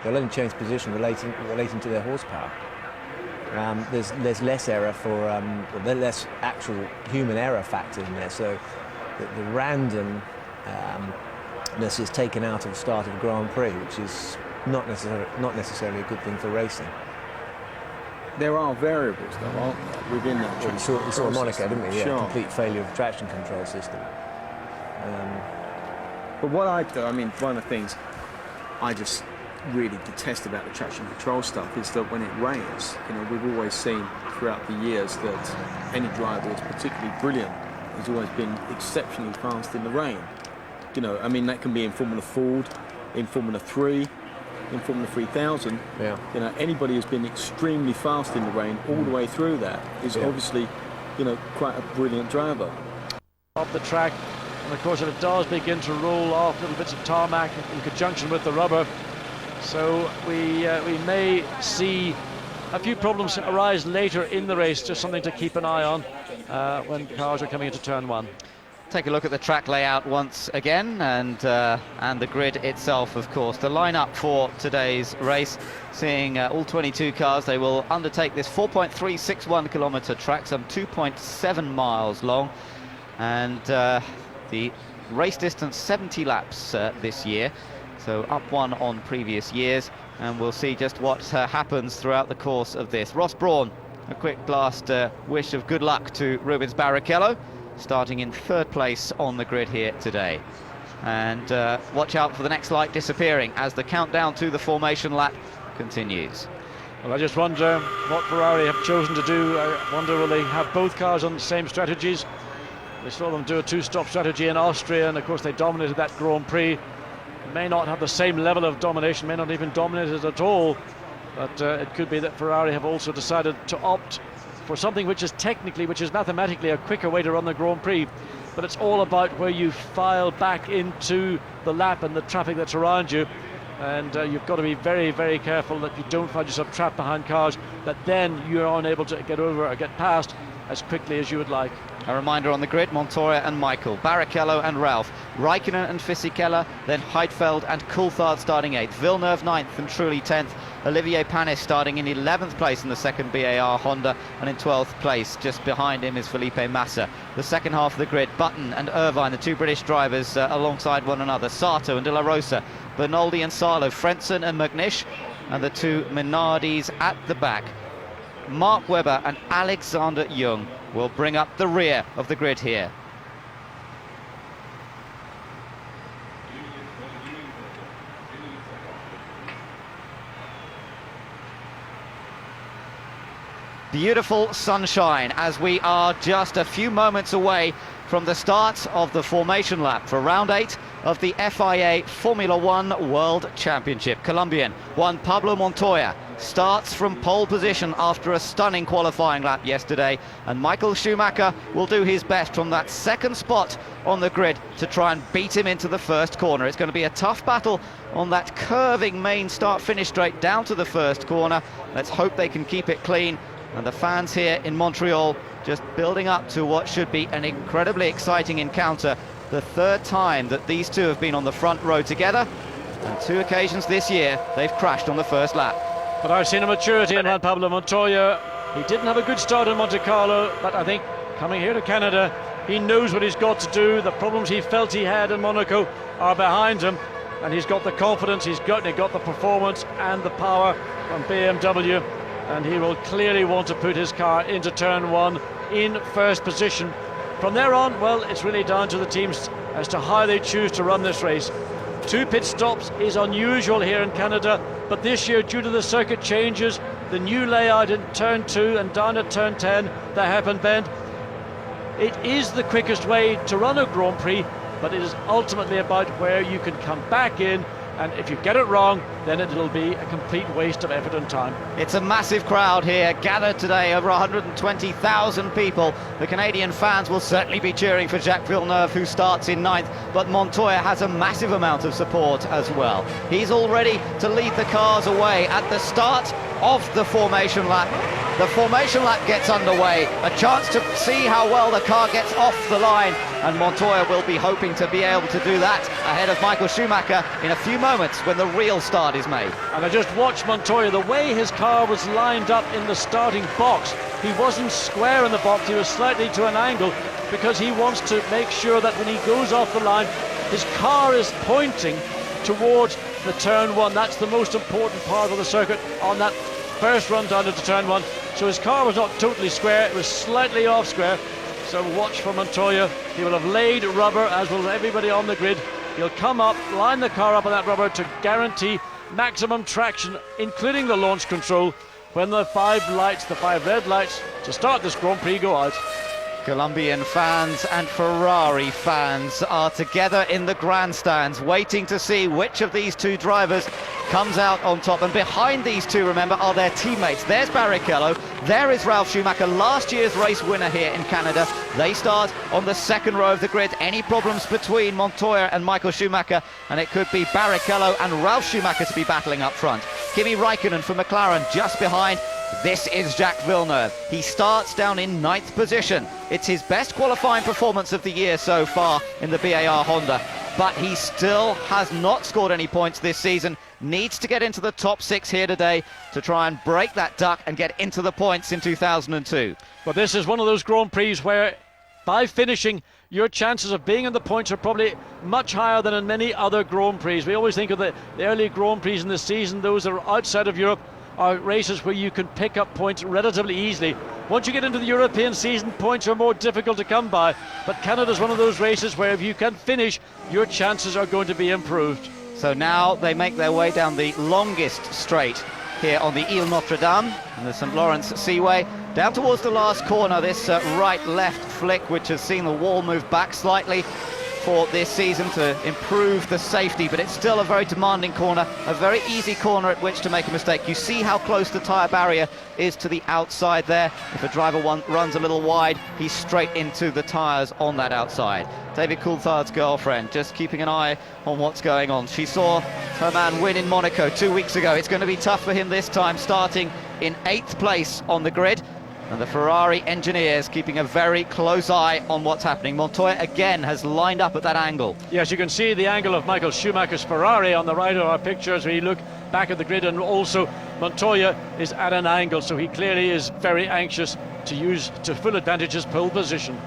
They'll only change position relating to their horsepower. There's less error there's less actual human error factor in there, so the randomness is taken out of the start of a Grand Prix, which is not necessarily a good thing for racing. There are variables, though, aren't there, within that traction We saw Monaco, didn't we? Yeah, Sure. complete failure of the traction control system. But what I do, I mean, one of the things I just really detest about the traction control stuff is that when it rains, you know, we've always seen throughout the years that any driver that's particularly brilliant has always been exceptionally fast in the rain. You know, I mean, that can be in Formula Ford, in Formula 3, in Formula 3000. Yeah. You know, anybody who's been extremely fast in the rain all the way through that is obviously, you know, quite a brilliant driver. Off the track, and of course if it does begin to roll off little bits of tarmac in conjunction with the rubber, so we may see a few problems arise later in the race. Just something to keep an eye on when cars are coming into turn one. Take a look at the track layout once again, and the grid itself, of course. The lineup for today's race, seeing all 22 cars. They will undertake this 4.361 kilometre track, some 2.7 miles long, and the race distance 70 laps this year, so up one on previous years, and we'll see just what happens throughout the course of this. Ross Brawn, a quick last wish of good luck to Rubens Barrichello, starting in third place on the grid here today. And watch out for the next light disappearing as the countdown to the formation lap continues. Well, I just wonder what Ferrari have chosen to do. I wonder, will they have both cars on the same strategies? We saw them do a two-stop strategy in Austria, and of course they dominated that Grand Prix. May not have the same level of domination, may not even dominate it at all, but it could be that Ferrari have also decided to opt for something which is mathematically a quicker way to run the Grand Prix, but it's all about where you file back into the lap and the traffic that's around you, and you've got to be very, very careful that you don't find yourself trapped behind cars that then you're unable to get over or get past as quickly as you would like. A reminder on the grid: Montoya and Michael, Barrichello and Ralph, Raikkonen and Fisichella, then Heidfeld and Coulthard starting 8th, Villeneuve 9th and Trulli 10th, Olivier Panis starting in 11th place in the second BAR Honda, and in 12th place just behind him is Felipe Massa. The second half of the grid: Button and Irvine, the two British drivers alongside one another, Sato and De La Rosa, Bernoldi and Salo, Frentzen and McNish, and the two Minardis at the back. Mark Webber and Alexander Jung will bring up the rear of the grid here. Beautiful sunshine as we are just a few moments away from the start of the formation lap for round 8 of the FIA Formula One World Championship. Colombian Juan Pablo Montoya starts from pole position after a stunning qualifying lap yesterday, and Michael Schumacher will do his best from that second spot on the grid to try and beat him into the first corner. It's going to be a tough battle on that curving main start-finish straight down to the first corner. Let's hope they can keep it clean, and the fans here in Montreal just building up to what should be an incredibly exciting encounter. The third time that these two have been on the front row together, and 2 occasions this year they've crashed on the first lap. But I've seen a maturity in Juan Pablo Montoya. He didn't have a good start in Monte Carlo, but I think coming here to Canada, he knows what he's got to do. The problems he felt he had in Monaco are behind him, and he's got the confidence, he's got the performance and the power from BMW, and he will clearly want to put his car into turn one in first position. From there on, well, it's really down to the teams as to how they choose to run this race. 2 pit stops is unusual here in Canada, but this year, due to the circuit changes, the new layout in turn 2 and down at turn 10, the hairpin bend, it is the quickest way to run a Grand Prix, but it is ultimately about where you can come back in, and if you get it wrong, then it'll be a complete waste of effort and time. It's a massive crowd here gathered today, over 120,000 people. The Canadian fans will certainly be cheering for Jacques Villeneuve, who starts in 9th, but Montoya has a massive amount of support as well. He's all ready to lead the cars away at the start of the formation lap. The formation lap gets underway, a chance to see how well the car gets off the line, and Montoya will be hoping to be able to do that ahead of Michael Schumacher in a few moments when the real start is made. And I just watched Montoya, the way his car was lined up in the starting box. He wasn't square in the box, he was slightly to an angle, because he wants to make sure that when he goes off the line, his car is pointing towards the turn one. That's the most important part of the circuit on that first run down into turn one. So his car was not totally square, it was slightly off square. So watch for Montoya. He will have laid rubber, as will everybody on the grid. He'll come up, line the car up on that rubber to guarantee maximum traction, including the launch control, when the 5 lights, the 5 red lights to start this Grand Prix go out. Colombian fans and Ferrari fans are together in the grandstands, waiting to see which of these two drivers comes out on top. And behind these two, remember, are their teammates. There's Barrichello, there is Ralf Schumacher, last year's race winner here in Canada. They start on the second row of the grid. Any problems between Montoya and Michael Schumacher, and it could be Barrichello and Ralf Schumacher to be battling up front. Kimi Raikkonen for McLaren just behind. This is Jacques Villeneuve. He starts down in 9th position. It's his best qualifying performance of the year so far in the BAR Honda, but he still has not scored any points this season. Needs to get into the top 6 here today to try and break that duck and get into the points in 2002. But this is one of those Grand Prix where by finishing, your chances of being in the points are probably much higher than in many other Grand Prix. We always think of the early Grand Prix in the season, those that are outside of Europe, are races where you can pick up points relatively easily. Once you get into the European season, points are more difficult to come by, but Canada's one of those races where if you can finish, your chances are going to be improved. So now they make their way down the longest straight here on the Ile Notre Dame and the St. Lawrence Seaway, down towards the last corner. This right-left flick, which has seen the wall move back slightly for this season to improve the safety, but it's still a very demanding corner, a very easy corner at which to make a mistake. You see how close the tyre barrier is to the outside there. If a driver runs a little wide, he's straight into the tyres on that outside. David Coulthard's girlfriend just keeping an eye on what's going on. She saw her man win in Monaco 2 weeks ago. It's going to be tough for him this time, starting in 8th place on the grid. And the Ferrari engineers keeping a very close eye on what's happening. Montoya again has lined up at that angle. Yes, you can see the angle of Michael Schumacher's Ferrari on the right of our picture as we look back at the grid, and also Montoya is at an angle, so he clearly is very anxious to use to full advantage his pole position.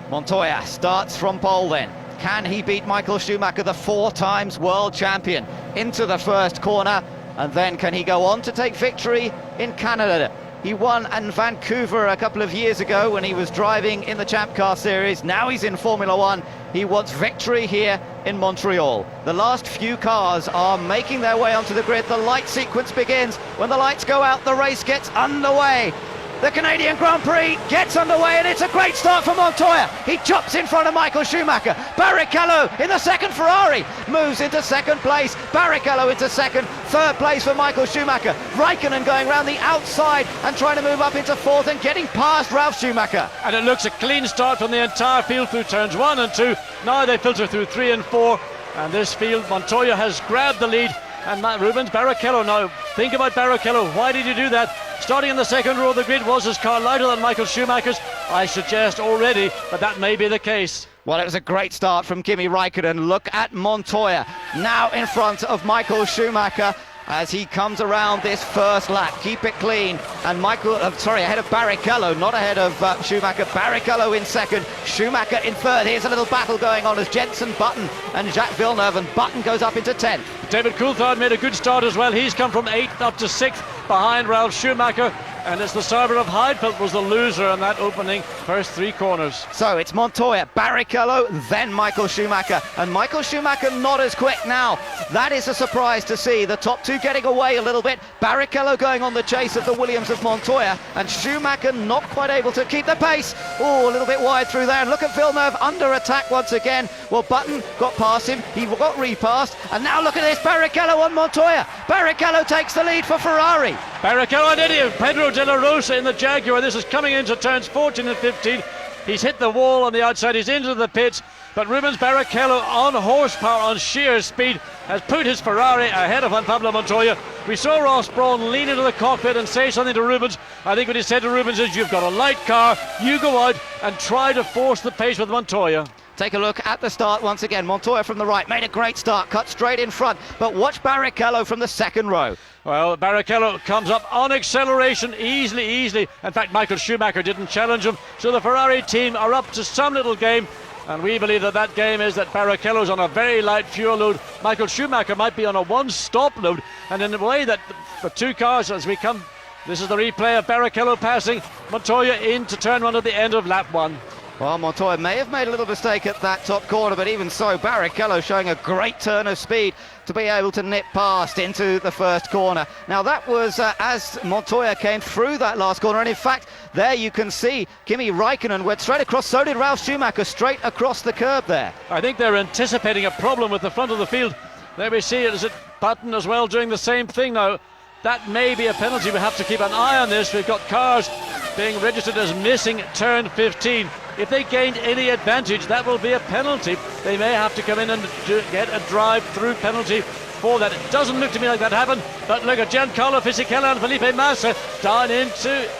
Montoya starts from pole then. Can he beat Michael Schumacher, the 4 times world champion, into the first corner? And then can he go on to take victory in Canada? He won in Vancouver a couple of years ago when he was driving in the Champ Car Series. Now he's in Formula One. He wants victory here in Montreal. The last few cars are making their way onto the grid. The light sequence begins. When the lights go out, the race gets underway. The Canadian Grand Prix gets underway, and it's a great start for Montoya. He chops in front of Michael Schumacher. Barrichello in the second Ferrari moves into second place. Barrichello into second. Third place for Michael Schumacher. Raikkonen going round the outside and trying to move up into 4th and getting past Ralf Schumacher. And it looks a clean start from the entire field through turns 1 and 2. Now they filter through 3 and 4. And this field, Montoya has grabbed the lead. And Rubens Barrichello now. Think about Barrichello. Why did he do that? Starting in the second row of the grid, was his car lighter than Michael Schumacher's? I suggest already that may be the case. Well, it was a great start from Kimi Raikkonen. Look at Montoya now in front of Michael Schumacher as he comes around this first lap. Keep it clean. And ahead of Barrichello, not ahead of Schumacher. Barrichello in second, Schumacher in third. Here's a little battle going on as Jenson Button and Jacques Villeneuve, and Button goes up into 10th. David Coulthard made a good start as well. He's come from 8th up to 6th behind Ralf Schumacher. And it's the Sauber of Heidfeld was the loser in that opening first 3 corners. So it's Montoya, Barrichello, then Michael Schumacher. And Michael Schumacher not as quick now. That is a surprise to see. The top 2 getting away a little bit. Barrichello going on the chase of the Williams of Montoya. And Schumacher not quite able to keep the pace. Oh, a little bit wide through there. And look at Villeneuve under attack once again. Well, Button got past him. He got repassed. And now look at this, Barrichello on Montoya. Barrichello takes the lead for Ferrari. Barrichello and Eddie, Pedro de la Rosa in the Jaguar. This is coming into turns 14 and 15. He's hit the wall on the outside. He's into the pits. But Rubens Barrichello, on horsepower, on sheer speed, has put his Ferrari ahead of Juan Pablo Montoya. We saw Ross Brawn lean into the cockpit and say something to Rubens. I think what he said to Rubens is, you've got a light car, you go out and try to force the pace with Montoya. Take a look at the start once again. Montoya from the right made a great start, cut straight in front, but watch Barrichello from the second row. Well, Barrichello comes up on acceleration easily. In fact, Michael Schumacher didn't challenge him, so the Ferrari team are up to some little game, and we believe that game is that Barrichello's on a very light fuel load. Michael Schumacher might be on a one-stop load, and in a way that the two cars, as we come, this is the replay of Barrichello passing Montoya into turn one at the end of lap one. Well, Montoya may have made a little mistake at that top corner, but even so, Barrichello showing a great turn of speed to be able to nip past into the first corner. Now that was as Montoya came through that last corner, and in fact, there you can see Kimi Raikkonen went straight across, so did Ralf Schumacher, straight across the curb there. I think they're anticipating a problem with the front of the field. There we see it, is it Button as well doing the same thing now. That may be a penalty. We have to keep an eye on this. We've got cars being registered as missing turn 15. If they gained any advantage, that will be a penalty. They may have to come in and get a drive-through penalty for that. It doesn't look to me like that happened, but look at Giancarlo Fisichella and Felipe Massa down into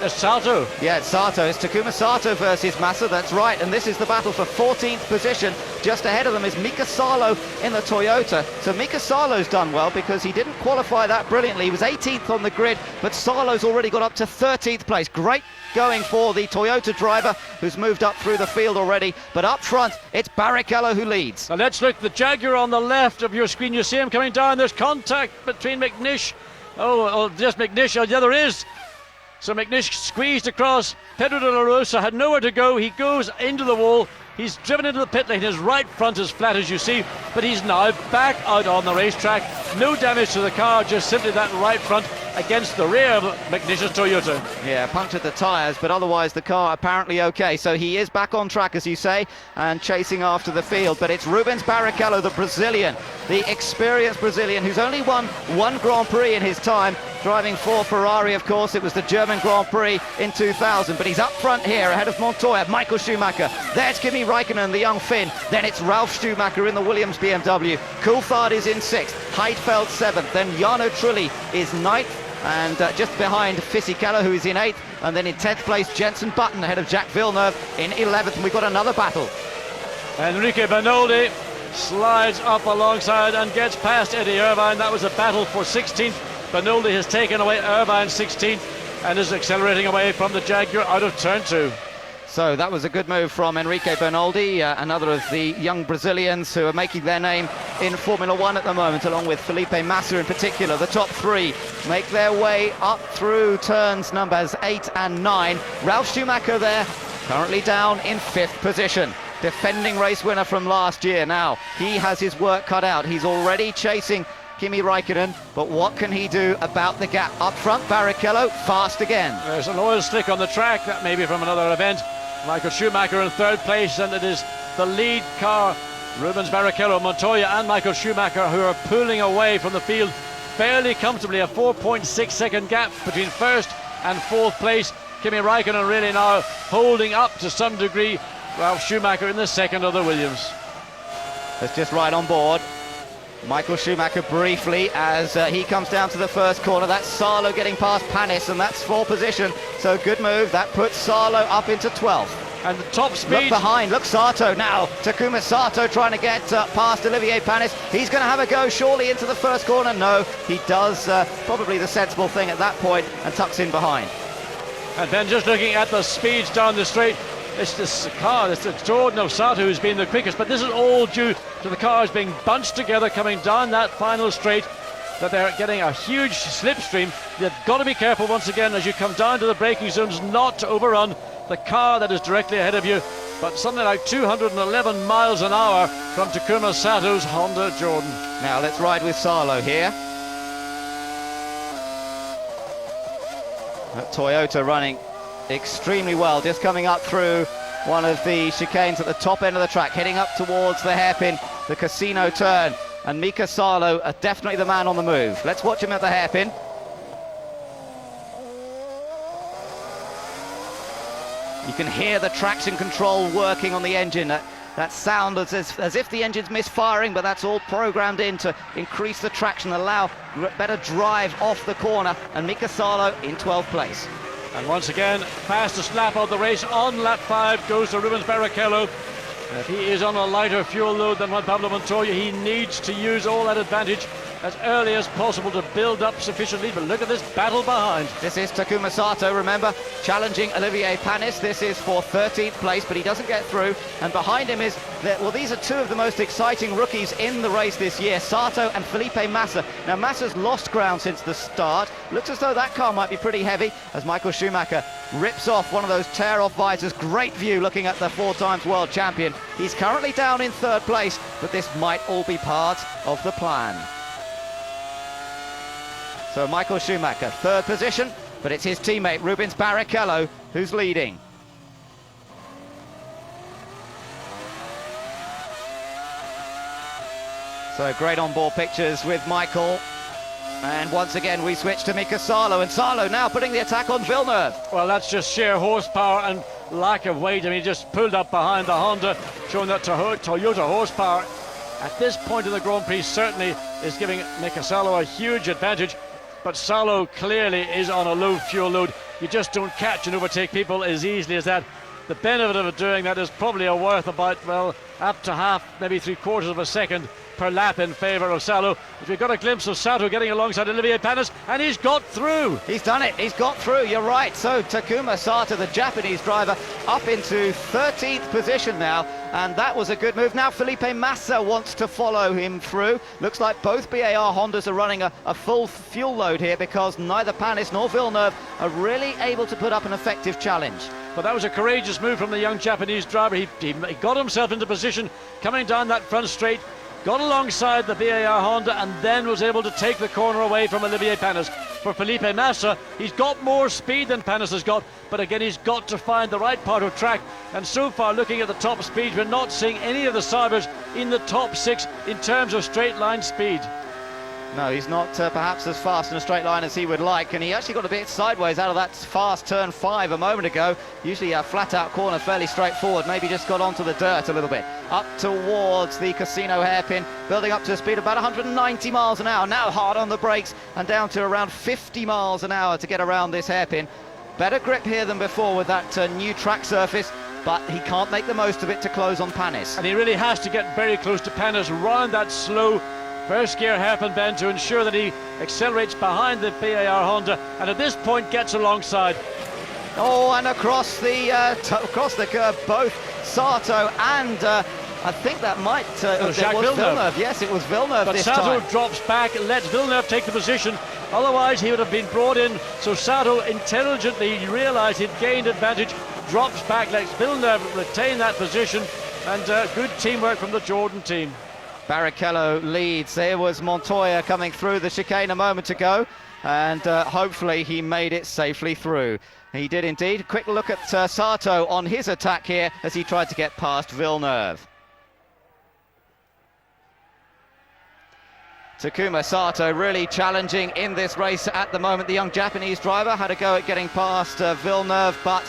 Sato. Yeah, it's Sato. It's Takuma Sato versus Massa, that's right. And this is the battle for 14th position. Just ahead of them is Mika Salo in the Toyota. So Mika Salo's done well because he didn't qualify that brilliantly. He was 18th on the grid, but Salo's already got up to 13th place. Great going for the Toyota driver, who's moved up through the field already. But up front, it's Barrichello who leads. Now let's look. The Jaguar on the left of your screen. You see him coming down. There's contact between McNish. Oh, just McNish. Oh, yeah, there is. So McNish squeezed across. Pedro de la Rosa had nowhere to go. He goes into the wall. He's driven into the pit lane. His right front is flat, as you see, but he's now back out on the racetrack. No damage to the car, just simply that right front against the rear of McNish's Toyota. Yeah, punctured the tyres, but otherwise the car apparently okay. So he is back on track, as you say, and chasing after the field. But it's Rubens Barrichello, the Brazilian, the experienced Brazilian, who's only won one Grand Prix in his time, driving for Ferrari, of course. It was the German Grand Prix in 2000, but he's up front here ahead of Montoya, Michael Schumacher. There's Kimi Raikkonen, the young Finn. Then it's Ralf Schumacher in the Williams BMW. Coulthard is in 6th, Heidfeld 7th, then Jarno Trulli is 9th, and just behind Fisichella, who is in 8th, and then in 10th place Jenson Button ahead of Jacques Villeneuve in 11th, and we've got another battle. Enrique Bernoldi slides up alongside and gets past Eddie Irvine. That was a battle for 16th. Bernoldi has taken away Irvine 16th and is accelerating away from the Jaguar out of turn 2. So that was a good move from Enrique Bernoldi, another of the young Brazilians who are making their name in Formula One at the moment, along with Felipe Massa in particular. The top three make their way up through turns numbers 8 and 9. Ralf Schumacher there, currently down in 5th position. Defending race winner from last year. Now, he has his work cut out. He's already chasing Kimi Raikkonen, but what can he do about the gap? Up front, Barrichello, fast again. There's an oil slick on the track, that may be from another event. Michael Schumacher in 3rd place, and it is the lead car, Rubens Barrichello, Montoya and Michael Schumacher, who are pulling away from the field fairly comfortably. A 4.6 second gap between 1st and 4th place. Kimi Raikkonen really now holding up to some degree. Ralf Schumacher in the 2nd of the Williams. That's just right on board. Michael Schumacher briefly as he comes down to the first corner. That's Salo getting past Panis, and that's 4th position. So good move. That puts Salo up into 12th. And the top speed. Look behind. Look, Sato now. Takuma Sato trying to get past Olivier Panis. He's going to have a go surely into the first corner. No, he does probably the sensible thing at that point and tucks in behind. And then just looking at the speeds down the straight, it's this car, it's Jordan of Sato who's been the quickest, but this is all due to the cars being bunched together coming down that final straight, that they're getting a huge slipstream. You've got to be careful once again as you come down to the braking zones not to overrun the car that is directly ahead of you, but something like 211 miles an hour from Takuma Sato's Honda Jordan. Now let's ride with Salo here. That Toyota running extremely well, just coming up through one of the chicanes at the top end of the track, heading up towards the hairpin, the casino turn, and Mika Salo are definitely the man on the move. Let's watch him at the hairpin. You can hear the traction control working on the engine. that sound as if the engine's misfiring, but that's all programmed in to increase the traction, allow better drive off the corner, and Mika Salo in 12th place. And once again, fastest lap of the race on lap 5 goes to Rubens Barrichello. If he is on a lighter fuel load than Juan Pablo Montoya, he needs to use all that advantage as early as possible to build up sufficiently. But look at this battle behind. This is Takuma Sato, remember, challenging Olivier Panis. This is for 13th place, but he doesn't get through. And behind him is, well, these are two of the most exciting rookies in the race this year, Sato and Felipe Massa. Now, Massa's lost ground since the start. Looks as though that car might be pretty heavy as Michael Schumacher rips off one of those tear-off visors. Great view looking at the 4-time world champion. He's currently down in 3rd place, but this might all be part of the plan. So Michael Schumacher, 3rd position, but it's his teammate Rubens Barrichello who's leading. So great on-board pictures with Michael. And once again we switch to Mika Salo, and Salo now putting the attack on Villeneuve. Well, that's just sheer horsepower and lack of weight. I mean, he just pulled up behind the Honda, showing that Toyota horsepower at this point in the Grand Prix certainly is giving Mika Salo a huge advantage. But Salo clearly is on a low fuel load. You just don't catch and overtake people as easily as that. The benefit of doing that is probably worth about, well, up to half, maybe 3/4 of a second per lap in favour of Salo. But we've got a glimpse of Sato getting alongside Olivier Panis, and he's got through. He's done it, he's got through, you're right. So Takuma Sato, the Japanese driver, up into 13th position now, and that was a good move. Now Felipe Massa wants to follow him through. Looks like both BAR Hondas are running a full fuel load here, because neither Panis nor Villeneuve are really able to put up an effective challenge. But that was a courageous move from the young Japanese driver. He got himself into position, coming down that front straight, got alongside the BAR Honda, and then was able to take the corner away from Olivier Panis. For Felipe Massa, he's got more speed than Panis has got, but again, he's got to find the right part of track. And so far, looking at the top speed, we're not seeing any of the Sabres in the top 6 in terms of straight line speed. No, he's not perhaps as fast in a straight line as he would like, and he actually got a bit sideways out of that fast turn 5 a moment ago. Usually a flat out corner, fairly straightforward, maybe just got onto the dirt a little bit. Up towards the Casino hairpin, building up to a speed of about 190 miles an hour, now hard on the brakes and down to around 50 miles an hour to get around this hairpin. Better grip here than before with that new track surface, but he can't make the most of it to close on Panis. And he really has to get very close to Panis, round that slow first gear hairpin bend to ensure that he accelerates behind the BAR Honda, and at this point gets alongside. Oh, and across the curve, both Sato and I think that might was Villeneuve. Yes, it was Villeneuve. But this Sato time drops back, lets Villeneuve take the position. Otherwise, he would have been brought in. So Sato intelligently realised he'd gained advantage, drops back, lets Villeneuve retain that position, and good teamwork from the Jordan team. Barrichello leads. There was Montoya coming through the chicane a moment ago, and hopefully he made it safely through. He did indeed. Quick look at Sato on his attack here as he tried to get past Villeneuve. Takuma Sato really challenging in this race at the moment. The young Japanese driver had a go at getting past Villeneuve, but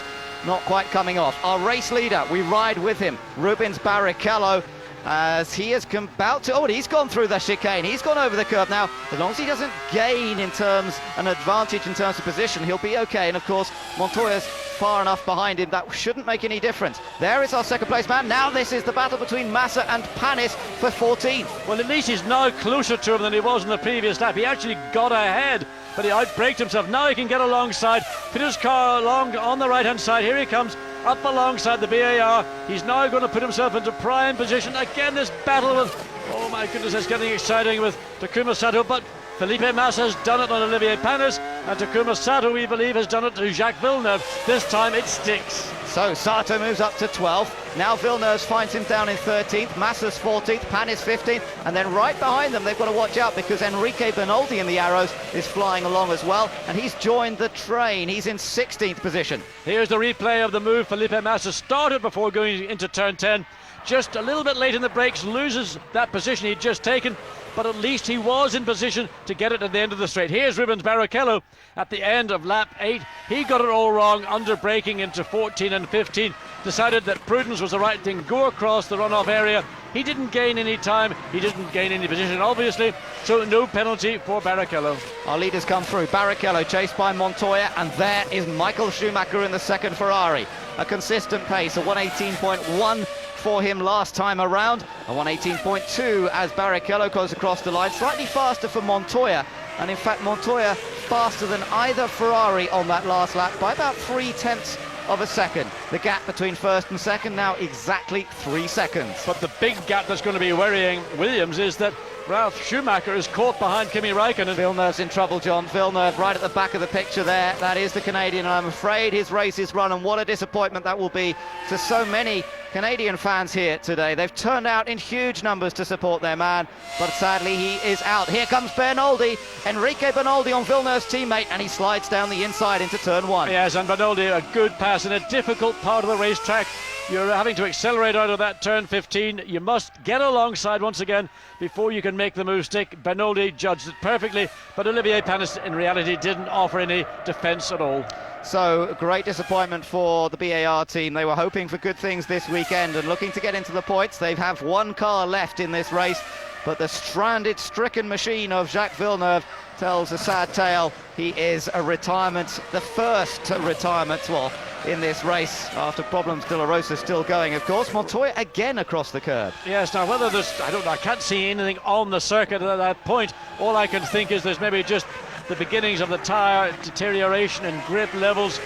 not quite coming off. Our race leader, we ride with him, Rubens Barrichello, as he is about to, he's gone through the chicane, he's gone over the curve now. As long as he doesn't gain an advantage in terms of position, he'll be okay. And of course, Montoya's far enough behind him, that shouldn't make any difference. There is our second place man. Now this is the battle between Massa and Panis for 14th. Well, at least he's now closer to him than he was in the previous lap. He actually got ahead, but he outbraked himself. Now he can get alongside, fit his car along on the right-hand side. Here he comes, up alongside the BAR. He's now going to put himself into prime position. Again, this battle with, oh my goodness, it's getting exciting with Takuma Sato, but Felipe Massa has done it on Olivier Panis, and Takuma Sato, we believe, has done it to Jacques Villeneuve. This time it sticks. So Sato moves up to 12th. Now Villeneuve finds him down in 13th. Massa's 14th, Panis 15th, and then right behind them they've got to watch out because Enrique Bernoldi in the arrows is flying along as well, and he's joined the train. He's in 16th position. Here's the replay of the move Felipe Massa started before going into turn 10. Just a little bit late in the brakes, loses that position he'd just taken, but at least he was in position to get it at the end of the straight. Here's Rubens Barrichello at the end of lap 8. He got it all wrong, under braking into 14 and 15. decided that prudence was the right thing, go across the runoff area. He didn't gain any time, he didn't gain any position, obviously, so no penalty for Barrichello. Our leaders come through. Barrichello chased by Montoya, and there is Michael Schumacher in the second Ferrari. A consistent pace, a 118.1 for him last time around, a 118.2 as Barrichello goes across the line. Slightly faster for Montoya, and in fact Montoya faster than either Ferrari on that last lap by about 0.3 of a second. The gap between first and second now exactly 3 seconds. But the big gap that's going to be worrying Williams is that Ralf Schumacher is caught behind Kimi Raikkonen. Villeneuve's in trouble, John. Villeneuve right at the back of the picture there. That is the Canadian. I'm afraid his race is run, and what a disappointment that will be to so many Canadian fans here today. They've turned out in huge numbers to support their man, but sadly he is out. Here comes Bernoldi, Enrique Bernoldi on Villeneuve's teammate, and he slides down the inside into turn 1. Yes, and Bernoldi, a good pass in a difficult part of the racetrack. You're having to accelerate out of that turn 15. You must get alongside once again before you can make the move stick. Bernoldi judged it perfectly, but Olivier Panis in reality didn't offer any defence at all. So, great disappointment for the BAR team. They were hoping for good things this weekend and looking to get into the points. They have one car left in this race, but the stranded, stricken machine of Jacques Villeneuve tells a sad tale. He is a retirement, the first retirement, well, in this race after problems. De La Rosa still going, of course. Montoya again across the curb. Yes, now whether there's, I can't see anything on the circuit at that point. All I can think is there's maybe just the beginnings of the tyre deterioration and grip levels.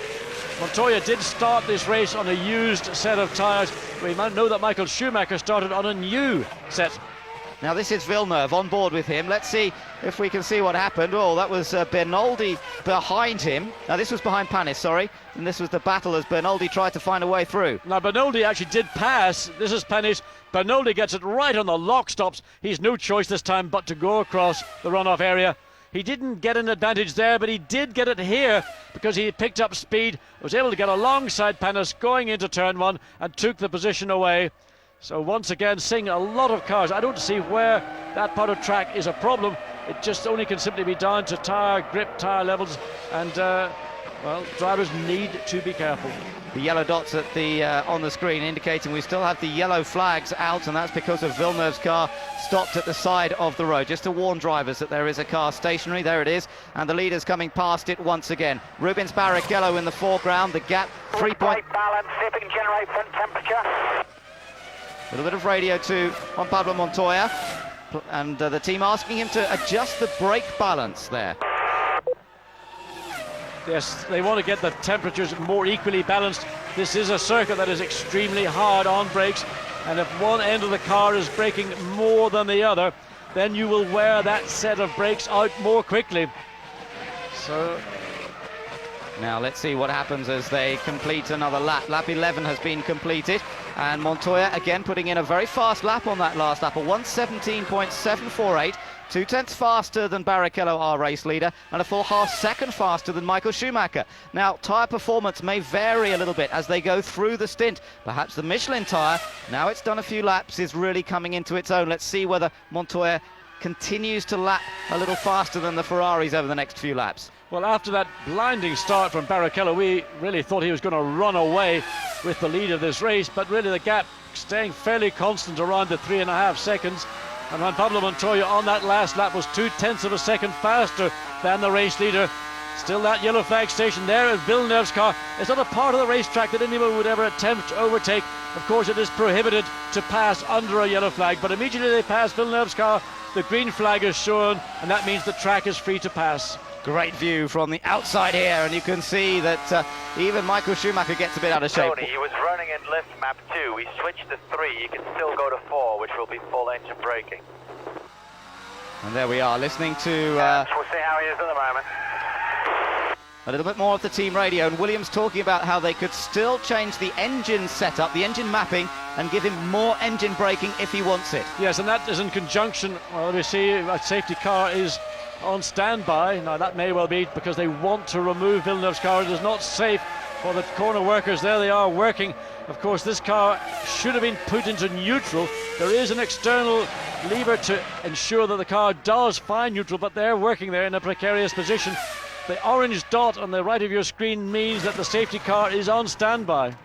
Montoya did start this race on a used set of tyres. We might know that Michael Schumacher started on a new set. Now this is Villeneuve on board with him. Let's see if we can see what happened. Oh, that was Bernoldi behind him. Now this was behind Panis, sorry. And this was the battle as Bernoldi tried to find a way through. Now Bernoldi actually did pass. This is Panis. Bernoldi gets it right on the lock stops. He's no choice this time but to go across the runoff area. He didn't get an advantage there, but he did get it here because he picked up speed, was able to get alongside Panis going into turn 1 and took the position away. So once again, seeing a lot of cars. I don't see where that part of track is a problem. It just only can simply be down to tyre grip, tyre levels, and well, drivers need to be careful. The yellow dots at the on the screen indicating we still have the yellow flags out, and that's because of Villeneuve's car stopped at the side of the road, just to warn drivers that there is a car stationary. There it is, and the leader's coming past it once again. Rubens Barrichello in the foreground. The gap 3 point. Balance, see if we can generate front temperature. A little bit of radio to Juan Pablo Montoya, and the team asking him to adjust the brake balance there. Yes, they want to get the temperatures more equally balanced. This is a circuit that is extremely hard on brakes, and if one end of the car is braking more than the other, then you will wear that set of brakes out more quickly. So now let's see what happens as they complete another lap. Lap 11 has been completed, and Montoya again putting in a very fast lap on that last lap, a 1:17.748, 0.2 faster than Barrichello, our race leader, and a full half second faster than Michael Schumacher. Now, tyre performance may vary a little bit as they go through the stint. Perhaps the Michelin tyre, now it's done a few laps, is really coming into its own. Let's see whether Montoya continues to lap a little faster than the Ferraris over the next few laps. well, after that blinding start from Barrichello, we really thought he was going to run away with the lead of this race, but really the gap staying fairly constant around the 3.5 seconds. And Juan Pablo Montoya on that last lap was 0.2 of a second faster than the race leader. Still that yellow flag station there at Villeneuve's car. It's not a part of the racetrack that anyone would ever attempt to overtake. Of course, it is prohibited to pass under a yellow flag, but immediately they pass Villeneuve's car, the green flag is shown, and that means the track is free to pass. Great view from the outside here, and you can see that even Michael Schumacher gets a bit out of shape. Tony, he was running in lift map 2. We switched to 3. You can still go to 4, which will be full engine braking. And there we are, listening to we'll see how he is at the moment. a little bit more of the team radio, and Williams talking about how they could still change the engine setup, the engine mapping, and give him more engine braking if he wants it. Yes, and that is in conjunction, well, we see a safety car is on standby. Now that may well be because they want to remove Villeneuve's car. It is not safe for the corner workers. There they are working. Of course, this car should have been put into neutral. There is an external lever to ensure that the car does find neutral, but they're working there in a precarious position. The orange dot on the right of your screen means that the safety car is on standby.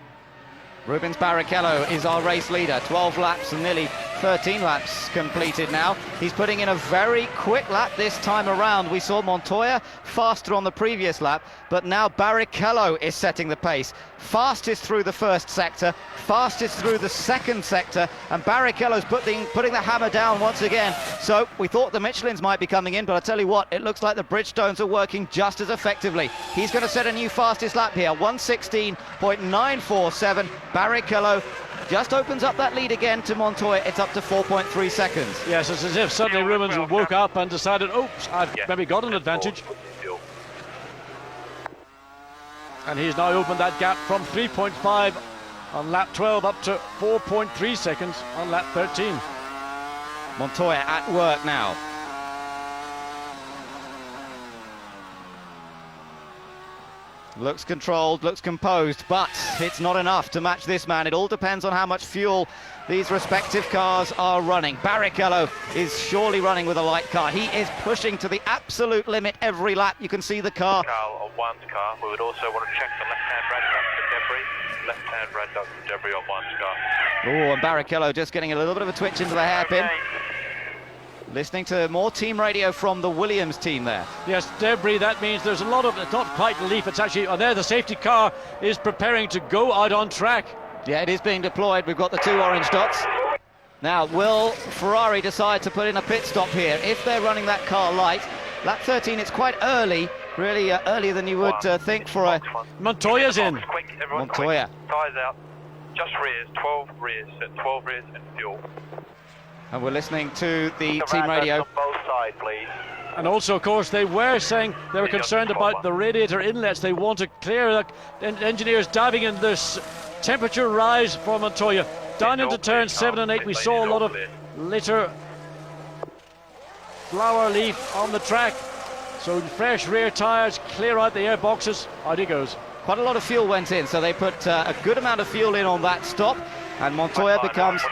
Rubens Barrichello is our race leader. 12 laps and nearly 13 laps completed now. He's putting in a very quick lap this time around. We saw Montoya faster on the previous lap, but now Barrichello is setting the pace. Fastest through the first sector, fastest through the second sector, and Barrichello's putting the hammer down once again. So we thought the Michelins might be coming in, but I tell you what, it looks like the Bridgestones are working just as effectively. He's going to set a new fastest lap here, 1:16.947. Barrichello just opens up that lead again to Montoya. It's up to 4.3 seconds. Yes, it's as if suddenly Rubens woke up and decided, oops, I've maybe got an advantage. And he's now opened that gap from 3.5 on lap 12 up to 4.3 seconds on lap 13. Montoya at work now. Looks controlled, looks composed, but it's not enough to match this man. It all depends on how much fuel these respective cars are running. Barrichello is surely running with a light car. He is pushing to the absolute limit every lap. You can see the car. On one's car, we would also want to check the left-hand red duct for debris. Left-hand red duct for debris on one's car. Oh, and Barrichello just getting a little bit of a twitch into the hairpin. Okay. Listening to more team radio from the Williams team there. Yes, debris, that means there's a lot of, it's not quite leaf, it's actually, there the safety car is preparing to go out on track. Yeah, it is being deployed. We've got the two orange dots. Now, will Ferrari decide to put in a pit stop here? If they're running that car light, lap 13, it's quite early, really earlier than you would think for a... Montoya's in. Quick, everyone, Montoya. quick. Tyres out. Just rears, 12 rears. Set 12 rears and fuel. And we're listening to the The team radio. On both sides, please. And also, of course, they were saying they were concerned about the radiator inlets. They want to clear the engineers diving in this temperature rise for Montoya. Down into turns 7 and 8, we saw a lot of litter, flower leaf on the track. So fresh rear tyres, clear out the air boxes. Out he goes. Quite a lot of fuel went in, so they put a good amount of fuel in on that stop. And Montoya becomes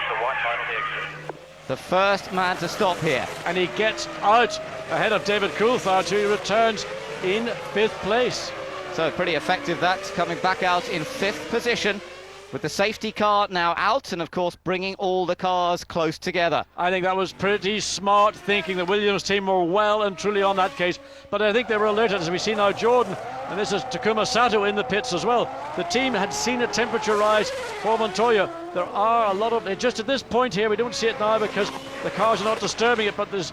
the first man to stop here. And he gets out ahead of David Coulthard, who returns in 5th place. So pretty effective that, coming back out in 5th position with the safety car now out and of course bringing all the cars close together. I think that was pretty smart thinking. The Williams team were well and truly on that case, but I think they were alerted, as we see now Jordan, and this is Takuma Sato in the pits as well. The team had seen a temperature rise for Montoya. There are a lot of, just at this point here, we don't see it now because the cars are not disturbing it, but there's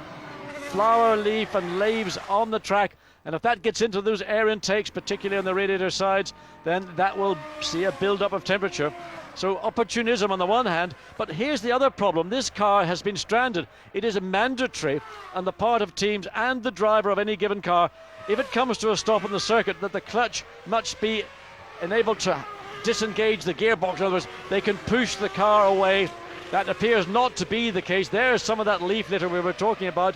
flower, leaf and leaves on the track, and if that gets into those air intakes, particularly on the radiator sides, then that will see a build-up of temperature. So opportunism on the one hand, but here's the other problem. This car has been stranded. It is mandatory on the part of teams and the driver of any given car, if it comes to a stop on the circuit, that the clutch must be enabled to disengage the gearbox. In other words, they can push the car away. That appears not to be the case. There's some of that leaf litter we were talking about.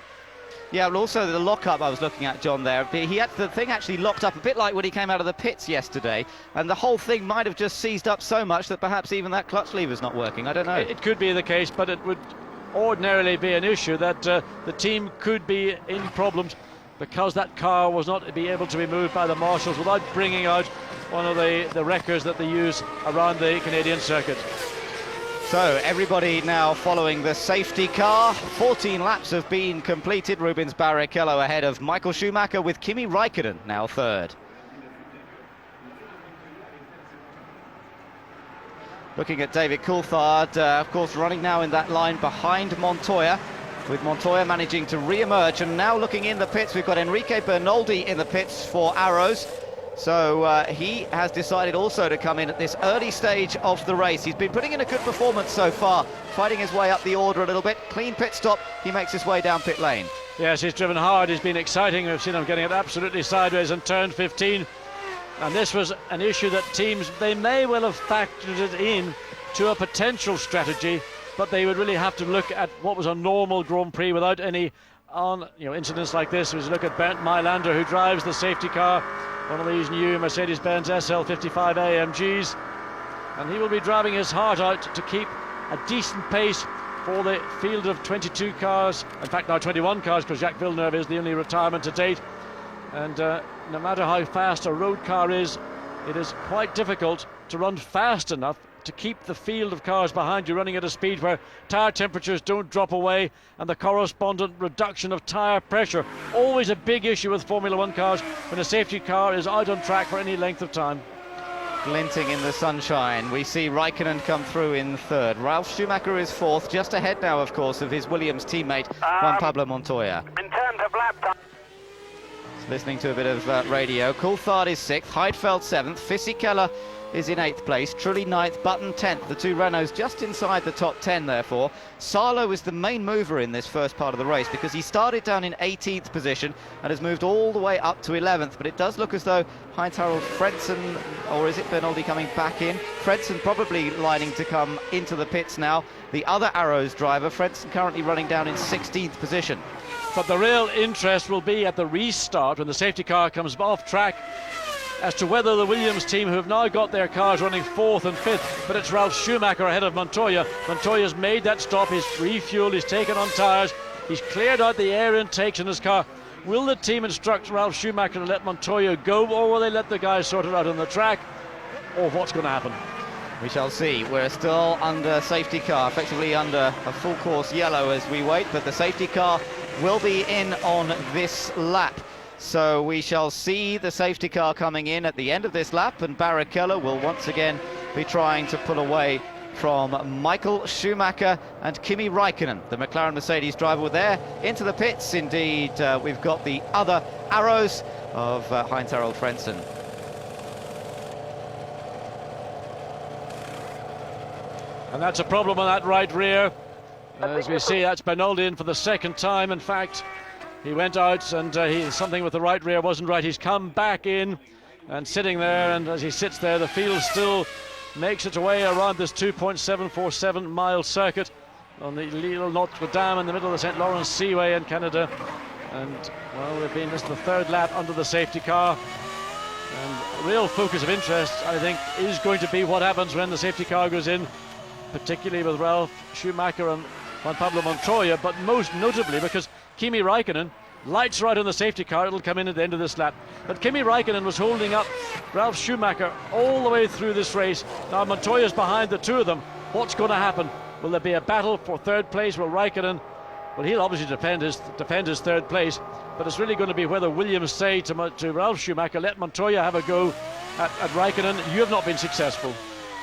Yeah, but also the lockup I was looking at, John, there. He had the thing actually locked up a bit like when he came out of the pits yesterday, and the whole thing might have just seized up so much that perhaps even that clutch lever's not working. I don't know. It could be the case, but it would ordinarily be an issue that the team could be in problems because that car was not be able to be moved by the marshals without bringing out one of the wreckers that they use around the Canadian circuit. So everybody now following the safety car. 14 laps have been completed. Rubens Barrichello ahead of Michael Schumacher with Kimi Räikkönen now third. Looking at David Coulthard, of course running now in that line behind Montoya, with Montoya managing to re-emerge. And now looking in the pits, we've got Enrique Bernoldi in the pits for Arrows. So he has decided also to come in at this early stage of the race. He's been putting in a good performance so far, fighting his way up the order a little bit. Clean pit stop, he makes his way down pit lane. Yes, he's driven hard, he's been exciting. We've seen him getting it absolutely sideways in turn 15. And this was an issue that teams, they may well have factored it in to a potential strategy, but they would really have to look at what was a normal Grand Prix without any incidents like this. We look at Bernd Mailander, who drives the safety car, one of these new Mercedes-Benz SL55 AMGs, and he will be driving his heart out to keep a decent pace for the field of 22 cars, in fact now 21 cars, because Jacques Villeneuve is the only retirement to date. And no matter how fast a road car is, it is quite difficult to run fast enough to keep the field of cars behind you running at a speed where tyre temperatures don't drop away and the correspondent reduction of tyre pressure. Always a big issue with Formula One cars when a safety car is out on track for any length of time. Glinting in the sunshine, we see Raikkonen come through in third. Ralf Schumacher is fourth, just ahead now, of course, of his Williams teammate, Juan Pablo Montoya. In terms of lap time. Listening to a bit of radio. Coulthard is sixth, Heidfeld seventh, Fisichella is in eighth place, Trulli ninth, Button 10th. The two Renaults just inside the top 10, therefore. Salo is the main mover in this first part of the race because he started down in 18th position and has moved all the way up to 11th. But it does look as though Heinz-Harald Frentzen, or is it Bernoldi coming back in? Frentzen probably lining to come into the pits now. The other Arrows driver, Frentzen, currently running down in 16th position. But the real interest will be at the restart when the safety car comes off track as to whether the Williams team, who have now got their cars running 4th and 5th, but it's Ralf Schumacher ahead of Montoya. Montoya's made that stop, he's refueled, he's taken on tyres, he's cleared out the air intakes in his car. Will the team instruct Ralf Schumacher to let Montoya go, or will they let the guys sort it out on the track, or what's going to happen? We shall see. We're still under safety car, effectively under a full course yellow as we wait, but the safety car will be in on this lap. So we shall see the safety car coming in at the end of this lap, and Barrichello will once again be trying to pull away from Michael Schumacher and Kimi Raikkonen, the McLaren Mercedes driver. There into the pits. Indeed, we've got the other Arrows of Heinz-Harald Frentzen. And that's a problem on that right rear. As we see, that's Bernoldi in for the second time. In fact, he went out and something with the right rear wasn't right. He's come back in and sitting there, and as he sits there, the field still makes its way around this 2.747 mile circuit on the L'Île Notre Dame in the middle of the St. Lawrence Seaway in Canada. And, well, they've been just the third lap under the safety car. And real focus of interest, I think, is going to be what happens when the safety car goes in, particularly with Ralf Schumacher and Juan Pablo Montoya, but most notably because Kimi Raikkonen, lights are out on the safety car, it'll come in at the end of this lap. But Kimi Raikkonen was holding up Ralf Schumacher all the way through this race. Now Montoya's behind the two of them. What's going to happen? Will there be a battle for third place? Will Raikkonen, well, he'll obviously defend his third place, but it's really going to be whether Williams say to Ralf Schumacher, let Montoya have a go at Raikkonen. You have not been successful.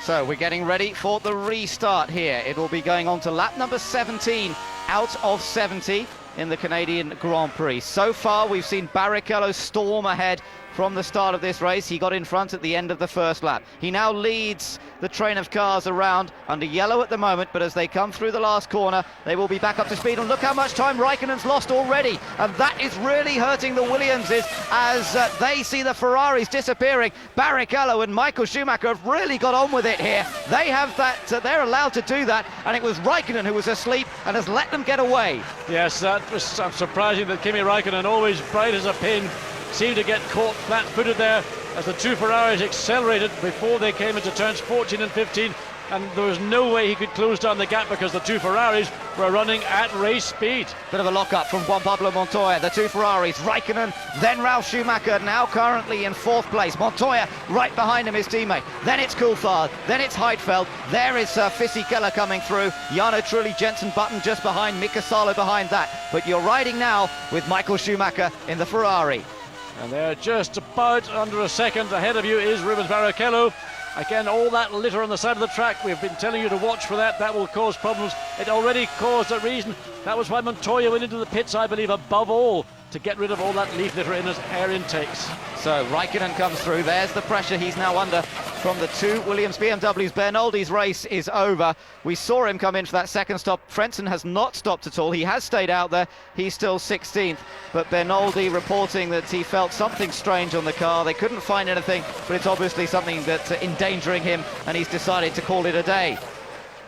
So we're getting ready for the restart here. It will be going on to lap number 17 out of 70 in the Canadian Grand Prix. So far we've seen Barrichello storm ahead from the start of this race. He got in front at the end of the first lap. He now leads the train of cars around under yellow at the moment, but as they come through the last corner, they will be back up to speed. And look how much time Raikkonen's lost already, and that is really hurting the Williamses as they see the Ferraris disappearing. Barrichello and Michael Schumacher have really got on with it here. They have that, they're allowed to do that, and it was Raikkonen who was asleep and has let them get away. Yes, that was surprising that Kimi Raikkonen, always bright as a pin, seemed to get caught flat-footed there as the two Ferraris accelerated before they came into turns 14 and 15, and there was no way he could close down the gap because the two Ferraris were running at race speed. Bit of a lock-up from Juan Pablo Montoya. The two Ferraris, Raikkonen, then Ralf Schumacher, now currently in fourth place. Montoya right behind him, his teammate. Then it's Coulthard, then it's Heidfeld. There is Fisichella coming through. Jarno Trulli, Jenson Button just behind, Mika Salo behind that. But you're riding now with Michael Schumacher in the Ferrari. And they're just about under a second ahead of you is Rubens Barrichello. Again, all that litter on the side of the track, we've been telling you to watch for that. That will cause problems. It already caused a reason. That was why Montoya went into the pits, I believe, above all, to get rid of all that leaf litter in his air intakes. So Raikkonen comes through. There's the pressure he's now under from the two Williams BMWs. Bernoldi's race is over. We saw him come in for that second stop. Frentzen has not stopped at all. He has stayed out there. He's still 16th. But Bernoldi reporting that he felt something strange on the car. They couldn't find anything, but it's obviously something that's endangering him, and he's decided to call it a day.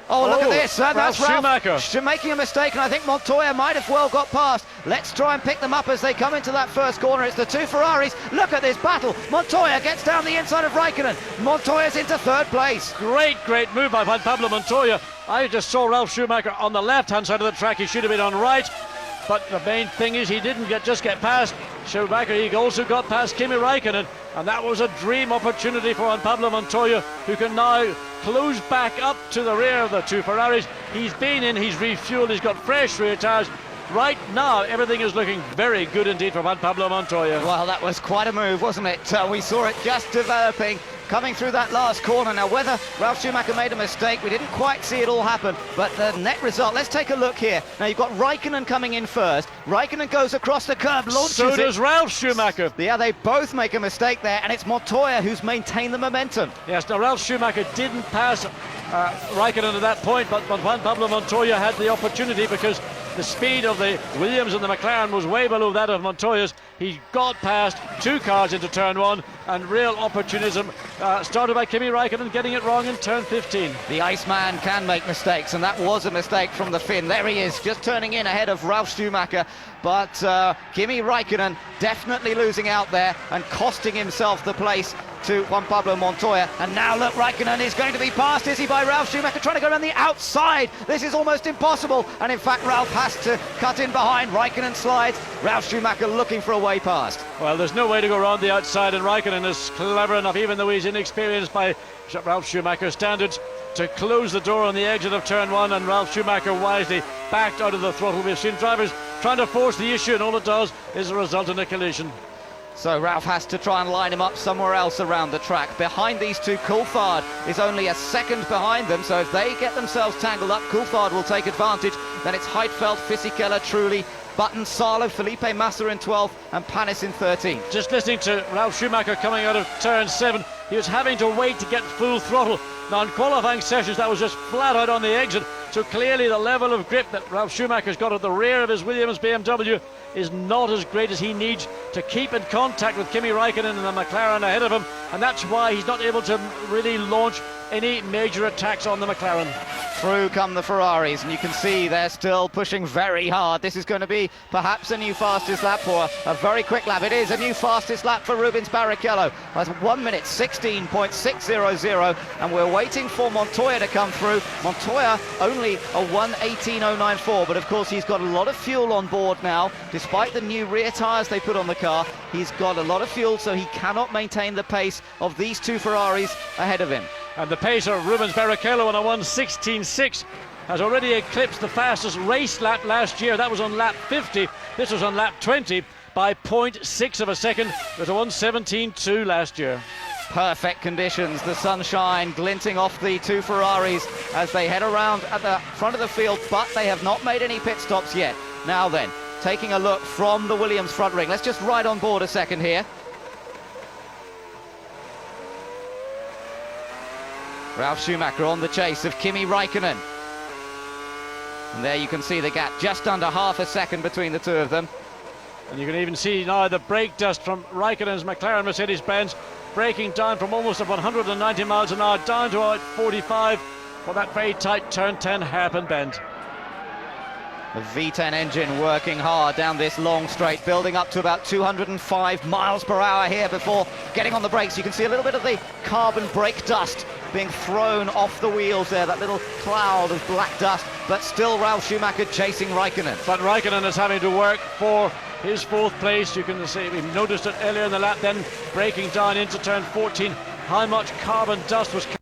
Oh, look at this. That's Ralf making a mistake, and I think Montoya might have well got past. Let's try and pick them up as they come into that first corner. It's the two Ferraris. Look at this battle. Montoya gets down the inside of Raikkonen. Montoya's into third place. Great move by Juan Pablo Montoya. I just saw Ralf Schumacher on the left-hand side of the track. He should have been on right. But the main thing is he didn't just get past Schumacher. He also got past Kimi Raikkonen. And that was a dream opportunity for Juan Pablo Montoya, who can now close back up to the rear of the two Ferraris. He's been in, he's refueled, he's got fresh rear tyres. Right now, everything is looking very good indeed for Juan Pablo Montoya. Well, that was quite a move, wasn't it? We saw it just developing, coming through that last corner. Now, whether Ralf Schumacher made a mistake, we didn't quite see it all happen, but the net result, let's take a look here. Now, you've got Raikkonen coming in first. Raikkonen goes across the curb, launches So does Ralf Schumacher. Yeah, they both make a mistake there, and it's Montoya who's maintained the momentum. Yes, now Ralf Schumacher didn't pass Raikkonen at that point, but Juan Pablo Montoya had the opportunity because the speed of the Williams and the McLaren was way below that of Montoya's. He got past two cars into turn one, and real opportunism started by Kimi Raikkonen getting it wrong in turn 15. The Iceman can make mistakes, and that was a mistake from the Finn. There he is, just turning in ahead of Ralf Schumacher, but Kimi Raikkonen definitely losing out there and costing himself the place to Juan Pablo Montoya. And now look, Raikkonen is going to be passed, is he, by Ralf Schumacher, trying to go around the outside. This is almost impossible, and in fact Ralf has to cut in behind. Raikkonen slides, Ralf Schumacher looking for a way past. Well, there's no way to go around the outside, and Raikkonen is clever enough, even though he's inexperienced by Ralf Schumacher's standards, to close the door on the exit of turn one, and Ralf Schumacher wisely backed out of the throttle. We've seen drivers trying to force the issue, and all it does is result in a collision. So Ralf has to try and line him up somewhere else around the track. Behind these two, Coulthard is only a second behind them, so if they get themselves tangled up, Coulthard will take advantage. Then it's Heidfeld, Fisichella, Trulli, Button, Salo, Felipe Massa in 12th, and Panis in 13th. Just listening to Ralf Schumacher coming out of turn 7, he was having to wait to get full throttle. Now in qualifying sessions that was just flat out on the exit, so clearly the level of grip that Ralf Schumacher's got at the rear of his Williams BMW is not as great as he needs to keep in contact with Kimi Raikkonen and the McLaren ahead of him, and that's why he's not able to really launch any major attacks on the McLaren. Through come the Ferraris, and you can see they're still pushing very hard. This is going to be perhaps a new fastest lap for a very quick lap. It is a new fastest lap for Rubens Barrichello. That's 1 minute 16.600, and we're waiting for Montoya to come through. Montoya only a 1:18.094, but of course he's got a lot of fuel on board now. Despite the new rear tyres they put on the car, he's got a lot of fuel, so he cannot maintain the pace of these two Ferraris ahead of him. And the pace of Rubens Barrichello on a 1:16.6 has already eclipsed the fastest race lap last year. That was on lap 50. This was on lap 20 by 0.6 of a second. It was a 1:17.2 last year. Perfect conditions, the sunshine glinting off the two Ferraris as they head around at the front of the field, but they have not made any pit stops yet. Now then, taking a look from the Williams front ring. Let's just ride on board a second here. Ralf Schumacher on the chase of Kimi Raikkonen. And there you can see the gap, just under half a second between the two of them. And you can even see now the brake dust from Raikkonen's McLaren Mercedes-Benz breaking down from almost 190 miles an hour down to about 45 for that very tight turn 10 hairpin bend. The V10 engine working hard down this long straight, building up to about 205 miles per hour here before getting on the brakes. You can see a little bit of the carbon brake dust being thrown off the wheels there, that little cloud of black dust, but still Ralf Schumacher chasing Raikkonen. But Raikkonen is having to work for his fourth place. You can see, we've noticed it earlier in the lap, then breaking down into turn 14, how much carbon dust was coming.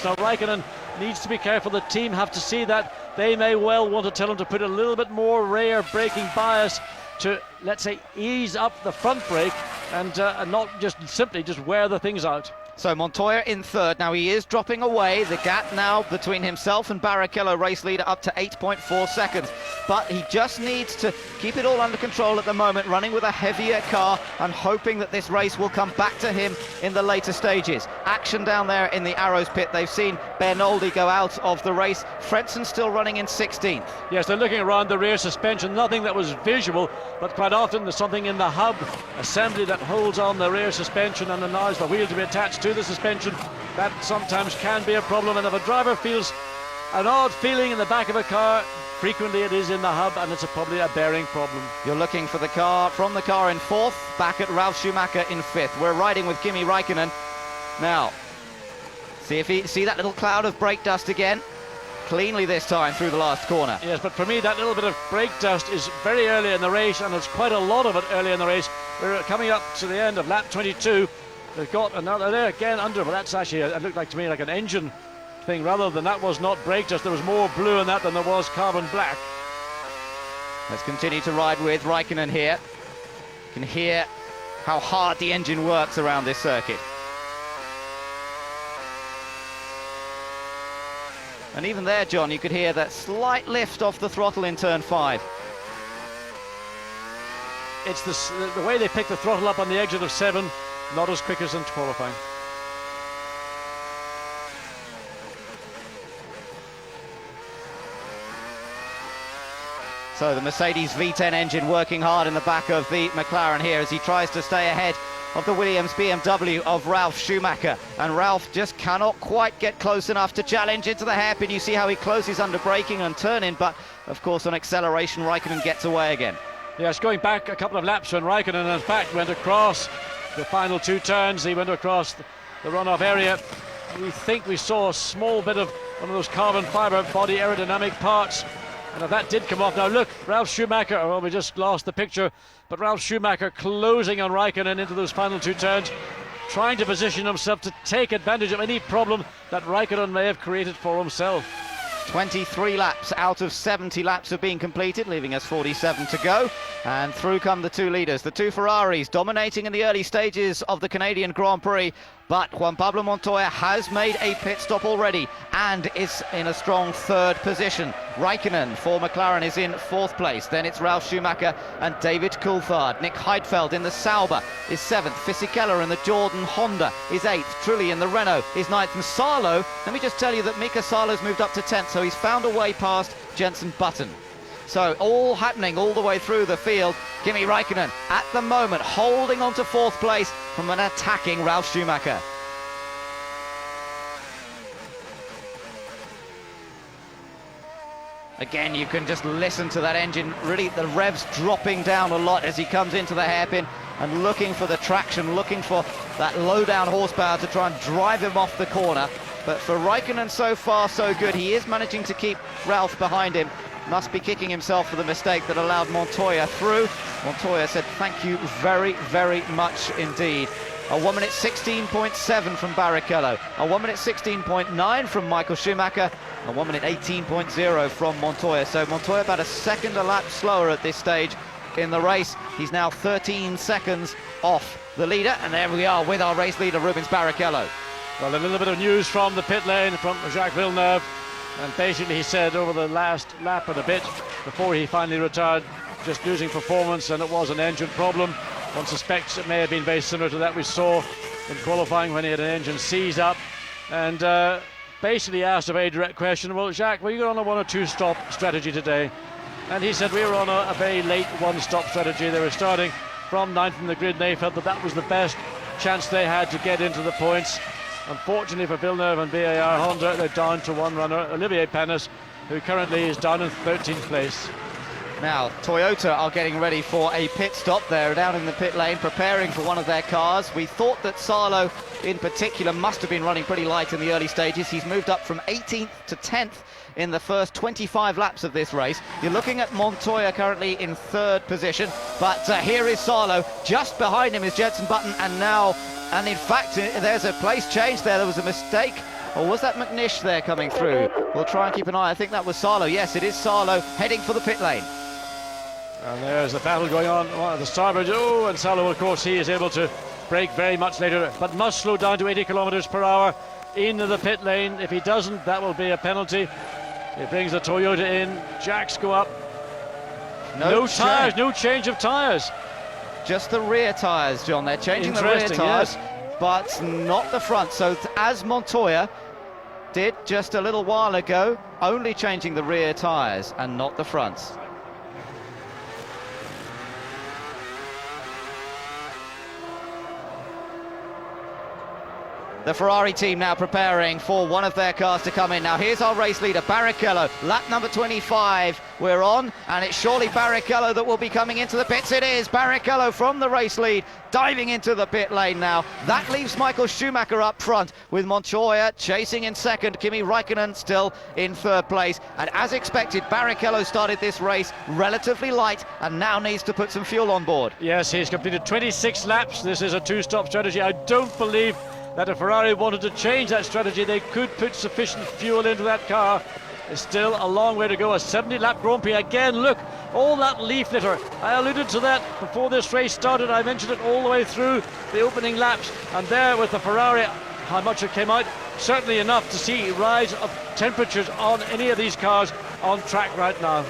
Now Raikkonen needs to be careful. The team have to see that. They may well want to tell him to put a little bit more rear braking bias to, let's say, ease up the front brake and not just simply just wear the things out. So Montoya in third. Now he is dropping away. The gap now between himself and Barrichello, race leader, up to 8.4 seconds. But he just needs to keep it all under control at the moment, running with a heavier car and hoping that this race will come back to him in the later stages. Action down there in the Arrows pit. They've seen Bernoldi go out of the race. Frentzen still running in 16th. Yes, they're looking around the rear suspension. Nothing that was visual, but quite often there's something in the hub assembly that holds on the rear suspension and allows the wheel to be attached to the suspension. That sometimes can be a problem, and if a driver feels an odd feeling in the back of a car, frequently it is in the hub, and it's probably a bearing problem. You're looking for the car from the car in fourth, back at Ralf Schumacher in fifth. We're riding with Kimi Raikkonen. Now, see that little cloud of brake dust again? Cleanly this time through the last corner. Yes, but for me that little bit of brake dust is very early in the race, and there's quite a lot of it early in the race. We're coming up to the end of lap 22, They've got another there again under, but that's actually, it looked like to me like an engine thing rather than that was not brake dust. There was more blue in that than there was carbon black. Let's continue to ride with Raikkonen here. You can hear how hard the engine works around this circuit. And even there, John, you could hear that slight lift off the throttle in turn 5. It's the way they pick the throttle up on the exit of 7, not as quick as in qualifying. So the Mercedes V10 engine working hard in the back of the McLaren here as he tries to stay ahead of the Williams BMW of Ralf Schumacher. And Ralf just cannot quite get close enough to challenge into the hairpin. You see how he closes under braking and turning, but of course on acceleration Raikkonen gets away again. Yes, going back a couple of laps when Raikkonen in fact went across the final 2 turns. He went across the runoff area. We think we saw a small bit of one of those carbon fibre body aerodynamic parts. And if that did come off, now look, Ralf Schumacher, well, we just lost the picture, but Ralf Schumacher closing on Raikkonen into those final 2 turns, trying to position himself to take advantage of any problem that Raikkonen may have created for himself. 23 laps out of 70 laps have been completed, leaving us 47 to go. And through come the 2 leaders, the 2 Ferraris, dominating in the early stages of the Canadian Grand Prix. But Juan Pablo Montoya has made a pit stop already and is in a strong 3rd position. Raikkonen for McLaren is in 4th place. Then it's Ralf Schumacher and David Coulthard. Nick Heidfeld in the Sauber is 7th. Fisichella in the Jordan Honda is 8th. Trulli in the Renault is 9th. And Salo, let me just tell you that Mika Salo's moved up to 10th, so he's found a way past Jenson Button. So all happening all the way through the field. Kimi Raikkonen at the moment holding on to 4th place from an attacking Ralf Schumacher. Again, you can just listen to that engine, really the revs dropping down a lot as he comes into the hairpin and looking for the traction, looking for that low down horsepower to try and drive him off the corner. But for Raikkonen, so far so good. He is managing to keep Ralf behind him. Must be kicking himself for the mistake that allowed Montoya through. Montoya said thank you very, very much indeed. A 1 minute 16.7 from Barrichello, a 1 minute 16.9 from Michael Schumacher, a 1 minute 18.0 from Montoya. So Montoya about a second a lap slower at this stage in the race. He's now 13 seconds off the leader, and there we are with our race leader Rubens Barrichello. Well, a little bit of news from the pit lane from Jacques Villeneuve, and basically he said over the last lap and a bit before he finally retired, just losing performance, and it was an engine problem. One suspects it may have been very similar to that we saw in qualifying when he had an engine seize up, and basically asked a very direct question, well, Jacques, were you on a 1 or 2 stop strategy today? And he said we were on a very late 1 stop strategy. They were starting from 9th in the grid, and they felt that that was the best chance they had to get into the points. Unfortunately for Villeneuve and BAR Honda, they're down to 1 runner, Olivier Panis, who currently is down in 13th place. Now, Toyota are getting ready for a pit stop. They're down in the pit lane preparing for one of their cars. We thought that Salo in particular must have been running pretty light in the early stages. He's moved up from 18th to 10th in the first 25 laps of this race. You're looking at Montoya currently in 3rd position, but here is Salo. Just behind him is Jenson Button, and in fact there's a place change there. There was a mistake, or was that McNish there coming through? We'll try and keep an eye. I think that was Salo. Yes, it is Salo heading for the pit lane. And there's the battle going on the starboard. Oh, and Salo, of course, he is able to brake very much later, but must slow down to 80 kilometers per hour into the pit lane. If he doesn't, that will be a penalty. It brings the Toyota in. Jacks go up. No tyres, no change of tyres. Just the rear tyres, John. They're changing the rear tyres, yes, but not the front. So as Montoya did just a little while ago, only changing the rear tyres and not the fronts. The Ferrari team now preparing for one of their cars to come in. Now here's our race leader, Barrichello, lap number 25 we're on, and it's surely Barrichello that will be coming into the pits. It is Barrichello from the race lead, diving into the pit lane now. That leaves Michael Schumacher up front, with Montoya chasing in second, Kimi Raikkonen still in third place. And as expected, Barrichello started this race relatively light and now needs to put some fuel on board. Yes, he's completed 26 laps. This is a two-stop strategy. I don't believe that if Ferrari wanted to change that strategy, they could put sufficient fuel into that car. There's still a long way to go. A 70-lap Grand Prix. Again, look, all that leaf litter. I alluded to that before this race started. I mentioned it all the way through the opening laps. And there with the Ferrari, how much it came out, certainly enough to see rise of temperatures on any of these cars on track right now.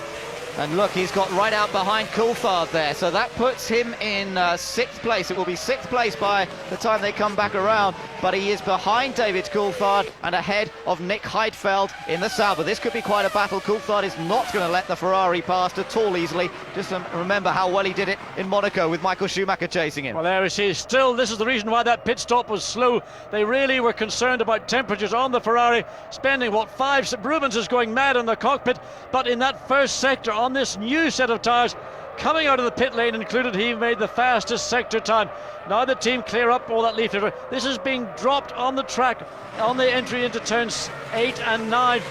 And look, he's got right out behind Coulthard there, so that puts him in 6th place. It will be 6th place by the time they come back around, but he is behind David Coulthard and ahead of Nick Heidfeld in the Sauber. This could be quite a battle. Coulthard is not going to let the Ferrari past at all easily. Just remember how well he did it in Monaco with Michael Schumacher chasing him. Well, there we see. Still, this is the reason why that pit stop was slow. They really were concerned about temperatures on the Ferrari, spending, what, 5... Rubens is going mad in the cockpit, but in that first sector, on this new set of tyres, coming out of the pit lane included, he made the fastest sector time. Now the team clear up all that leaf litter. This is being dropped on the track on the entry into turns 8 and 9.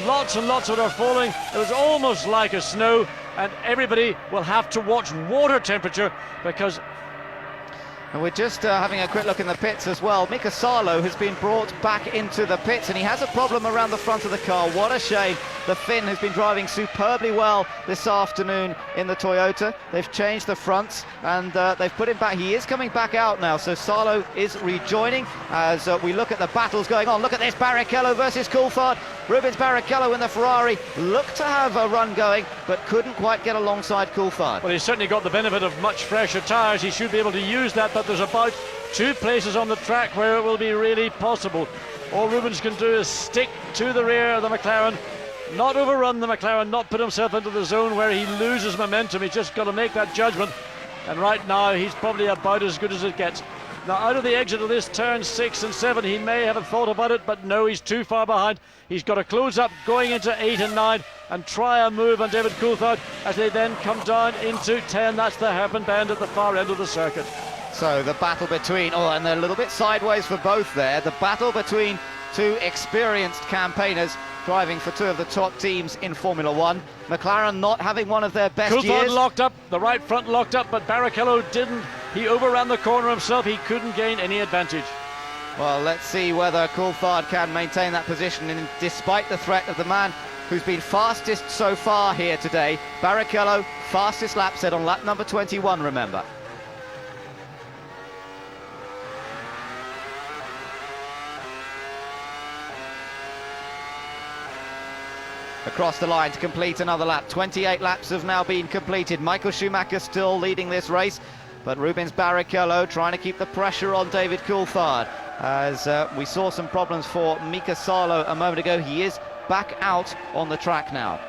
Lots and lots of it are falling. It was almost like a snow, and everybody will have to watch water temperature, because and we're just having a quick look in the pits as well. Mika Salo has been brought back into the pits, and he has a problem around the front of the car. What a shame. The Finn has been driving superbly well this afternoon in the Toyota. They've changed the fronts and they've put him back. He is coming back out now, so Salo is rejoining as we look at the battles going on. Look at this, Barrichello versus Coulthard. Rubens Barrichello in the Ferrari looked to have a run going, but couldn't quite get alongside Coulthard. Well, he's certainly got the benefit of much fresher tyres. He should be able to use that, but there's about 2 places on the track where it will be really possible. All Rubens can do is stick to the rear of the McLaren, not overrun the McLaren, not put himself into the zone where he loses momentum. He's just got to make that judgment, and right now he's probably about as good as it gets. Now, out of the exit of this turn 6 and 7, he may have thought about it, but no, he's too far behind. He's got to close up going into 8 and 9 and try a move on David Coulthard as they then come down into 10. That's the hairpin bend at the far end of the circuit. So the battle between, and they're a little bit sideways for both there. The battle between two experienced campaigners driving for 2 of the top teams in Formula One. McLaren not having one of their best Coulthard years. locked up, the right front locked up, but Barrichello didn't. He overran the corner himself. He couldn't gain any advantage. Well, let's see whether Coulthard can maintain that position, and despite the threat of the man who's been fastest so far here today, Barrichello, fastest lap set on lap number 21, remember. Across the line to complete another lap. 28 laps have now been completed. Michael Schumacher still leading this race, but Rubens Barrichello trying to keep the pressure on David Coulthard. As we saw some problems for Mika Salo a moment ago, he is back out on the track now.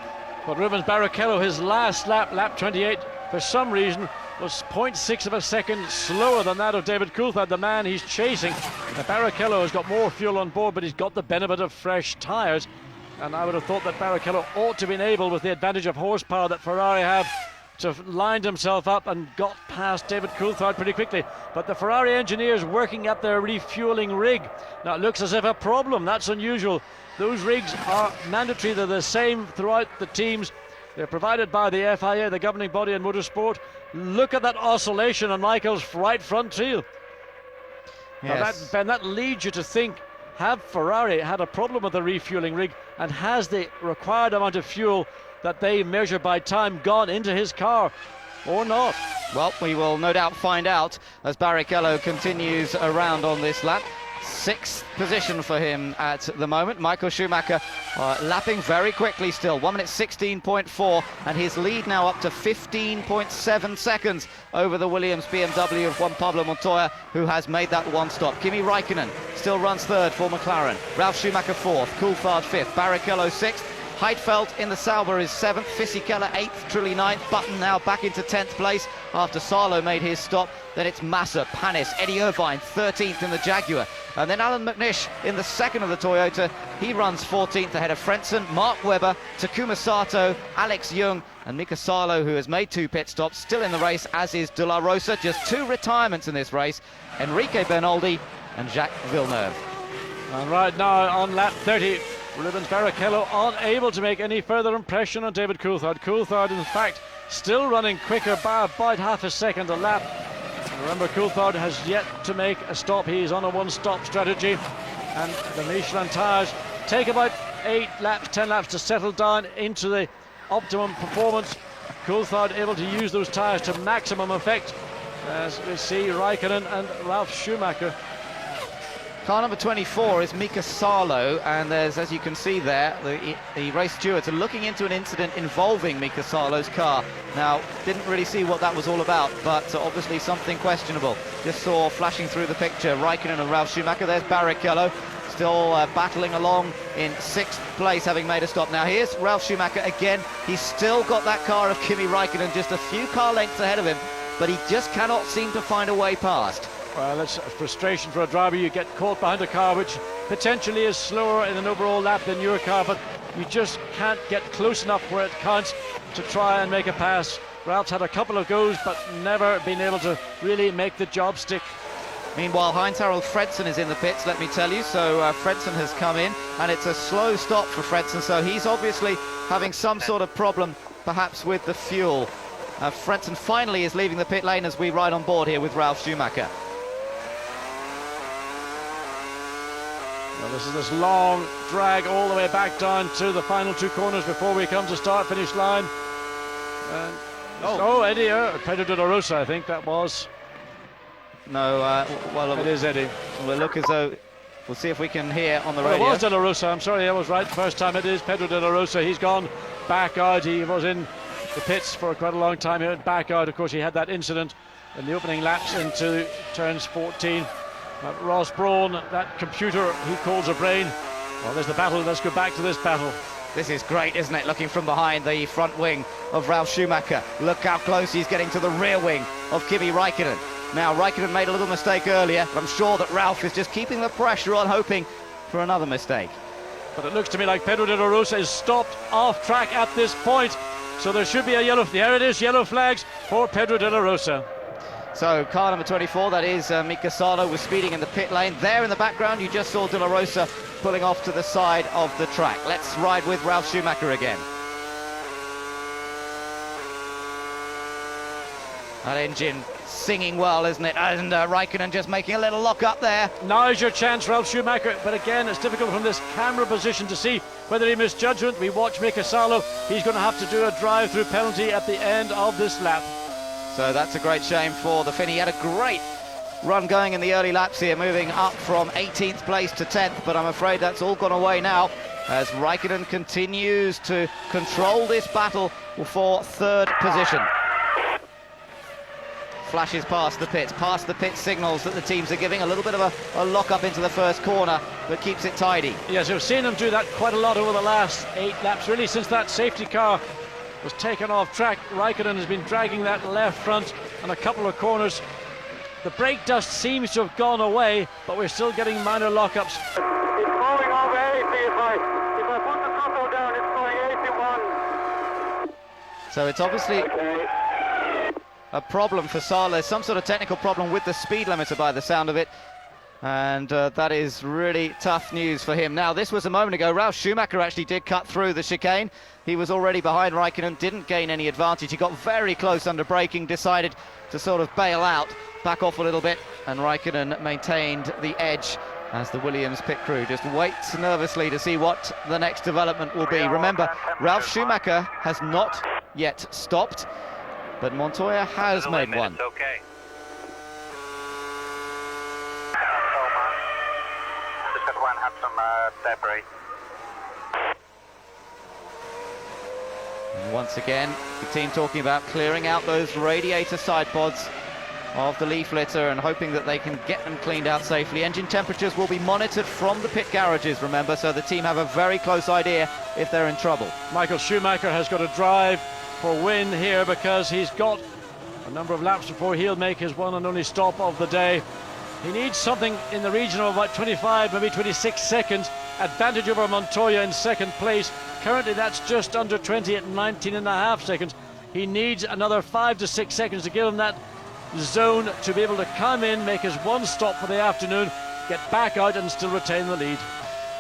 But Rubens Barrichello, his last lap, lap 28, for some reason was 0.6 of a second slower than that of David Coulthard, the man he's chasing. Now, Barrichello has got more fuel on board, but he's got the benefit of fresh tyres. And I would have thought that Barrichello ought to have been able, with the advantage of horsepower that Ferrari have, to have lined himself up and got past David Coulthard pretty quickly. But the Ferrari engineers working at their refueling rig. Now it looks as if a problem. That's unusual. Those rigs are mandatory. They're the same throughout the teams. They're provided by the FIA, the governing body in motorsport. Look at that oscillation on Michael's right front wheel. Yes. Now that leads you to think, have Ferrari had a problem with the refueling rig, and has the required amount of fuel that they measure by time gone into his car or not? Well, we will no doubt find out as Barrichello continues around on this lap. 6th position for him at the moment. Michael Schumacher lapping very quickly still, 1 minute 16.4, and his lead now up to 15.7 seconds over the Williams BMW of Juan Pablo Montoya, who has made that one stop. Kimi Raikkonen still runs 3rd for McLaren. Ralf Schumacher 4th, Coulthard 5th, Barrichello 6th, Heidfeld in the Sauber is 7th, Fisichella 8th, Trulli 9th, Button now back into 10th place after Salo made his stop. Then it's Massa, Panis, Eddie Irvine 13th in the Jaguar, and then Alan McNish in the second of the Toyota. He runs 14th ahead of Frentzen, Mark Webber, Takuma Sato, Alex Young and Mika Salo, who has made 2 pit stops, still in the race, as is De La Rosa. Just 2 retirements in this race, Enrique Bernoldi and Jacques Villeneuve. And right now on lap 30, Rubens Barrichello unable to make any further impression on David Coulthard. Coulthard, in fact, still running quicker by about half a second a lap. Remember, Coulthard has yet to make a stop. He's on a one-stop strategy, and the Michelin tyres take about 8 laps, 10 laps to settle down into the optimum performance. Coulthard able to use those tyres to maximum effect, as we see Raikkonen and Ralf Schumacher. Car number 24 is Mika Salo, and there's, as you can see there, the race stewards are looking into an incident involving Mika Salo's car. Now, didn't really see what that was all about, but obviously something questionable. Just saw flashing through the picture Raikkonen and Ralf Schumacher. There's Barrichello, still battling along in 6th place, having made a stop. Now here's Ralf Schumacher again. He's still got that car of Kimi Raikkonen just a few car lengths ahead of him, but he just cannot seem to find a way past. Well, that's a frustration for a driver. You get caught behind a car which potentially is slower in an overall lap than your car, but you just can't get close enough where it counts to try and make a pass. Ralph's had a couple of goes, but never been able to really make the job stick. Meanwhile, Heinz-Harald Frentzen is in the pits, let me tell you. So Frentzen has come in, and it's a slow stop for Frentzen, so he's obviously having some sort of problem, perhaps with the fuel. Frentzen finally is leaving the pit lane as we ride on board here with Ralf Schumacher. Well, this is this long drag all the way back down to the final 2 corners before we come to start-finish line. And Eddie, Pedro de la Rosa, I think that was. No, well, it is Eddie. We'll look as though, we'll see if we can hear on the radio. It was de la Rosa, I'm sorry, I was right the first time. It is Pedro de la Rosa. He's gone back out. He was in the pits for quite a long time. He went back out. Of course, he had that incident in the opening laps into turns 14. Ross Brawn, that computer he calls a brain. Well, there's the battle. Let's go back to this battle. This is great, isn't it? Looking from behind the front wing of Ralf Schumacher. Look how close he's getting to the rear wing of Kimi Raikkonen. Now, Raikkonen made a little mistake earlier, but I'm sure that Ralf is just keeping the pressure on, hoping for another mistake. But it looks to me like Pedro de la Rosa is stopped off track at this point. So there should be a yellow. There it is, yellow flags for Pedro de la Rosa. So car number 24, that is Mika Salo, was speeding in the pit lane. There in the background, you just saw De La Rosa pulling off to the side of the track. Let's ride with Ralf Schumacher again. That engine singing well, isn't it? And Raikkonen just making a little lock up there. Now's your chance, Ralf Schumacher. But again, it's difficult from this camera position to see whether he missed judgment. We watch Mika Salo. He's going to have to do a drive-through penalty at the end of this lap. So that's a great shame for the Finn. He had a great run going in the early laps here, moving up from 18th place to 10th, but I'm afraid that's all gone away now as Raikkonen continues to control this battle for 3rd position. Flashes past the pit signals that the teams are giving. A little bit of a lock-up into the first corner, but keeps it tidy. Yes, we've seen him do that quite a lot over the last 8 laps, really, since that safety car was taken off track. Raikkonen has been dragging that left front on a couple of corners. The brake dust seems to have gone away, but we're still getting minor lockups. It's going over 80. If I put the throttle down, it's going 81. So it's obviously a problem for Salo, some sort of technical problem with the speed limiter by the sound of it. And that is really tough news for him. Now, this was a moment ago. Ralf Schumacher actually did cut through the chicane. He was already behind Raikkonen, didn't gain any advantage. He got very close under braking, decided to sort of bail out, back off a little bit, and Raikkonen maintained the edge as the Williams pit crew just waits nervously to see what the next development will be. Remember, Ralf Schumacher has not yet stopped, but Montoya has made one. Okay. One had some debris. And once again, the team talking about clearing out those radiator side pods of the leaf litter and hoping that they can get them cleaned out safely. Engine temperatures will be monitored from the pit garages, remember, so the team have a very close idea if they're in trouble. Michael Schumacher has got to drive for win here because he's got a number of laps before he'll make his one and only stop of the day. He needs something in the region of about 25, maybe 26 seconds advantage over Montoya in second place. Currently that's just under 20 at 19.5 seconds. He needs another 5 to 6 seconds to give him that zone to be able to come in, make his one stop for the afternoon, get back out and still retain the lead.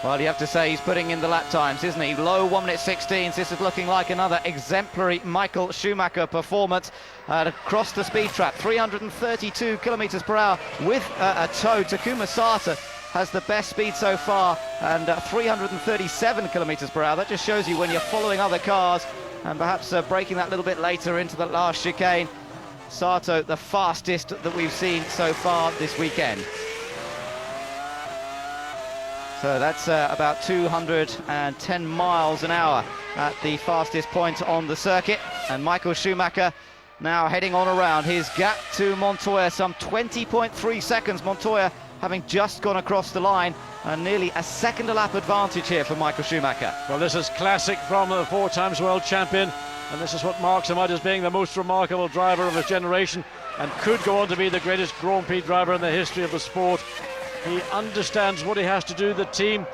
Well, you have to say he's putting in the lap times, isn't he? Low 1:16. This is looking like another exemplary Michael Schumacher performance across the speed trap. 332 kilometers per hour with a tow. Takuma Sato has the best speed so far, and 337 kilometers per hour. That just shows you when you're following other cars and perhaps braking that little bit later into the last chicane. Sato, the fastest that we've seen so far this weekend. So that's about 210 miles an hour at the fastest point on the circuit. And Michael Schumacher now heading on around. His gap to Montoya, some 20.3 seconds. Montoya having just gone across the line, and nearly a second a lap advantage here for Michael Schumacher. Well, this is classic from the 4 times world champion, and this is what marks him out as being the most remarkable driver of his generation and could go on to be the greatest Grand Prix driver in the history of the sport. He understands what he has to do, the team,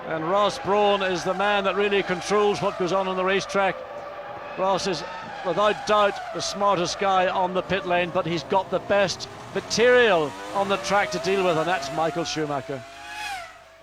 and Ross Brawn is the man that really controls what goes on the racetrack. Ross is without doubt the smartest guy on the pit lane, but he's got the best material on the track to deal with, and that's Michael Schumacher.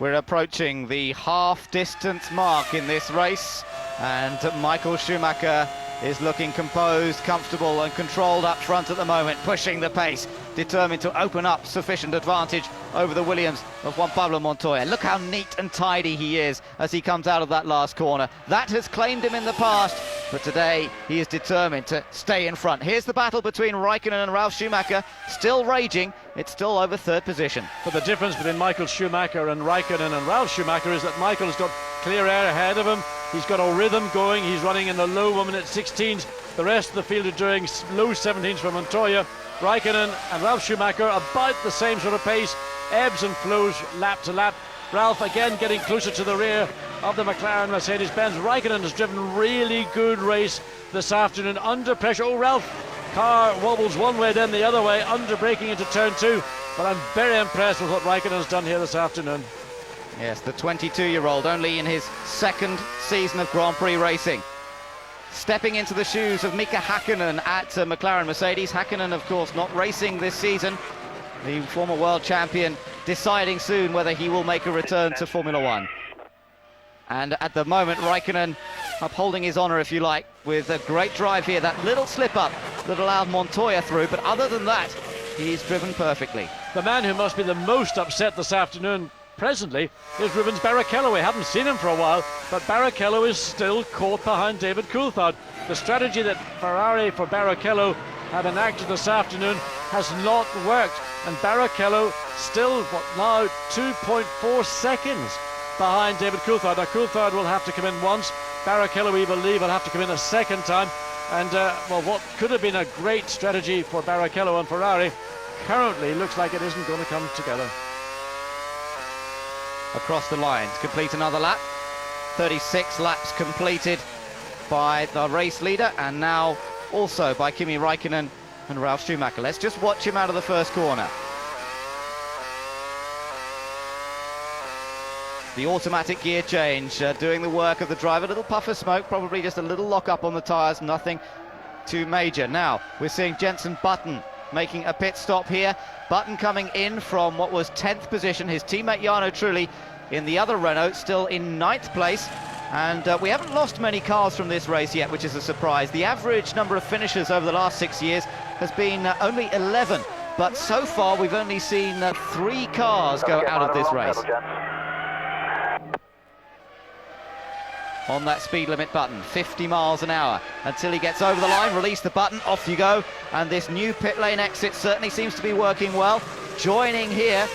We're approaching the half-distance mark in this race, and Michael Schumacher is looking composed, comfortable and controlled up front at the moment, pushing the pace, determined to open up sufficient advantage over the Williams of Juan Pablo Montoya. Look how neat and tidy he is as he comes out of that last corner. That has claimed him in the past, but today he is determined to stay in front. Here's the battle between Raikkonen and Ralf Schumacher, still raging. It's still over third position. But the difference between Michael Schumacher and Raikkonen and Ralf Schumacher is that Michael's got clear air ahead of him. He's got a rhythm going. He's running in the low 1-minute 16s. The rest of the field are doing low 17s for Montoya. Raikkonen and Ralf Schumacher about the same sort of pace, ebbs and flows lap to lap. Ralf again getting closer to the rear of the McLaren Mercedes-Benz. Raikkonen has driven really good race this afternoon under pressure. Oh, Ralf, car wobbles one way then the other way, under braking into turn 2. But I'm very impressed with what Raikkonen has done here this afternoon. Yes, the 22-year-old, only in his second season of Grand Prix racing. Stepping into the shoes of Mika Häkkinen at McLaren Mercedes. Häkkinen, of course, not racing this season. The former world champion deciding soon whether he will make a return to Formula One. And at the moment, Raikkonen upholding his honour, if you like, with a great drive here. That little slip-up that allowed Montoya through, but other than that, he's driven perfectly. The man who must be the most upset this afternoon presently is Rubens Barrichello. We haven't seen him for a while, but Barrichello is still caught behind David Coulthard. The strategy that Ferrari for Barrichello have enacted this afternoon has not worked, and Barrichello still, what now, 2.4 seconds behind David Coulthard. Now Coulthard will have to come in once. Barrichello, we believe, will have to come in a second time, and well, what could have been a great strategy for Barrichello and Ferrari currently looks like it isn't going to come together. Across the lines, complete another lap. 36 laps completed by the race leader, and now also by Kimi Raikkonen and Ralf Schumacher. Let's just watch him out of the first corner. The automatic gear change doing the work of the driver. A little puff of smoke, probably just a little lock up on the tyres, nothing too major. Now we're seeing Jenson Button making a pit stop here. Button coming in from what was 10th position. His teammate Jarno Trulli in the other Renault still in 9th place. And we haven't lost many cars from this race yet, which is a surprise. The average number of finishes over the last 6 years has been only 11. But so far we've only seen 3 cars go out of this race. On that speed limit button, 50 miles an hour until he gets over the line. Release the button, off you go. And this new pit lane exit certainly seems to be working well. Joining here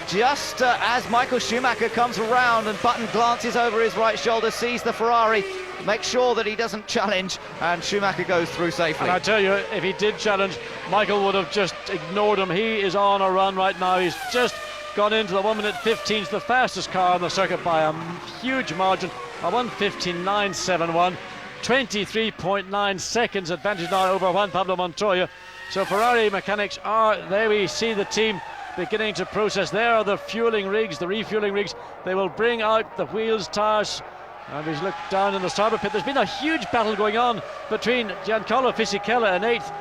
just as Michael Schumacher comes around, and Button glances over his right shoulder, sees the Ferrari make sure that he doesn't challenge, and Schumacher goes through safely. And I tell you, if he did challenge, Michael would have just ignored him. He is on a run right now. He's just gone into the 1 minute 15, the fastest car on the circuit by a huge margin, a 1:59.71. 23.9 seconds advantage now over Juan Pablo Montoya. So Ferrari mechanics are there. We see the team beginning to process. There are the fueling rigs, the refueling rigs. They will bring out the wheels, tires. And we look down in the starboard pit. There's been a huge battle going on between Giancarlo Fisichella in 8th,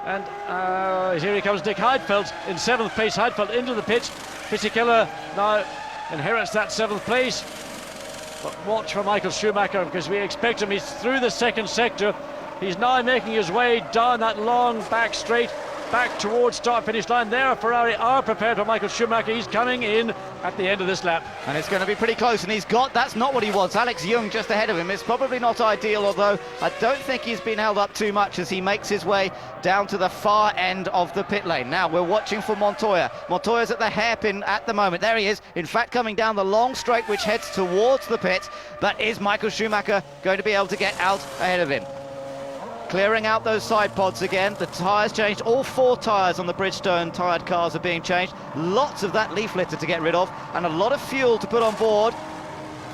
and here he comes, Nick Heidfeld in 7th place. Heidfeld into the pit. Fisichella now inherits that 7th place. But watch for Michael Schumacher, because we expect him. He's through the second sector. He's now making his way down that long back straight, back towards start-finish line. There, Ferrari are prepared for Michael Schumacher. He's coming in at the end of this lap. And it's going to be pretty close, and that's not what he wants. Alex Young just ahead of him. It's probably not ideal, although I don't think he's been held up too much as he makes his way down to the far end of the pit lane. Now we're watching for Montoya. Montoya's at the hairpin at the moment. There he is, in fact, coming down the long straight which heads towards the pit. But is Michael Schumacher going to be able to get out ahead of him? Clearing out those side pods again. The tyres changed. All 4 tyres on the Bridgestone tired cars are being changed. Lots of that leaf litter to get rid of, and a lot of fuel to put on board.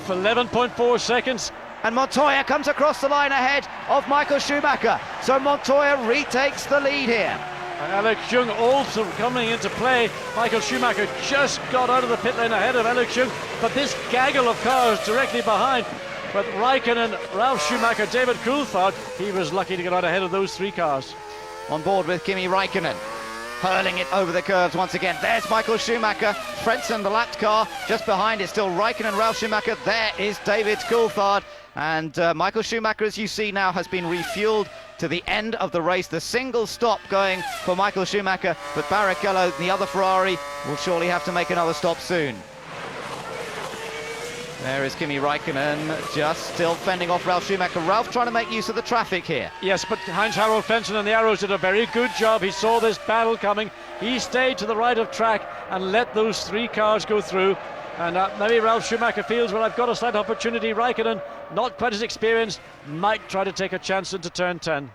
For 11.4 seconds. And Montoya comes across the line ahead of Michael Schumacher. So Montoya retakes the lead here. And Alex Young also coming into play. Michael Schumacher just got out of the pit lane ahead of Alex Young, but this gaggle of cars directly behind. But Raikkonen, Ralf Schumacher, David Coulthard, he was lucky to get out ahead of those 3 cars. On board with Kimi Raikkonen, hurling it over the curves once again. There's Michael Schumacher, Frentzen, the lapped car. Just behind is still Raikkonen, Ralf Schumacher. There is David Coulthard. And Michael Schumacher, as you see now, has been refueled to the end of the race. The single stop going for Michael Schumacher, but Barrichello, the other Ferrari, will surely have to make another stop soon. There is Kimi Raikkonen, just still fending off Ralf Schumacher. Ralf trying to make use of the traffic here. Yes, but Heinz-Harald Frentzen and the Arrows did a very good job. He saw this battle coming. He stayed to the right of track and let those 3 cars go through. And maybe Ralf Schumacher feels, well, I've got a slight opportunity. Raikkonen, not quite as experienced, might try to take a chance into turn 10.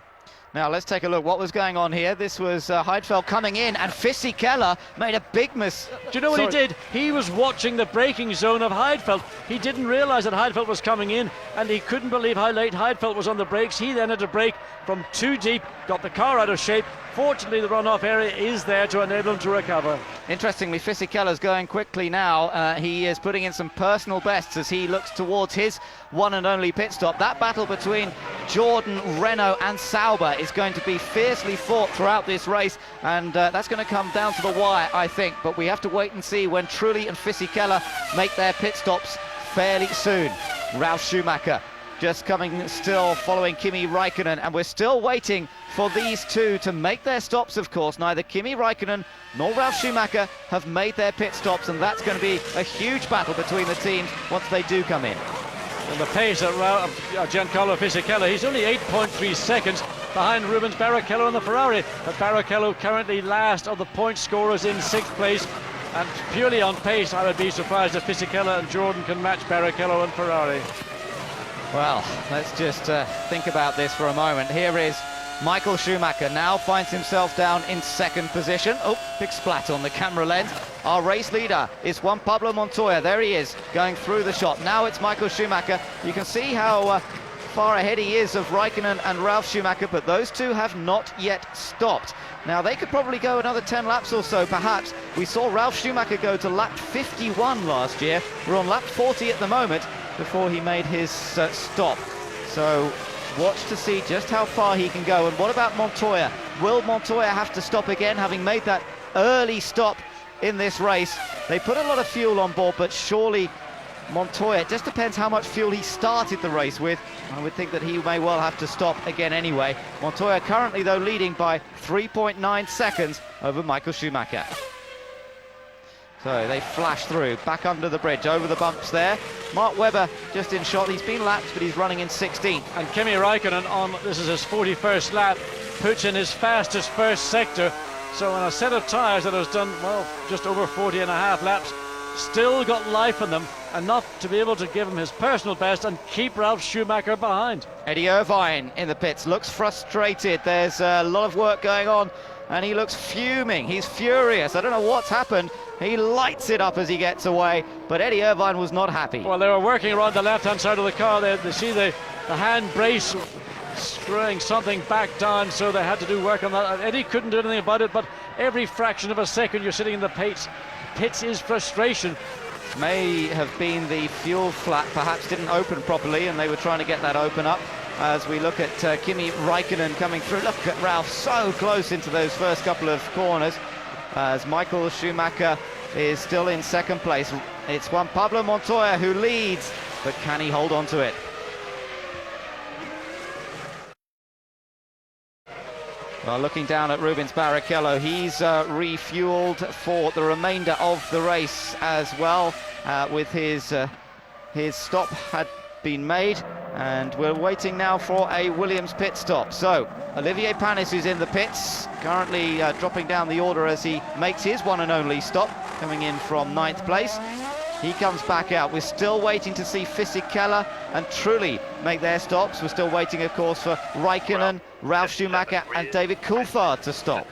Now let's take a look what was going on here. This was Heidfeld coming in, and Fisichella made a big miss. Do you know what he did? He was watching the braking zone of Heidfeld. He didn't realise that Heidfeld was coming in, and he couldn't believe how late Heidfeld was on the brakes. He then had to brake from too deep, got the car out of shape. Fortunately, the runoff area is there to enable him to recover. Interestingly, Fisichella's going quickly now. He is putting in some personal bests as he looks towards his one and only pit stop. That battle between Jordan, Renault and Sauber is going to be fiercely fought throughout this race, and that's going to come down to the wire, I think. But we have to wait and see when Trulli and Fisichella make their pit stops fairly soon. Ralf Schumacher just coming still, following Kimi Raikkonen, and we're still waiting for these 2 to make their stops, of course. Neither Kimi Raikkonen nor Ralf Schumacher have made their pit stops, and that's going to be a huge battle between the teams once they do come in. And the pace of Giancarlo Fisichella, he's only 8.3 seconds behind Rubens Barrichello and the Ferrari, but Barrichello currently last of the point scorers in 6th place, and purely on pace I would be surprised if Fisichella and Jordan can match Barrichello and Ferrari. Well, let's just think about this for a moment. Here is Michael Schumacher, now finds himself down in 2nd position. Oh, big splat on the camera lens. Our race leader is Juan Pablo Montoya. There he is, going through the shot. Now it's Michael Schumacher. You can see how far ahead he is of Raikkonen and Ralf Schumacher, but those 2 have not yet stopped. Now, they could probably go another 10 laps or so, perhaps. We saw Ralf Schumacher go to lap 51 last year. We're on lap 40 at the moment before he made his stop. So watch to see just how far he can go. And what about Montoya? Will Montoya have to stop again, having made that early stop in this race? They put a lot of fuel on board, but surely Montoya, it just depends how much fuel he started the race with. I would think that he may well have to stop again anyway. Montoya currently, though, leading by 3.9 seconds over Michael Schumacher. So they flash through, back under the bridge, over the bumps there. Mark Webber just in shot. He's been lapped, but he's running in 16th. And Kimi Raikkonen, this is his 41st lap, puts in his fastest first sector. So on a set of tyres that has done, well, just over 40 and a half laps, still got life in them. enough to be able to give him his personal best and keep Ralf Schumacher behind. Eddie Irvine in the pits looks frustrated. There's a lot of work going on and he looks fuming. He's furious. I don't know what's happened. He lights it up as he gets away, but Eddie Irvine was not happy. Well, they were working around the left-hand side of the car. They see the hand brace screwing something back down, so they had to do work on that. Eddie couldn't do anything about it, but every fraction of a second you're sitting in the pits is frustration. May have been the fuel flap perhaps didn't open properly, and they were trying to get that open up. As we look at Kimi Raikkonen coming through, look at Ralf so close into those first couple of corners, as Michael Schumacher is still in second place. It's Juan Pablo Montoya who leads, but can he hold on to it? Well, looking down at Rubens Barrichello, he's refueled for the remainder of the race as well, with his stop had been made, and we're waiting now for a Williams pit stop. So Olivier Panis is in the pits, currently dropping down the order as he makes his one and only stop, coming in from 9th place. He comes back out. We're still waiting to see Fisichella and Trulli make their stops. We're still waiting, of course, for Raikkonen, Ralf Schumacher and David Coulthard to stop.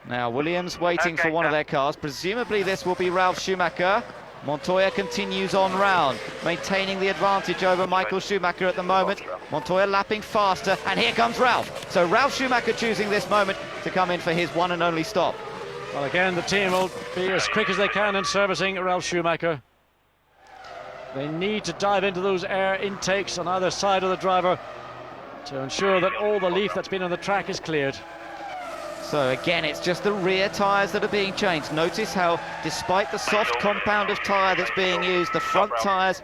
Now Williams waiting for one of their cars. Presumably this will be Ralf Schumacher. Montoya continues on round, maintaining the advantage over Michael Schumacher at the moment. Montoya lapping faster, and here comes Ralf. So Ralf Schumacher choosing this moment to come in for his one and only stop. Well, again, the team will be as quick as they can in servicing Ralf Schumacher. They need to dive into those air intakes on either side of the driver to ensure that all the leaf that's been on the track is cleared. So again, it's just the rear tyres that are being changed. Notice how, despite the soft compound of tyre that's being used, the front tyres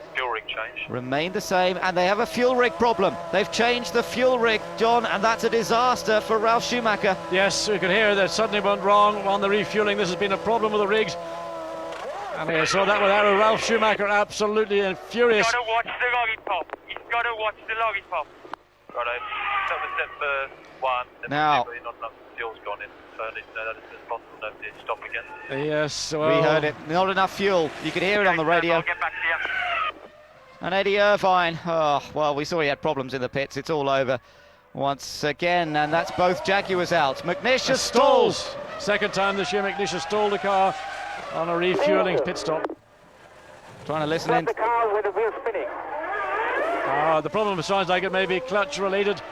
remain the same, and they have a fuel rig problem. They've changed the fuel rig, John, and that's a disaster for Ralf Schumacher. Yes, we could hear that something went wrong on the refueling. This has been a problem with the rigs. And we saw that with Ralf Schumacher absolutely furious. You've got to watch the lollipop. You've got to watch the lollipop. Right, stop the step for one. Now, fuel's gone in, so it's possible to stop again. Yes, well, we heard it. Not enough fuel. You could hear it on the radio. I'll get back to you. And Eddie Irvine, oh, well, we saw he had problems in the pits. It's all over once again, and that's both Jaguars out. McNish stalls. Second time this year, McNish has stalled the car on a refueling pit stop. Trying to listen in. The car with the wheel spinning. The problem sounds like it may be clutch related.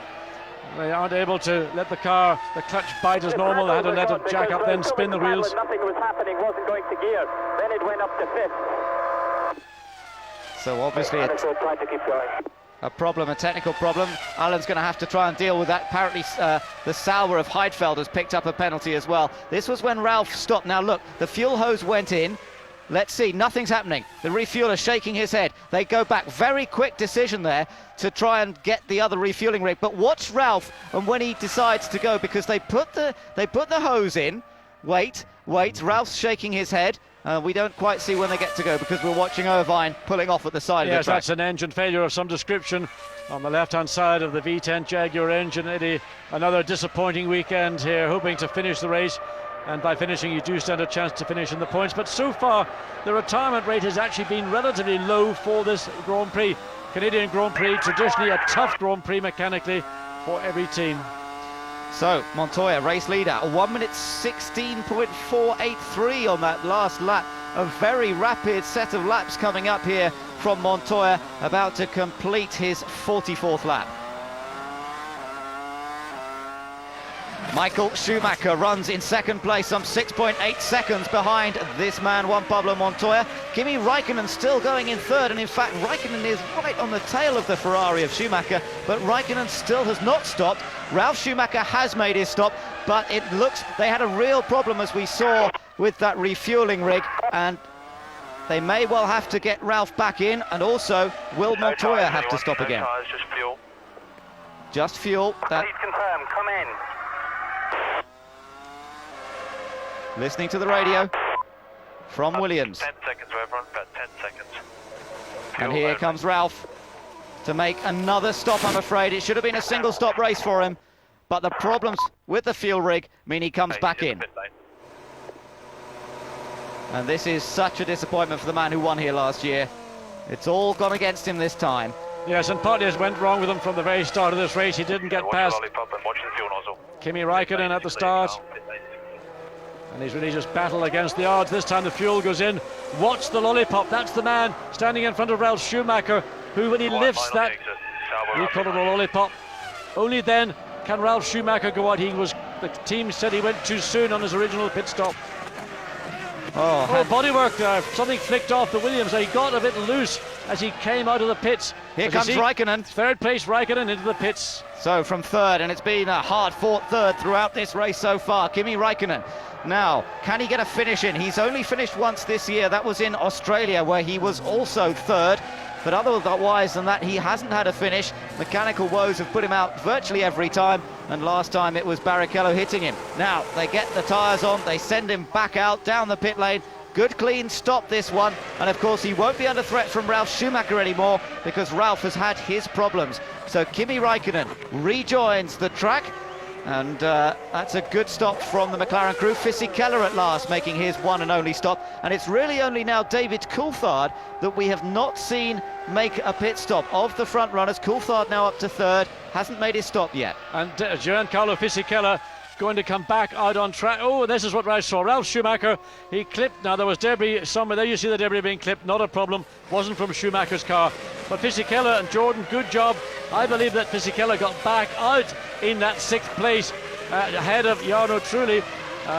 They aren't able to let the clutch bite as normal. They had to let it jack up, then spin the wheels. Nothing was happening, wasn't going to gear. Then it went up to fifth. So obviously it's Trying to keep going. a problem, a technical problem. Alan's going to have to try and deal with that. Apparently the Sauber of Heidfeld has picked up a penalty as well. This was when Ralf stopped. Now look, the fuel hose went in. Let's see, nothing's happening. The refueler shaking his head. They go back. Very quick decision there to try and get the other refueling rig. But watch Ralf and when he decides to go, because they put the hose in. Wait, Ralph's shaking his head. We don't quite see when they get to go because we're watching Irvine pulling off at the side of the track. Yes, that's an engine failure of some description on the left-hand side of the V10 Jaguar engine. Eddie, another disappointing weekend here, hoping to finish the race. And by finishing, you do stand a chance to finish in the points. But so far, the retirement rate has actually been relatively low for this Grand Prix. Canadian Grand Prix, traditionally a tough Grand Prix mechanically for every team. So, Montoya, race leader, a 1 minute 16.483 on that last lap. A very rapid set of laps coming up here from Montoya, about to complete his 44th lap. Michael Schumacher runs in second place, some 6.8 seconds behind this man, Juan Pablo Montoya. Kimi Raikkonen still going in third, and in fact Raikkonen is right on the tail of the Ferrari of Schumacher, but Raikkonen still has not stopped. Ralf Schumacher has made his stop, but it looks they had a real problem, as we saw, with that refueling rig, and they may well have to get Ralf back in, and also will Montoya have to stop again? Just fuel. Just fuel. That. Please confirm, come in. Listening to the radio from Williams. 10 seconds, everyone, about 10 seconds. And here comes Ralf to make another stop, I'm afraid. It should have been a single stop race for him, but the problems with the fuel rig mean he comes back in. And this is such a disappointment for the man who won here last year. It's all gone against him this time. Yes, and partly it went wrong with him from the very start of this race. He didn't get past Kimi Raikkonen at the start. And he's really just battled against the odds. This time the fuel goes in. Watch the lollipop. That's the man standing in front of Ralf Schumacher, who, when he lifts that, we call it a lollipop, only then can Ralf Schumacher go out. The team said he went too soon on his original pit stop. Bodywork there. Something flicked off the Williams. He got a bit loose as he came out of the pits. Here comes Raikkonen. Third place Raikkonen into the pits. So from third, and it's been a hard-fought third throughout this race so far. Kimi Raikkonen. Now, can he get a finish in? He's only finished once this year. That was in Australia, where he was also third. But otherwise than that, he hasn't had a finish. Mechanical woes have put him out virtually every time, and last time it was Barrichello hitting him. Now, they get the tyres on, they send him back out down the pit lane. Good clean stop this one, and of course he won't be under threat from Ralf Schumacher anymore, because Ralf has had his problems. So Kimi Raikkonen rejoins the track, and that's a good stop from the McLaren crew. Fisichella at last making his one and only stop, and it's really only now David Coulthard that we have not seen make a pit stop. Of the front runners, Coulthard now up to third, hasn't made his stop yet. And Giancarlo Fisichella going to come back out on track. Oh, this is what I saw. Ralf Schumacher, he clipped. Now there was debris somewhere there. You see the debris being clipped. Not a problem. Wasn't from Schumacher's car. But Fisichella and Jordan, good job. I believe that Fisichella got back out in that 6th place ahead of Jarno Trulli.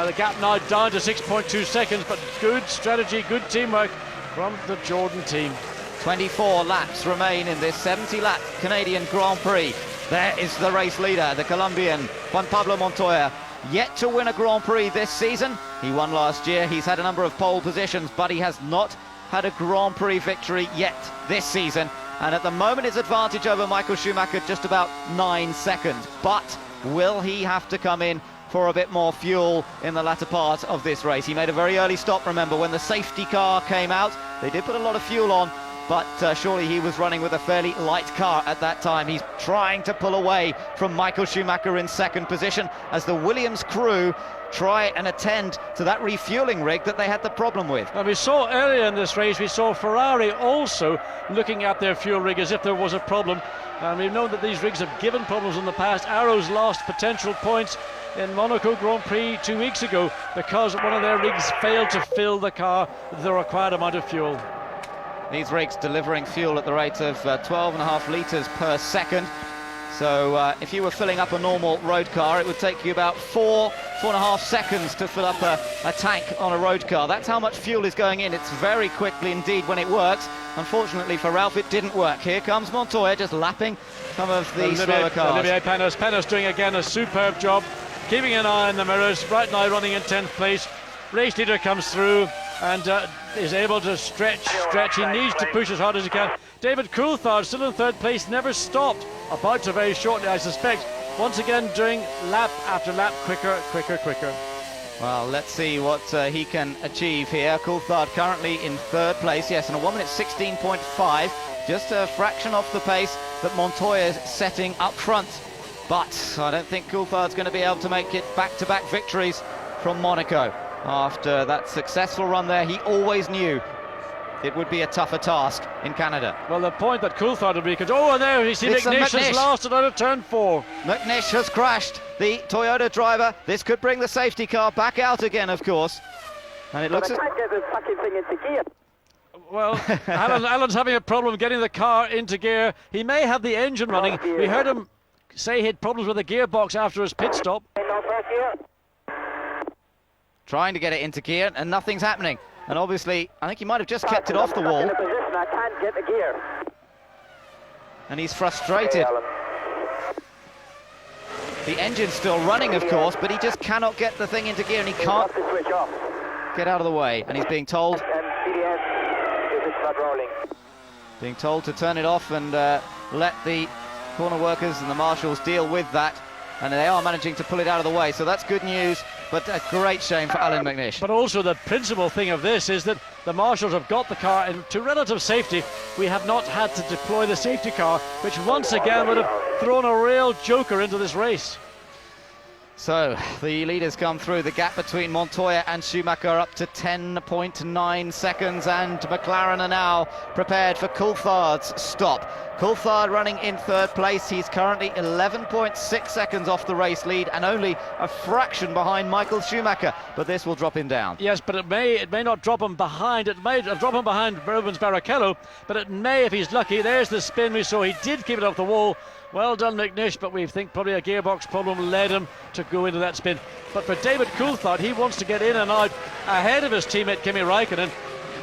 The gap now down to 6.2 seconds. But good strategy, good teamwork from the Jordan team. 24 laps remain in this 70-lap Canadian Grand Prix. There is the race leader, the Colombian Juan Pablo Montoya, yet to win a Grand Prix this season. He won last year. He's had a number of pole positions, but he has not had a Grand Prix victory yet this season. And at the moment, his advantage over Michael Schumacher just about 9 seconds. But will he have to come in for a bit more fuel in the latter part of this race? He made a very early stop, remember, when the safety car came out. They did put a lot of fuel on, but surely he was running with a fairly light car at that time. He's trying to pull away from Michael Schumacher in 2nd position as the Williams crew try and attend to that refueling rig that they had the problem with. And we saw earlier in this race, we saw Ferrari also looking at their fuel rig as if there was a problem. And we've known that these rigs have given problems in the past. Arrow's lost potential points in Monaco Grand Prix 2 weeks ago because one of their rigs failed to fill the car with the required amount of fuel. These rigs delivering fuel at the rate of 12.5 litres per second. So if you were filling up a normal road car, it would take you about 4.5 seconds to fill up a tank on a road car. That's how much fuel is going in. It's very quickly indeed when it works. Unfortunately for Ralf, it didn't work. Here comes Montoya just lapping some of the slower cars. Olivier Panis doing again a superb job, keeping an eye on the mirrors. Right now running in 10th place. Race leader comes through and is able to stretch. He needs to push as hard as he can. David Coulthard still in 3rd place, never stopped. About to very shortly, I suspect. Once again doing lap after lap, quicker. Well, let's see what he can achieve here. Coulthard currently in 3rd place, yes, and a 1 minute 16.5, just a fraction off the pace that Montoya is setting up front. But I don't think Coulthard's going to be able to make it back-to-back victories from Monaco. After that successful run there, he always knew it would be a tougher task in Canada. Well, the point that Coulthard would be, and there you see McNish has lost it out of turn 4. McNish has crashed the Toyota driver. This could bring the safety car back out again, of course. And it looks I can't get this fucking thing into gear. Well, Alan's having a problem getting the car into gear. He may have the engine running. We heard him say he had problems with the gearbox after his pit stop. Trying to get it into gear, and nothing's happening. And obviously, I think he might have just kept it off the wall. I can't get the gear. And he's frustrated. The engine's still running, of course, but he just cannot get the thing into gear, and he can't get out of the way. And he's being told to turn it off and let the corner workers and the marshals deal with that. And they are managing to pull it out of the way, so that's good news, but a great shame for Alan McNish. But also the principal thing of this is that the marshals have got the car into relative safety. We have not had to deploy the safety car, which once again would have thrown a real joker into this race. So the leaders come through. The gap between Montoya and Schumacher up to 10.9 seconds, and McLaren are now prepared for Coulthard's stop. Coulthard running in third place. He's currently 11.6 seconds off the race lead and only a fraction behind Michael Schumacher, but this will drop him down. Yes, but it may not drop him behind. It may drop him behind Rubens Barrichello, but it may if he's lucky. There's the spin we saw. He did keep it off the wall. Well done, McNish, but we think probably a gearbox problem led him to go into that spin. But for David Coulthard, he wants to get in and out ahead of his teammate Kimi Raikkonen.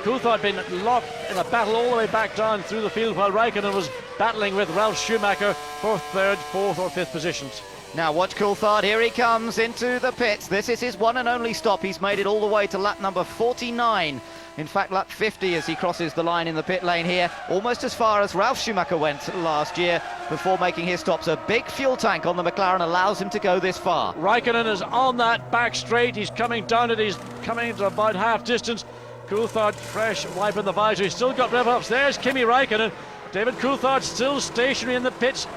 Coulthard been locked in a battle all the way back down through the field while Raikkonen was battling with Ralf Schumacher for third, fourth or fifth positions. Now watch Coulthard, here he comes into the pits. This is his one and only stop. He's made it all the way to lap number 49. In fact, lap 50 as he crosses the line in the pit lane here, almost as far as Ralf Schumacher went last year before making his stops. A big fuel tank on the McLaren allows him to go this far. Raikkonen is on that back straight. He's coming down it. He's coming to about half distance. Coulthard fresh, wiping the visor. He's still got rev ups. There's Kimi Raikkonen. David Coulthard still stationary in the pits.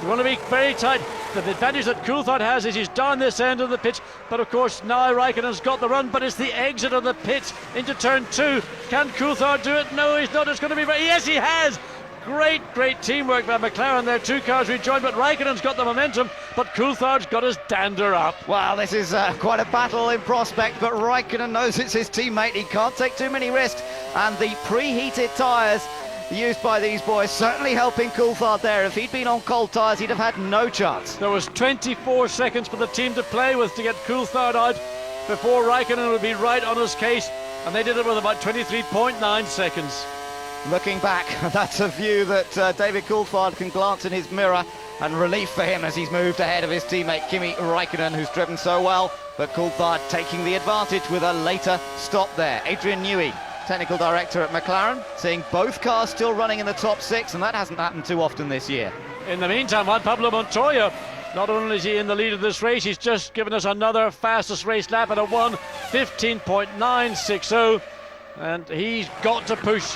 You want to be very tight. The advantage that Coulthard has is he's down this end of the pitch, but of course now Raikkonen's got the run, but it's the exit of the pits into turn 2. Can Coulthard do it? No, he's not. It's going to be very... Yes, he has! Great teamwork by McLaren there. Two cars rejoined, but Raikkonen's got the momentum, but Coulthard's got his dander up. Well, this is quite a battle in prospect, but Raikkonen knows it's his teammate. He can't take too many risks, and the preheated tyres used by these boys certainly helping Coulthard there. If he'd been on cold tyres, he'd have had no chance. There was 24 seconds for the team to play with to get Coulthard out before Raikkonen would be right on his case, and they did it with about 23.9 seconds. Looking back, that's a view that David Coulthard can glance in his mirror, and relief for him as he's moved ahead of his teammate Kimi Raikkonen, who's driven so well, but Coulthard taking the advantage with a later stop there. Adrian Newey, technical director at McLaren, seeing both cars still running in the top 6, and that hasn't happened too often this year. In the meantime, Juan Pablo Montoya, not only is he in the lead of this race, he's just given us another fastest race lap at a 1:15.960, and he's got to push.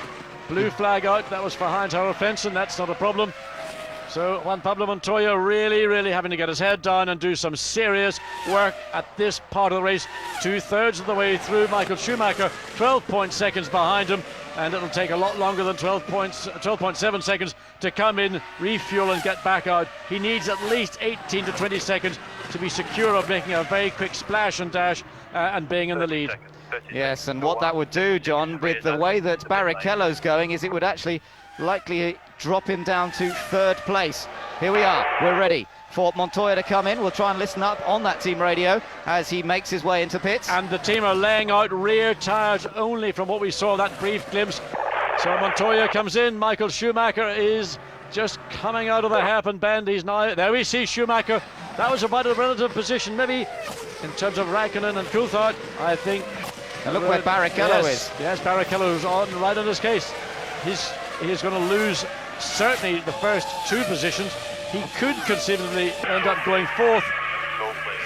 Blue flag out, that was for Heinz-Harald Frentzen, that's not a problem. So Juan Pablo Montoya really having to get his head down and do some serious work at this part of the race. 2/3 of the way through. Michael Schumacher 12 seconds behind him, and it'll take a lot longer than 12.7 seconds to come in, refuel and get back out. He needs at least 18 to 20 seconds to be secure of making a very quick splash and dash and being in the lead. Yes, and what that would do, John, with the way that Barrichello's going, is it would actually likely drop him down to third place. Here we are, we're ready for Montoya to come in. We'll try and listen up on that team radio as he makes his way into pits. And the team are laying out rear tyres only from what we saw, that brief glimpse. So Montoya comes in, Michael Schumacher is just coming out of the hairpin bend. He's now, there we see Schumacher. That was about a relative position, maybe, in terms of Raikkonen and Coulthard, I think. And look where Barrichello is. Yes, Barrichello is right on his case. He's going to lose certainly the first 2 positions. He could conceivably end up going 4th.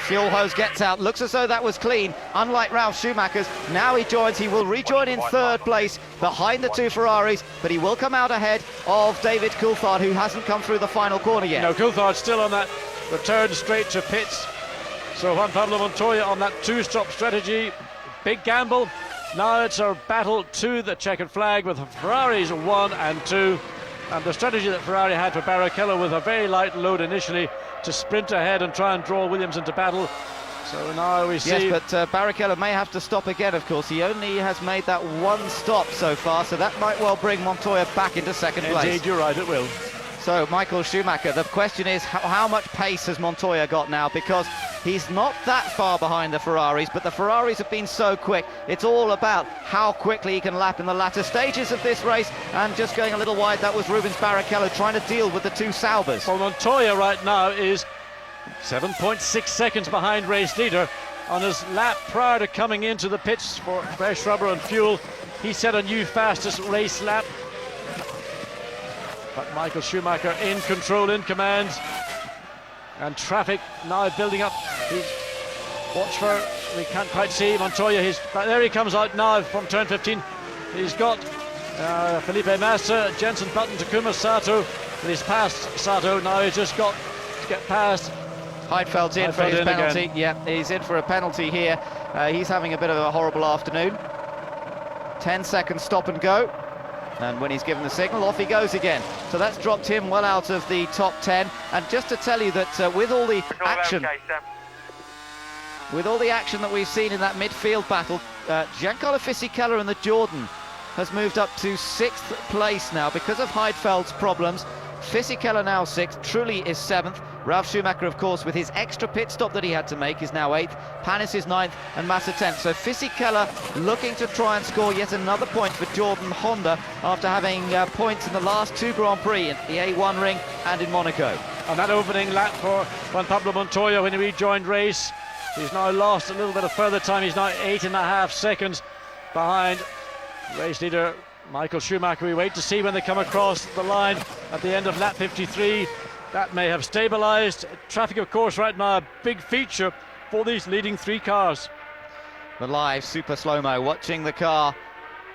Fuel hose gets out, looks as though that was clean, unlike Ralf Schumacher's. Now he will rejoin in third place behind the 2 Ferraris, but he will come out ahead of David Coulthard, who hasn't come through the final corner yet. No, Coulthard's still on that return straight to pits. So Juan Pablo Montoya on that 2-stop strategy. Big gamble. Now it's a battle to the checkered flag with Ferraris 1 and 2. And the strategy that Ferrari had for Barrichello with a very light load initially to sprint ahead and try and draw Williams into battle. So now we see... Yes, but Barrichello may have to stop again, of course. He only has made that 1 stop so far, so that might well bring Montoya back into second place. Indeed, you're right, it will. So Michael Schumacher, the question is how much pace has Montoya got now, because he's not that far behind the Ferraris, but the Ferraris have been so quick. It's all about how quickly he can lap in the latter stages of this race, and just going a little wide, that was Rubens Barrichello trying to deal with the 2 Saubers. Well, Montoya right now is 7.6 seconds behind race leader. On his lap prior to coming into the pits for fresh rubber and fuel, he set a new fastest race lap. But Michael Schumacher in control, in command, and traffic now building up. Watch for, we can't quite see Montoya. There he comes out now from turn 15. He's got Felipe Massa, Jenson Button, Takuma Sato. He's past Sato now. He's just got to get past Heidfeld's in for his in penalty. again. Yeah, he's in for a penalty here. He's having a bit of a horrible afternoon. 10 seconds stop and go. And when he's given the signal, off he goes again. So that's dropped him well out of the top 10. And just to tell you that with all the action, that we've seen in that midfield battle, Giancarlo Fisichella in the Jordan has moved up to 6th place now because of Heidfeld's problems. Fisichella now 6th, Trulli is 7th. Ralf Schumacher, of course, with his extra pit stop that he had to make, is now 8th. Panis is 9th and Massa 10th. So Fisichella looking to try and score yet another point for Jordan Honda after having points in the last 2 Grand Prix, in the A1 ring and in Monaco. On that opening lap for Juan Pablo Montoya when he rejoined race, he's now lost a little bit of further time. He's now 8.5 seconds behind race leader Michael Schumacher. We wait to see when they come across the line at the end of lap 53. That may have stabilised. Traffic, of course, right now a big feature for these leading 3 cars. The live super slow-mo, watching the car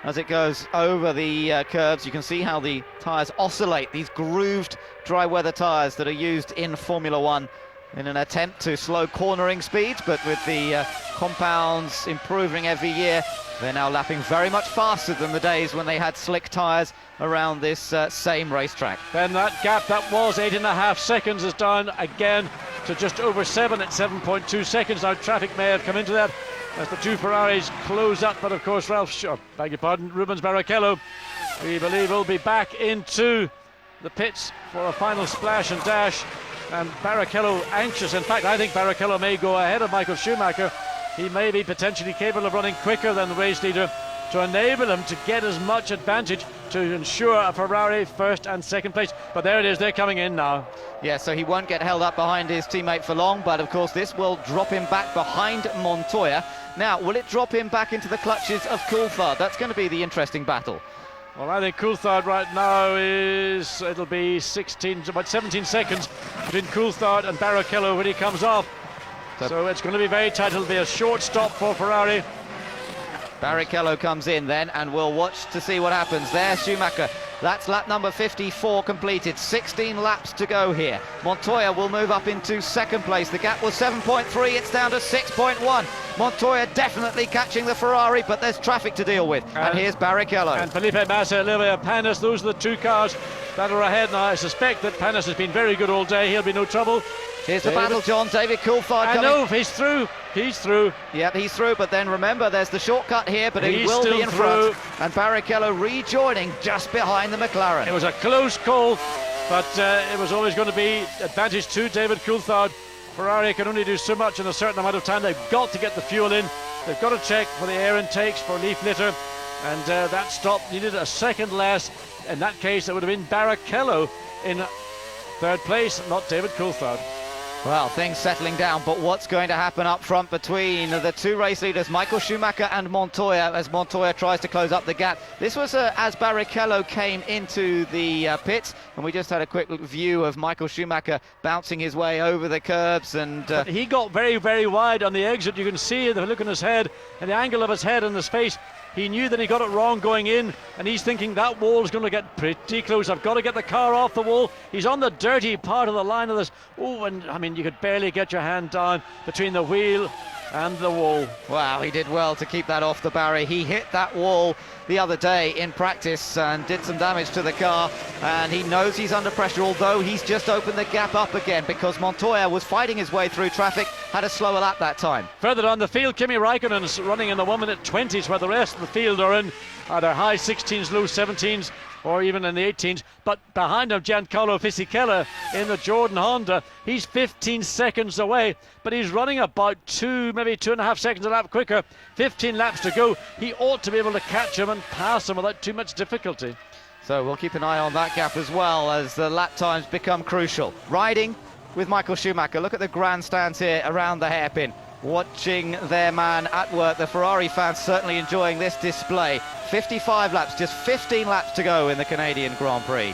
as it goes over the curbs. You can see how the tyres oscillate, these grooved dry weather tyres that are used in Formula One in an attempt to slow cornering speeds, but with the compounds improving every year, they're now lapping very much faster than the days when they had slick tyres around this same racetrack. Then that gap that was 8.5 seconds is down again to just over 7 at 7.2 seconds. Now traffic may have come into that as the 2 Ferraris close up, but of course Rubens Barrichello, we believe, will be back into the pits for a final splash and dash. And Barrichello anxious. In fact, I think Barrichello may go ahead of Michael Schumacher. He may be potentially capable of running quicker than the race leader to enable him to get as much advantage to ensure a Ferrari first and second place. But there it is, they're coming in now. Yeah, so he won't get held up behind his teammate for long, but of course this will drop him back behind Montoya. Now, will it drop him back into the clutches of Coulthard? That's going to be the interesting battle. Well, I think Coulthard right now it'll be about 17 seconds between Coulthard and Barrichello when he comes off. So it's going to be very tight. It'll be a short stop for Ferrari. Barrichello comes in then, and we'll watch to see what happens. There, Schumacher. That's lap number 54 completed. 16 laps to go here. Montoya will move up into 2nd place. The gap was 7.3. It's down to 6.1. Montoya definitely catching the Ferrari, but there's traffic to deal with. And here's Barrichello. And Felipe Massa, Olivier Panis, those are the 2 cars that are ahead now. I suspect that Panis has been very good all day. He'll be no trouble. Here's the battle, John. David Coulthard coming. I know, he's through. He's through. Yep, he's through, but then remember, there's the shortcut here, but he will be in through. front. And Barrichello rejoining just behind the McLaren. It was a close call, but it was always going to be advantage to David Coulthard. Ferrari can only do so much in a certain amount of time. They've got to get the fuel in. They've got to check for the air intakes for leaf litter. And that stop needed a second less. In that case, it would have been Barrichello in 3rd place, not David Coulthard. Well, things settling down, but what's going to happen up front between the 2 race leaders, Michael Schumacher and Montoya, as Montoya tries to close up the gap? This was as Barrichello came into the pits, and we just had a quick view of Michael Schumacher bouncing his way over the curbs. And he got very, very wide on the exit. You can see the look in his head and the angle of his head and his face. He knew that he got it wrong going in, and he's thinking that wall is going to get pretty close. I've got to get the car off the wall. He's on the dirty part of the line of this. Oh, and I mean, you could barely get your hand down between the wheel and the wall. Wow, he did well to keep that off the barrier. He hit that wall the other day in practice and did some damage to the car, and he knows he's under pressure, although he's just opened the gap up again because Montoya was fighting his way through traffic, had a slower lap that time. Further on the field, Kimi Raikkonen's running in the 1:20s, where the rest of the field are in either high 16s, low 17s, or even in the 18s. But behind him, Giancarlo Fisichella in the Jordan Honda. He's 15 seconds away, but he's running about 2, maybe 2.5 seconds a lap quicker. 15 laps to go. He ought to be able to catch him and pass him without too much difficulty. So we'll keep an eye on that gap as well as the lap times become crucial. Riding with Michael Schumacher. Look at the grandstands here around the hairpin. Watching their man at work. The Ferrari fans certainly enjoying this display. 55 laps, just 15 laps to go in the Canadian Grand Prix.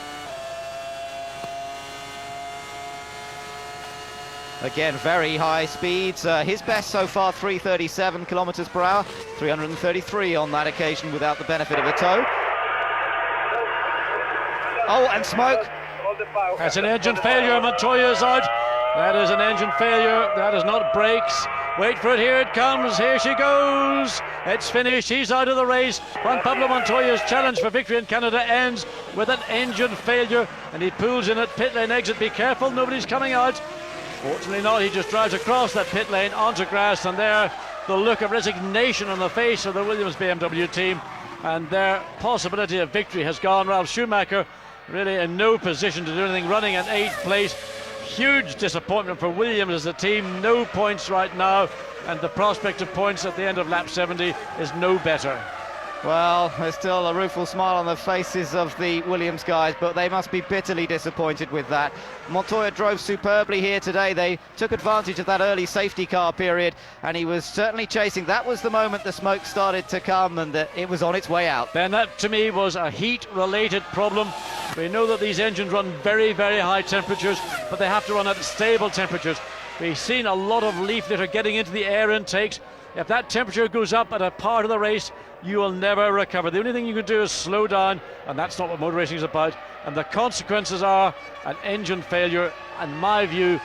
Again, very high speeds. His best so far, 337 kilometers per hour. 333 on that occasion without the benefit of a tow. Oh, and smoke. That's an engine failure. Montoya's out. That is an engine failure. That is not brakes. Wait for it. Here it comes. Here she goes. It's finished. He's out of the race. Juan Pablo Montoya's challenge for victory in Canada ends with an engine failure, and he pulls in at pit lane exit. Be careful, nobody's coming out. Fortunately not. He just drives across that pit lane onto grass, and there the look of resignation on the face of the Williams BMW team, and their possibility of victory has gone. Ralf Schumacher really in no position to do anything, running in 8th place. Huge disappointment for Williams as a team. No points right now, and the prospect of points at the end of lap 70 is no better. Well, there's still a rueful smile on the faces of the Williams guys, but they must be bitterly disappointed with that. Montoya drove superbly here today. They took advantage of that early safety car period, and he was certainly chasing. That was the moment the smoke started to come, and it was on its way out. Ben, that to me was a heat-related problem. We know that these engines run very, very high temperatures, but they have to run at stable temperatures. We've seen a lot of leaf litter getting into the air intakes. If that temperature goes up at a part of the race, you will never recover. The only thing you can do is slow down, and that's not what motor racing is about. And the consequences are an engine failure, in my view,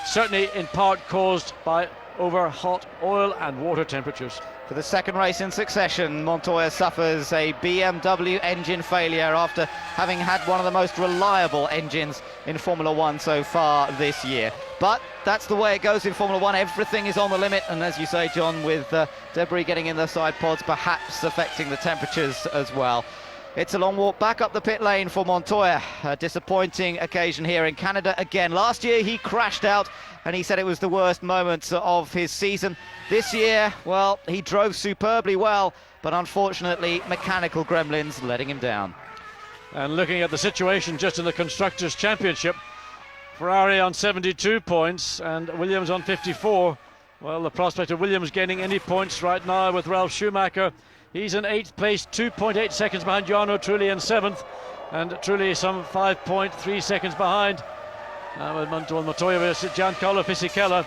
certainly in part caused by over hot oil and water temperatures. For the second race in succession, Montoya suffers a BMW engine failure after having had one of the most reliable engines in Formula One so far this year. But that's the way it goes in Formula One. Everything is on the limit, and as you say, John, with debris getting in the side pods, perhaps affecting the temperatures as well. It's a long walk back up the pit lane for Montoya. A disappointing occasion here in Canada again. Last year he crashed out, and he said it was the worst moments of his season. This year, well, he drove superbly well, but unfortunately mechanical gremlins letting him down. And looking at the situation just in the Constructors' Championship, Ferrari on 72 points and Williams on 54. Well, the prospect of Williams gaining any points right now with Ralf Schumacher. He's in 8th place, 2.8 seconds behind Jarno Trulli in 7th, and Trulli some 5.3 seconds behind. With Montoya versus Giancarlo Fisichella.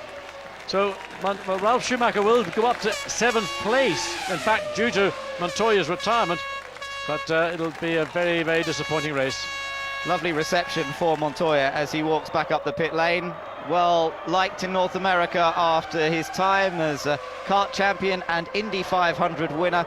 So Ralf Schumacher will go up to 7th place, in fact, due to Montoya's retirement. But it'll be a very, very disappointing race. Lovely reception for Montoya as he walks back up the pit lane. Well liked in North America after his time as a kart champion and Indy 500 winner,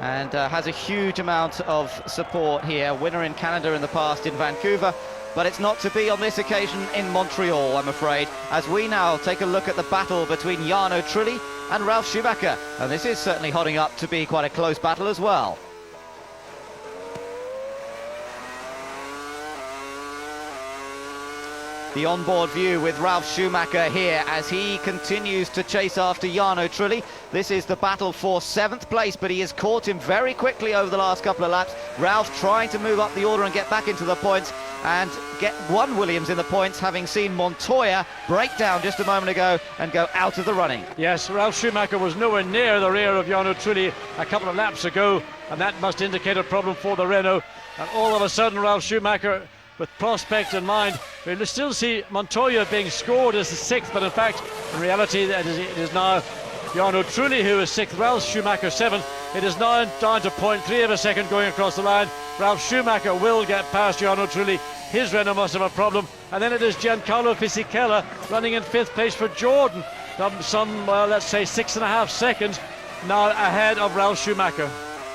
and has a huge amount of support here. Winner in Canada in the past in Vancouver, but it's not to be on this occasion in Montreal, I'm afraid, as we now take a look at the battle between Jarno Trulli and Ralf Schumacher, and this is certainly hotting up to be quite a close battle as well. The onboard view with Ralf Schumacher here as he continues to chase after Jarno Trulli. This is the battle for 7th place, but he has caught him very quickly over the last couple of laps. Ralf trying to move up the order and get back into the points and get one Williams in the points, having seen Montoya break down just a moment ago and go out of the running. Yes, Ralf Schumacher was nowhere near the rear of Jarno Trulli a couple of laps ago, and that must indicate a problem for the Renault. And all of a sudden, Ralf Schumacher, with prospect in mind, we'll still see Montoya being scored as the 6th, but in fact, in reality, it is now Jarno Trulli who is 6th, Ralf Schumacher 7th. It is now down to 0.3 of a second going across the line. Ralf Schumacher will get past Jarno Trulli. His Renault must have a problem. And then it is Giancarlo Fisichella running in 5th place for Jordan. Let's say 6.5 seconds now ahead of Ralf Schumacher.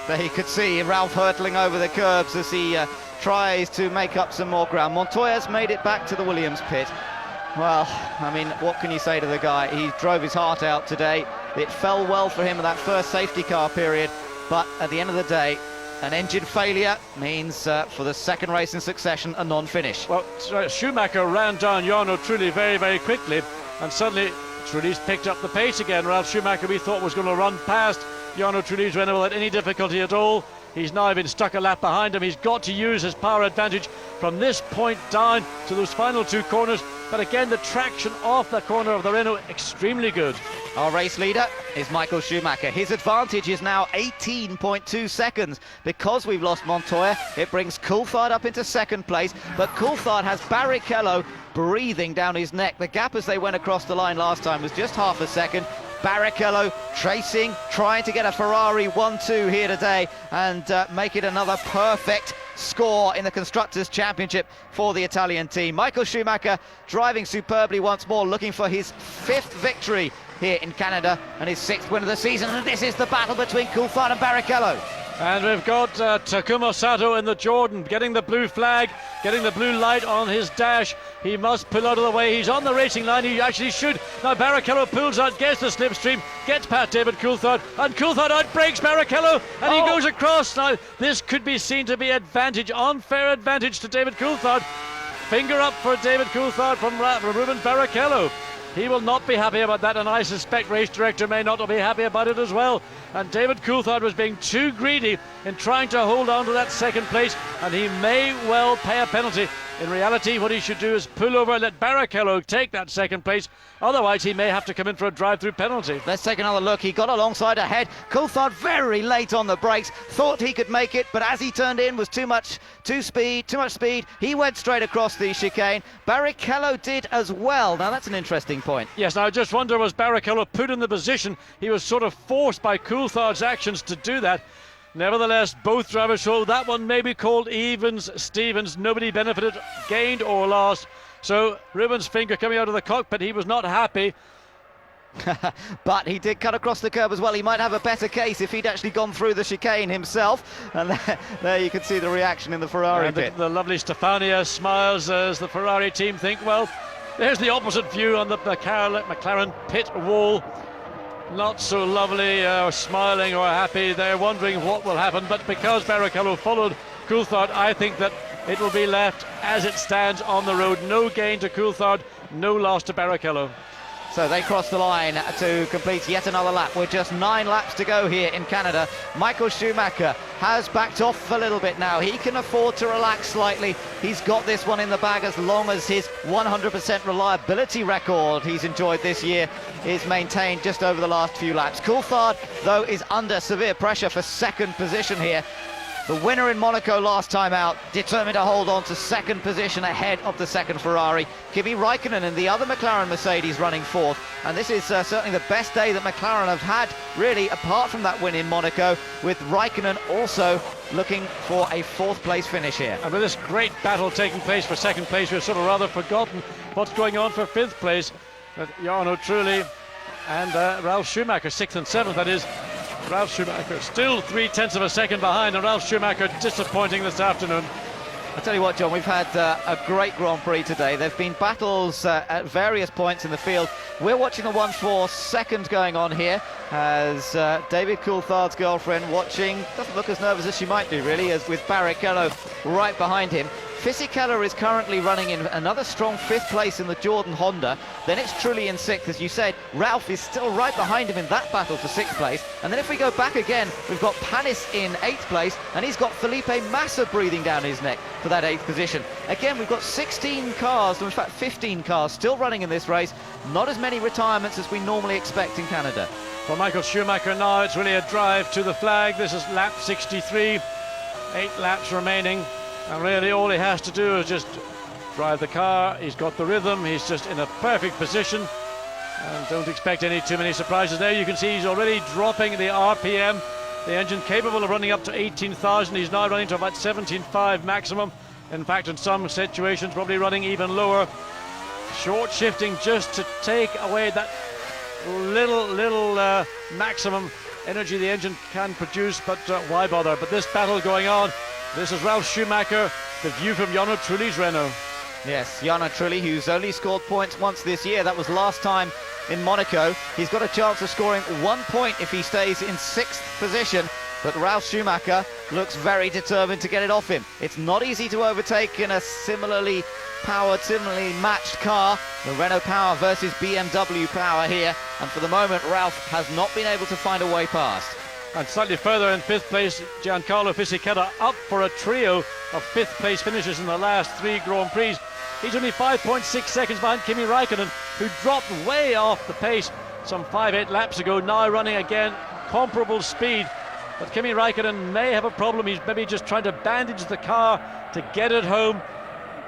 There you could see Ralf hurtling over the curbs as he tries to make up some more ground. Montoya's made it back to the Williams pit. Well, I mean, what can you say to the guy? He drove his heart out today. It fell well for him in that first safety car period, but at the end of the day, an engine failure means for the second race in succession, a non-finish. Well, Schumacher ran down Jarno Trulli very, very quickly, and suddenly Trulli's picked up the pace again. Ralf Schumacher, we thought, was going to run past Jarno Trulli's Renault without any difficulty at all. He's now been stuck a lap behind him. He's got to use his power advantage from this point down to those final 2 corners. But again, the traction off the corner of the Renault, extremely good. Our race leader is Michael Schumacher. His advantage is now 18.2 seconds. Because we've lost Montoya, it brings Coulthard up into 2nd place. But Coulthard has Barrichello breathing down his neck. The gap as they went across the line last time was just half a second. Barrichello tracing, trying to get a Ferrari 1-2 here today and make it another perfect score in the Constructors' Championship for the Italian team. Michael Schumacher driving superbly once more, looking for his 5th victory here in Canada and his 6th win of the season. And this is the battle between Coulthard and Barrichello. And we've got Takuma Sato in the Jordan, getting the blue flag, getting the blue light on his dash. He must pull out of the way. He's on the racing line. He actually should. Now Barrichello pulls out, gets the slipstream, gets past David Coulthard, and Coulthard outbreaks Barrichello, and he goes across. Now this could be seen to be advantage, unfair advantage to David Coulthard. Finger up for David Coulthard from Rubens Barrichello. He will not be happy about that, and I suspect race director may not be happy about it as well. And David Coulthard was being too greedy in trying to hold on to that 2nd place, and he may well pay a penalty. In reality, what he should do is pull over and let Barrichello take that 2nd place. Otherwise, he may have to come in for a drive-through penalty. Let's take another look. He got alongside ahead. Coulthard very late on the brakes. Thought he could make it, but as he turned in was too much speed. He went straight across the chicane. Barrichello did as well. Now that's an interesting point. Yes, now I just wonder, was Barrichello put in the position? He was sort of forced by Coulthard's actions to do that. Nevertheless, both drivers showed that one may be called Evans-Stevens. Nobody benefited, gained or lost. So Rubens' finger coming out of the cockpit, he was not happy. But he did cut across the curb as well. He might have a better case if he'd actually gone through the chicane himself. And there you can see the reaction in the Ferrari pit. The lovely Stefania smiles as the Ferrari team think, well, there's the opposite view on the McLaren pit wall. Not so lovely or smiling or happy. They're wondering what will happen, but because Barrichello followed Coulthard, I think that it will be left as it stands on the road. No gain to Coulthard, no loss to Barrichello. So they cross the line to complete yet another lap. With just 9 laps to go here in Canada. Michael Schumacher has backed off a little bit now. He can afford to relax slightly. He's got this one in the bag as long as his 100% reliability record he's enjoyed this year is maintained just over the last few laps. Coulthard, though, is under severe pressure for 2nd position here. The winner in Monaco last time out, determined to hold on to 2nd position ahead of the 2nd Ferrari. Kimi Raikkonen and the other McLaren Mercedes running 4th. And this is certainly the best day that McLaren have had, really, apart from that win in Monaco, with Raikkonen also looking for a 4th place finish here. And with this great battle taking place for 2nd place, we've sort of rather forgotten what's going on for 5th place. Jarno Trulli and Ralf Schumacher, 6th and 7th, that is. Ralf Schumacher still 0.3 of a second behind, and Ralf Schumacher disappointing this afternoon. I tell you what, John, we've had a great Grand Prix today. There have been battles at various points in the field. We're watching the one for 2nd going on here as David Coulthard's girlfriend watching. Doesn't look as nervous as she might do, really, as with Barrichello right behind him. Fisichella is currently running in another strong 5th place in the Jordan Honda. Then it's Trulli in 6th, as you said. Ralf is still right behind him in that battle for 6th place. And then if we go back again, we've got Panis in 8th place, and he's got Felipe Massa breathing down his neck for that 8th position. Again, we've got 16 cars, or in fact 15 cars, still running in this race. Not as many retirements as we normally expect in Canada. For Michael Schumacher now, it's really a drive to the flag. This is lap 63, 8 laps remaining. And really all he has to do is just drive the car. He's got the rhythm, he's just in a perfect position, and don't expect too many surprises there. You can see he's already dropping the RPM. The engine capable of running up to 18,000. He's now running to about 17.5 maximum. In fact, in some situations probably running even lower. Short shifting just to take away that little maximum energy the engine can produce, but why bother? But this battle going on. This is Ralf Schumacher, the view from Jarno Trulli's Renault. Yes, Jarno Trulli, who's only scored points once this year. That was last time in Monaco. He's got a chance of scoring 1 point if he stays in 6th position. But Ralf Schumacher looks very determined to get it off him. It's not easy to overtake in a similarly powered, similarly matched car. The Renault power versus BMW power here. And for the moment, Ralf has not been able to find a way past. And slightly further in 5th place, Giancarlo Fisichella up for a trio of 5th place finishes in the last 3 Grand Prix. He's only 5.6 seconds behind Kimi Raikkonen, who dropped way off the pace some 5-8 laps ago, now running again comparable speed. But Kimi Raikkonen may have a problem. He's maybe just trying to bandage the car to get it home.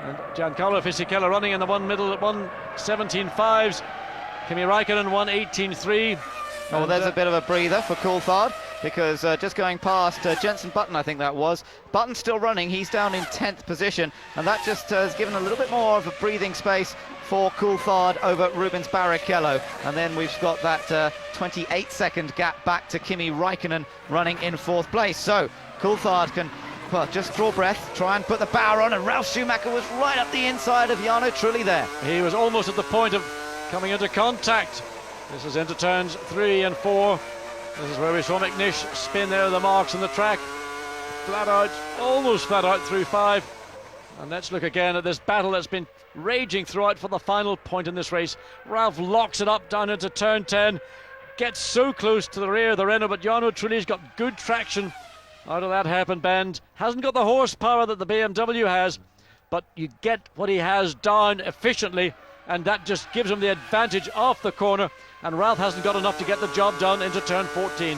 And Giancarlo Fisichella running in the one middle at 1:17.5s. Kimi Raikkonen 1:18.3. Oh, there's a bit of a breather for Coulthard. because just going past Jenson Button, I think that was. Button still running, he's down in 10th position, and that just has given a little bit more of a breathing space for Coulthard over Rubens Barrichello. And then we've got that 28-second gap back to Kimi Räikkönen running in 4th place. So Coulthard can, well, just draw breath, try and put the power on, and Ralf Schumacher was right up the inside of Jarno Trulli there. He was almost at the point of coming into contact. This is into turns 3 and 4. This is where we saw McNish spin there, the marks on the track. Flat out, almost flat out through 5. And let's look again at this battle that's been raging throughout for the final point in this race. Ralf locks it up down into turn 10. Gets so close to the rear of the Renault, but Jarno Trulli's got good traction out of that hairpin bend. Hasn't got the horsepower that the BMW has, but you get what he has down efficiently, and that just gives him the advantage off the corner, and Ralf hasn't got enough to get the job done into turn 14.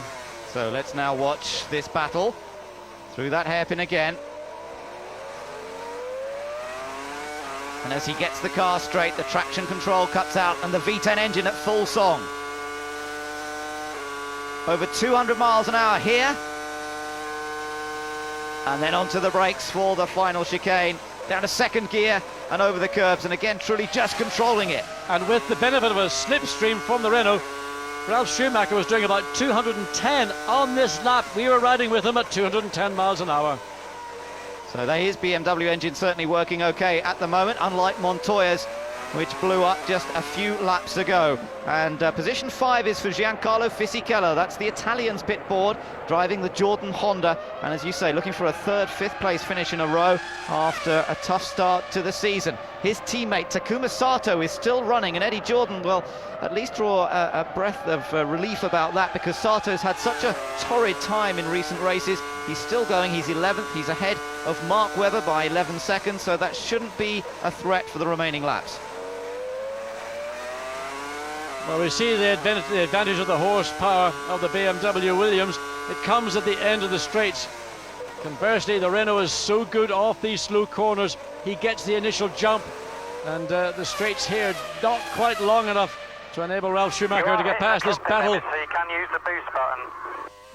So let's now watch this battle through that hairpin again. And as he gets the car straight, the traction control cuts out and the V10 engine at full song. Over 200 miles an hour here. And then onto the brakes for the final chicane. Down to 2nd gear and over the curbs. And again, Trulli just controlling it. And with the benefit of a slipstream from the Renault, Ralf Schumacher was doing about 210 on this lap. We were riding with him at 210 miles an hour. So his BMW engine certainly working okay at the moment, unlike Montoya's, which blew up just a few laps ago. And position 5 is for Giancarlo Fisichella. That's the Italian's pit board, driving the Jordan Honda. And as you say, looking for a 3rd, 5th place finish in a row after a tough start to the season. His teammate Takuma Sato is still running, and Eddie Jordan will at least draw a breath of relief about that, because Sato's had such a torrid time in recent races. He's still going, he's 11th, he's ahead of Mark Webber by 11 seconds, so that shouldn't be a threat for the remaining laps. Well, we see the advantage of the horsepower of the BMW Williams. It comes at the end of the straights. Conversely, the Renault is so good off these slow corners. He gets the initial jump, and the straights here not quite long enough to enable Ralf Schumacher to get past this battle. So you can use the boost button.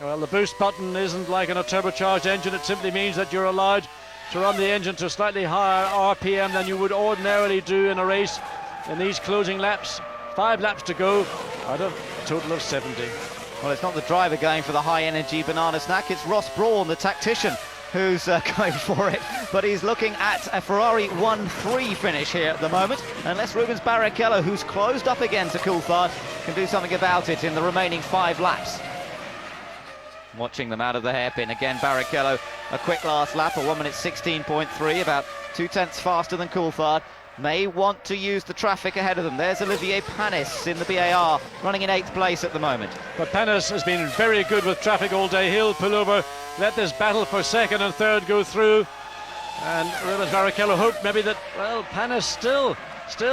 Well, the boost button isn't like in a turbocharged engine. It simply means that you're allowed to run the engine to a slightly higher RPM than you would ordinarily do in a race in these closing laps. 5 laps to go out of a total of 70. Well, it's not the driver going for the high-energy banana snack, it's Ross Brawn, the tactician, who's going for it. But he's looking at a Ferrari 1-3 finish here at the moment, unless Rubens Barrichello, who's closed up again to Coulthard, can do something about it in the remaining 5 laps. Watching them out of the hairpin. Again, Barrichello, a quick last lap, a 1 minute 16.3, about 2/10 faster than Coulthard. May want to use the traffic ahead of them. There's Olivier Panis in the BAR, running in 8th place at the moment. But Panis has been very good with traffic all day. He'll pull over, let this battle for 2nd and 3rd go through. And Rubens Barrichello hoped maybe that, well, Panis still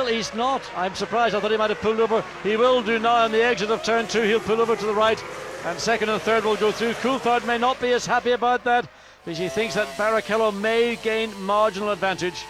he's not. I'm surprised. I thought he might have pulled over. He will do now on the exit of turn 2. He'll pull over to the right, and 2nd and 3rd will go through. Coulthard may not be as happy about that, because he thinks that Barrichello may gain marginal advantage.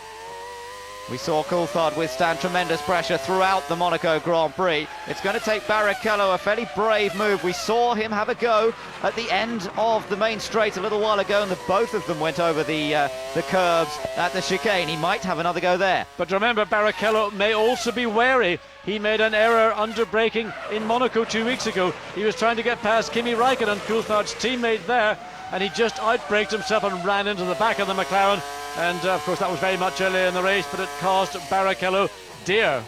We saw Coulthard withstand tremendous pressure throughout the Monaco Grand Prix. It's going to take Barrichello a fairly brave move. We saw him have a go at the end of the main straight a little while ago, and both of them went over the curbs at the chicane. He might have another go there. But remember, Barrichello may also be wary. He made an error under braking in Monaco 2 weeks ago. He was trying to get past Kimi Räikkönen, Coulthard's teammate there, and he just outbraked himself and ran into the back of the McLaren. And of course that was very much earlier in the race, but it cost Barrichello dear.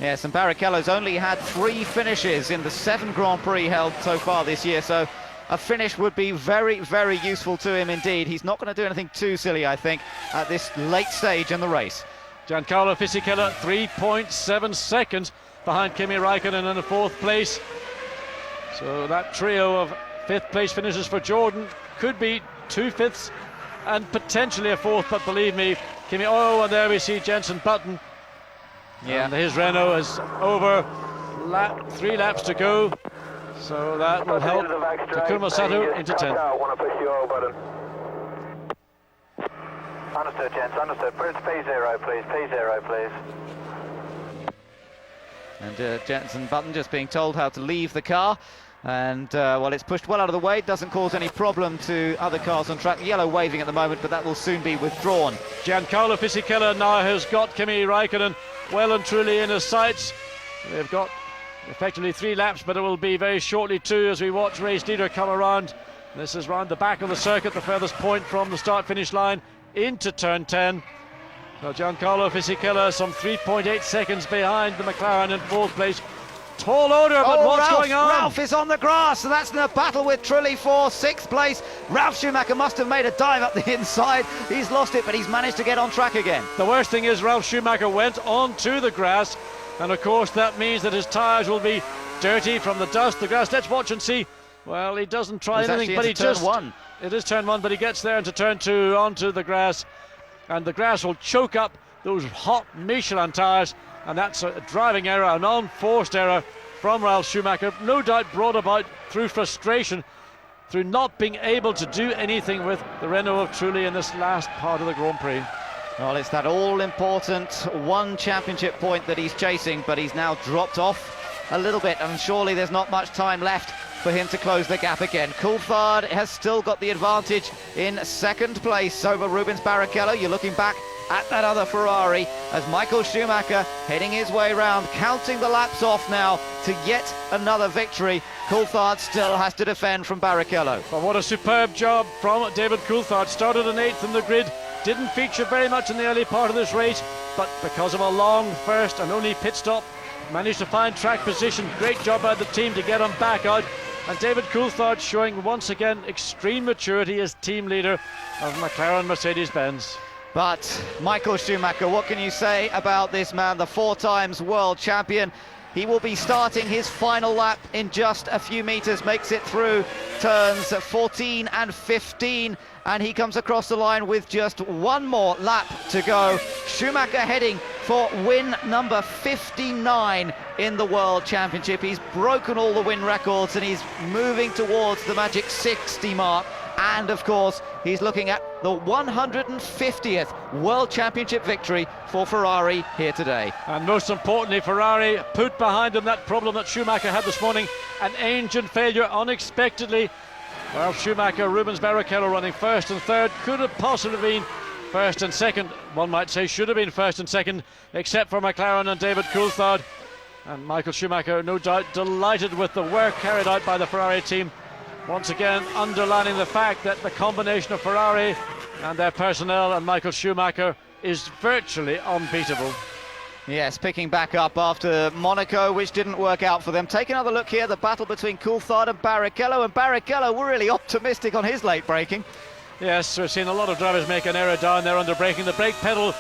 Yes, and Barrichello's only had 3 finishes in the 7 Grand Prix held so far this year, so a finish would be very, very useful to him indeed. He's not going to do anything too silly, I think, at this late stage in the race. Giancarlo Fisichella 3.7 seconds behind Kimi Räikkönen in the 4th place. So that trio of 5th place finishes for Jordan could be 2 5ths and potentially a 4th, but believe me, Kimi, and there we see Jenson Button. Yeah, and his Renault is over. 3 laps to go, so that will help Takuma Sato into 10th. Understood, gents, understood. Put it to P0, please. P0, please. And Jenson Button just being told how to leave the car. And, well, it's pushed well out of the way, doesn't cause any problem to other cars on track. Yellow waving at the moment, but that will soon be withdrawn. Giancarlo Fisichella now has got Kimi Raikkonen well and truly in his sights. They've got effectively 3 laps, but it will be very shortly 2 as we watch race leader come around. This is round the back of the circuit, the furthest point from the start-finish line into turn 10. So Giancarlo Fisichella some 3.8 seconds behind the McLaren in 4th place. Tall order, but what's going on? Ralph is on the grass, and that's in a battle with Trulli for 6th place. Ralf Schumacher must have made a dive up the inside. He's lost it, but he's managed to get on track again. The worst thing is Ralf Schumacher went onto the grass, and of course that means that his tyres will be dirty from the dust, the grass. Let's watch and see. Well, he doesn't try anything, but he just... It is turn 1, but he gets there into turn 2 onto the grass, and the grass will choke up those hot Michelin tyres. And that's a driving error, an unforced error from Ralf Schumacher, no doubt brought about through frustration, through not being able to do anything with the Renault of Trulli in this last part of the Grand Prix. Well, it's that all-important 1 championship point that he's chasing, but he's now dropped off a little bit, and surely there's not much time left for him to close the gap again. Coulthard has still got the advantage in 2nd place over Rubens Barrichello. You're looking back at that other Ferrari as Michael Schumacher heading his way round, counting the laps off now to yet another victory. Coulthard still has to defend from Barrichello. But what a superb job from David Coulthard. Started in 8th in the grid, didn't feature very much in the early part of this race, but because of a long first and only pit stop, managed to find track position. Great job by the team to get him back out. And David Coulthard showing once again extreme maturity as team leader of McLaren Mercedes-Benz. But Michael Schumacher, what can you say about this man, the 4 times world champion? He will be starting his final lap in just a few meters, makes it through turns 14 and 15, and he comes across the line with just 1 more lap to go. Schumacher heading for win number 59 in the World Championship. He's broken all the win records and he's moving towards the magic 60 mark. And of course, he's looking at the 150th World Championship victory for Ferrari here today. And most importantly, Ferrari put behind him that problem that Schumacher had this morning, an engine failure unexpectedly. Well, Schumacher, Rubens Barrichello running 1st and 3rd, could have possibly been 1st and 2nd. One might say should have been 1st and 2nd, except for McLaren and David Coulthard. And Michael Schumacher, no doubt, delighted with the work carried out by the Ferrari team. Once again, underlining the fact that the combination of Ferrari and their personnel and Michael Schumacher is virtually unbeatable. Yes, picking back up after Monaco, which didn't work out for them. Take another look here, the battle between Coulthard and Barrichello. We're really optimistic on his late braking. Yes, we've seen a lot of drivers make an error down there under braking. The brake pedal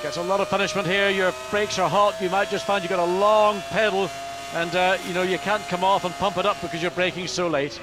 gets a lot of punishment here. Your brakes are hot, you might just find you've got a long pedal, and you know, you can't come off and pump it up because you're braking so late.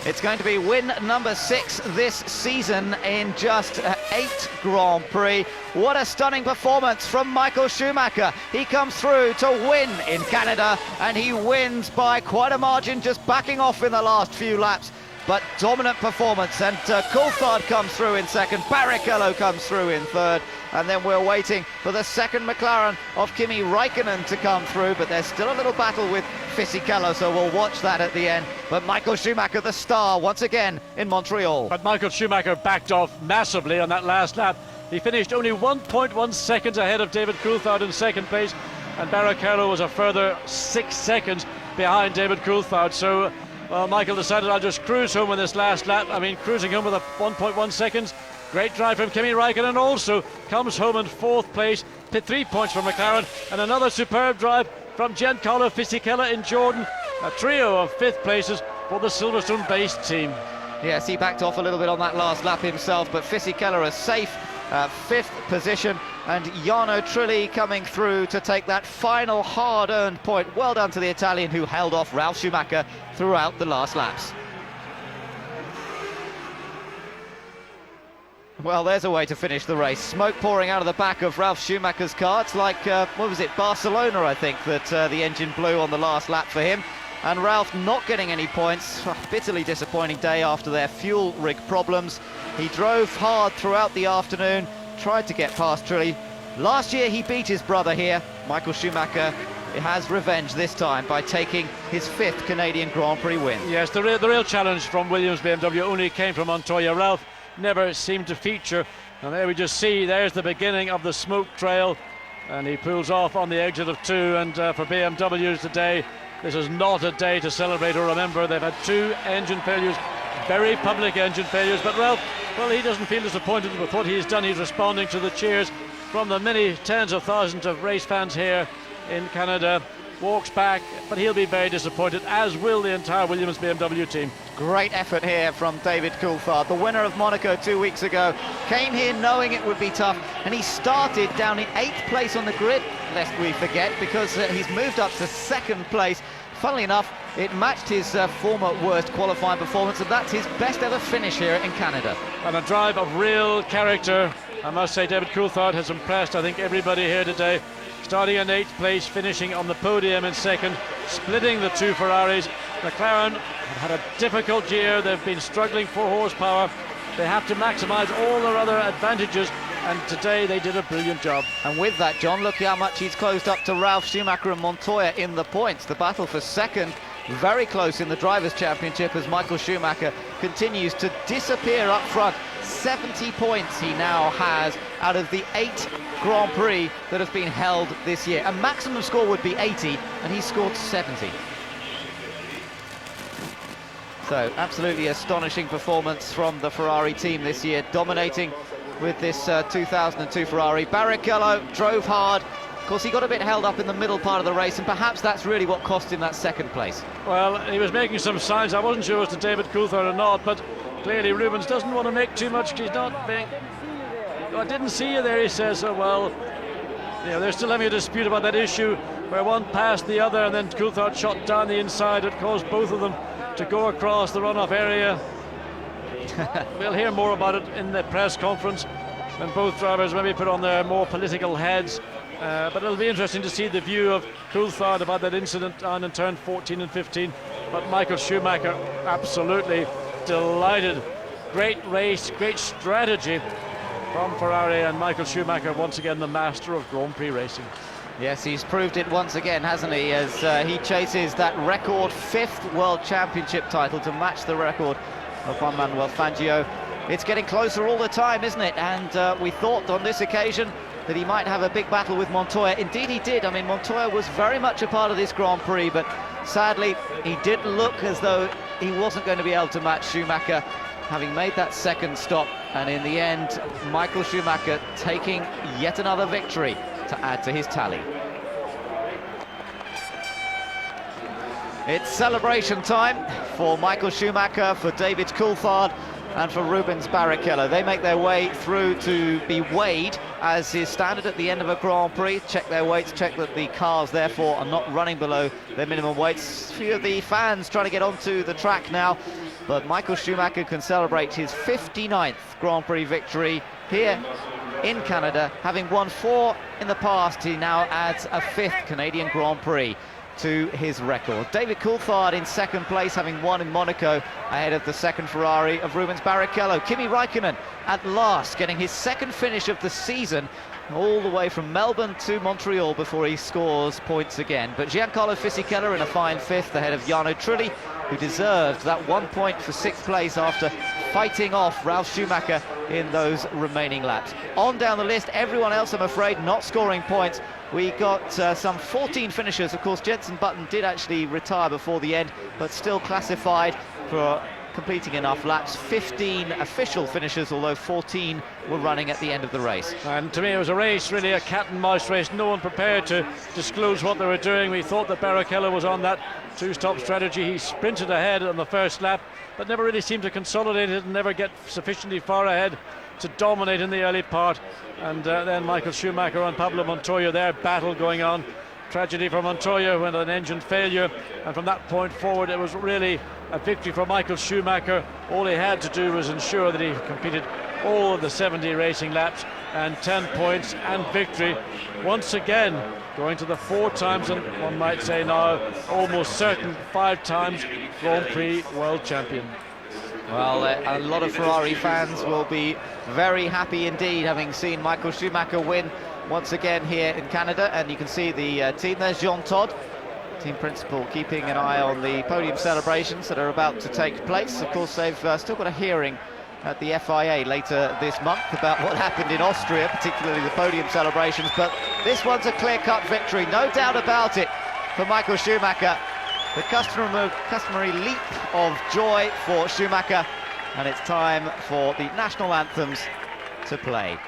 It's going to be win number 6 this season in just 8 Grand Prix. What a stunning performance from Michael Schumacher. He comes through to win in Canada, and he wins by quite a margin, just backing off in the last few laps. But dominant performance, and Coulthard comes through in 2nd, Barrichello comes through in 3rd, and then we're waiting for the 2nd McLaren of Kimi Raikkonen to come through, but there's still a little battle with Fisichella, so we'll watch that at the end. But Michael Schumacher, the star, once again in Montreal. But Michael Schumacher backed off massively on that last lap. He finished only 1.1 seconds ahead of David Coulthard in 2nd place, and Barrichello was a further 6 seconds behind David Coulthard. So well, Michael decided I'll just cruise home in this last lap. I mean, cruising home with a 1.1 seconds. Great drive from Kimi Raikkonen, also comes home in 4th place. 3 points from McLaren, and another superb drive from Giancarlo Fisichella in Jordan. A trio of 5th places for the Silverstone-based team. Yes, he backed off a little bit on that last lap himself, but Fisichella a safe 5th position, and Jarno Trulli coming through to take that final hard-earned point. Well done to the Italian, who held off Ralf Schumacher throughout the last laps. Well, there's a way to finish the race. Smoke pouring out of the back of Ralf Schumacher's car. It's like, what was it, Barcelona, I think, that the engine blew on the last lap for him. And Ralf not getting any points. Bitterly disappointing day after their fuel rig problems. He drove hard throughout the afternoon, tried to get past Trulli. Last year he beat his brother here. Michael Schumacher has revenge this time by taking his 5th Canadian Grand Prix win. Yes, the real challenge from Williams BMW only came from Montoya. Ralph never seemed to feature, and there we just see there's the beginning of the smoke trail, and he pulls off on the exit of 2. And for BMWs today, this is not a day to celebrate or remember. They've had 2 engine failures, very public engine failures, but Ralph, well, he doesn't feel disappointed with what he's done. He's responding to the cheers from the many tens of thousands of race fans here in Canada. Walks back, but he'll be very disappointed, as will the entire Williams BMW team. Great effort here from David Coulthard, the winner of Monaco 2 weeks ago. Came here knowing it would be tough, and he started down in 8th place on the grid, lest we forget, because he's moved up to 2nd place. Funnily enough, it matched his former worst qualifying performance, and that's his best ever finish here in Canada. And a drive of real character. I must say David Coulthard has impressed, I think, everybody here today. Starting in 8th place, finishing on the podium in 2nd, splitting the 2 Ferraris. McLaren have had a difficult year. They've been struggling for horsepower. They have to maximise all their other advantages, and today they did a brilliant job. And with that, John, look how much he's closed up to Ralf Schumacher and Montoya in the points. The battle for 2nd, very close in the Drivers' Championship, as Michael Schumacher continues to disappear up front. 70 points he now has out of the 8 Grand Prix that have been held this year. A maximum score would be 80, and he scored 70. So absolutely astonishing performance from the Ferrari team this year, dominating with this 2002 Ferrari. Barrichello drove hard. Of course, he got a bit held up in the middle part of the race, and perhaps that's really what cost him that 2nd place. Well, he was making some signs. I wasn't sure as to David Coulthard or not, but clearly Rubens doesn't want to make too much. He's not being... I didn't see you there, he says. So, well, you know, they're still having a dispute about that issue where one passed the other, and then Coulthard shot down the inside. It caused both of them to go across the runoff area. We'll hear more about it in the press conference when both drivers maybe put on their more political heads. But it'll be interesting to see the view of Coulthard about that incident on in turn 14 and 15. But Michael Schumacher, absolutely delighted. Great race, great strategy from Ferrari, and Michael Schumacher once again the master of Grand Prix racing. Yes, he's proved it once again, hasn't he, as he chases that record 5th World Championship title to match the record of Juan Manuel Fangio. It's getting closer all the time, isn't it? And we thought on this occasion that he might have a big battle with Montoya. Indeed he did. I mean, Montoya was very much a part of this Grand Prix, but sadly he did look as though he wasn't going to be able to match Schumacher, having made that 2nd stop. And in the end, Michael Schumacher taking yet another victory to add to his tally. It's celebration time for Michael Schumacher, for David Coulthard, and for Rubens Barrichello. They make their way through to be weighed, as is standard at the end of a Grand Prix. Check their weights, check that the cars therefore are not running below their minimum weights. A few of the fans trying to get onto the track now, but Michael Schumacher can celebrate his 59th Grand Prix victory here in Canada. Having won 4 in the past, he now adds a 5th Canadian Grand Prix to his record. David Coulthard in 2nd place, having won in Monaco ahead of the 2nd Ferrari of Rubens Barrichello. Kimi Raikkonen at last getting his 2nd finish of the season, all the way from Melbourne to Montreal before he scores points again. But Giancarlo Fisichella in a fine 5th ahead of Jarno Trulli, who deserved that 1 point for 6th place after fighting off Ralf Schumacher in those remaining laps. On down the list, everyone else, I'm afraid, not scoring points. We got some 14 finishers. Of course, Jenson Button did actually retire before the end, but still classified for completing enough laps. 15 official finishers, although 14 were running at the end of the race. And to me, it was a race, really a cat and mouse race. No one prepared to disclose what they were doing. We thought that Barrichello was on that 2-stop strategy. He sprinted ahead on the first lap, but never really seemed to consolidate it and never get sufficiently far ahead to dominate in the early part. And then Michael Schumacher and Pablo Montoya, their battle going on. Tragedy for Montoya when an engine failure, and from that point forward it was really a victory for Michael Schumacher. All he had to do was ensure that he completed all of the 70 racing laps, and 10 points and victory. Once again going to the 4 times, and one might say now almost certain 5 times Grand Prix world champion. Well, a lot of Ferrari fans will be very happy indeed, having seen Michael Schumacher win once again here in Canada, and you can see the team. There's Jean Todt, team principal, keeping an eye on the podium celebrations that are about to take place. Of course, they've still got a hearing at the FIA later this month about what happened in Austria, particularly the podium celebrations, but this one's a clear-cut victory, no doubt about it, for Michael Schumacher. The customary leap of joy for Schumacher, and it's time for the national anthems to play.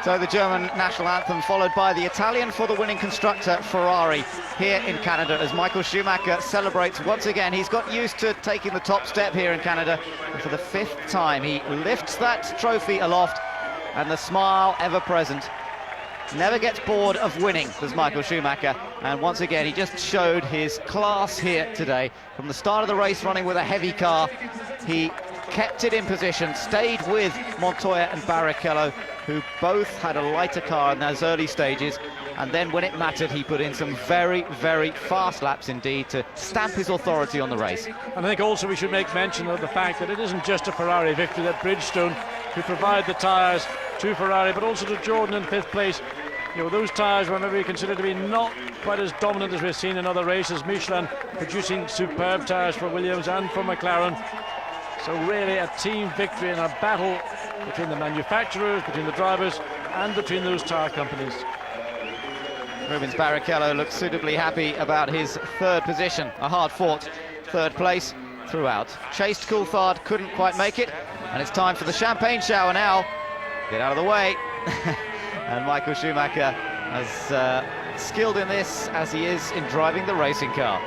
So the German national anthem followed by the Italian for the winning constructor Ferrari here in Canada as Michael Schumacher celebrates once again. He's got used to taking the top step here in Canada, and for the 5th time he lifts that trophy aloft, and the smile ever present. Never gets bored of winning, does Michael Schumacher, and once again he just showed his class here today. From the start of the race running with a heavy car, he kept it in position, stayed with Montoya and Barrichello, who both had a lighter car in those early stages, and then when it mattered he put in some very, very fast laps indeed to stamp his authority on the race. And I think also we should make mention of the fact that it isn't just a Ferrari victory, that Bridgestone, who provide the tyres to Ferrari, but also to Jordan in 5th place. You know, those tyres were maybe considered to be not quite as dominant as we've seen in other races. Michelin producing superb tyres for Williams and for McLaren. So really a team victory in a battle between the manufacturers, between the drivers, and between those tyre companies. Rubens Barrichello looks suitably happy about his 3rd position, a hard-fought 3rd place throughout. Chased Coulthard, couldn't quite make it, and it's time for the champagne shower now. Get out of the way. And Michael Schumacher, as skilled in this as he is in driving the racing car.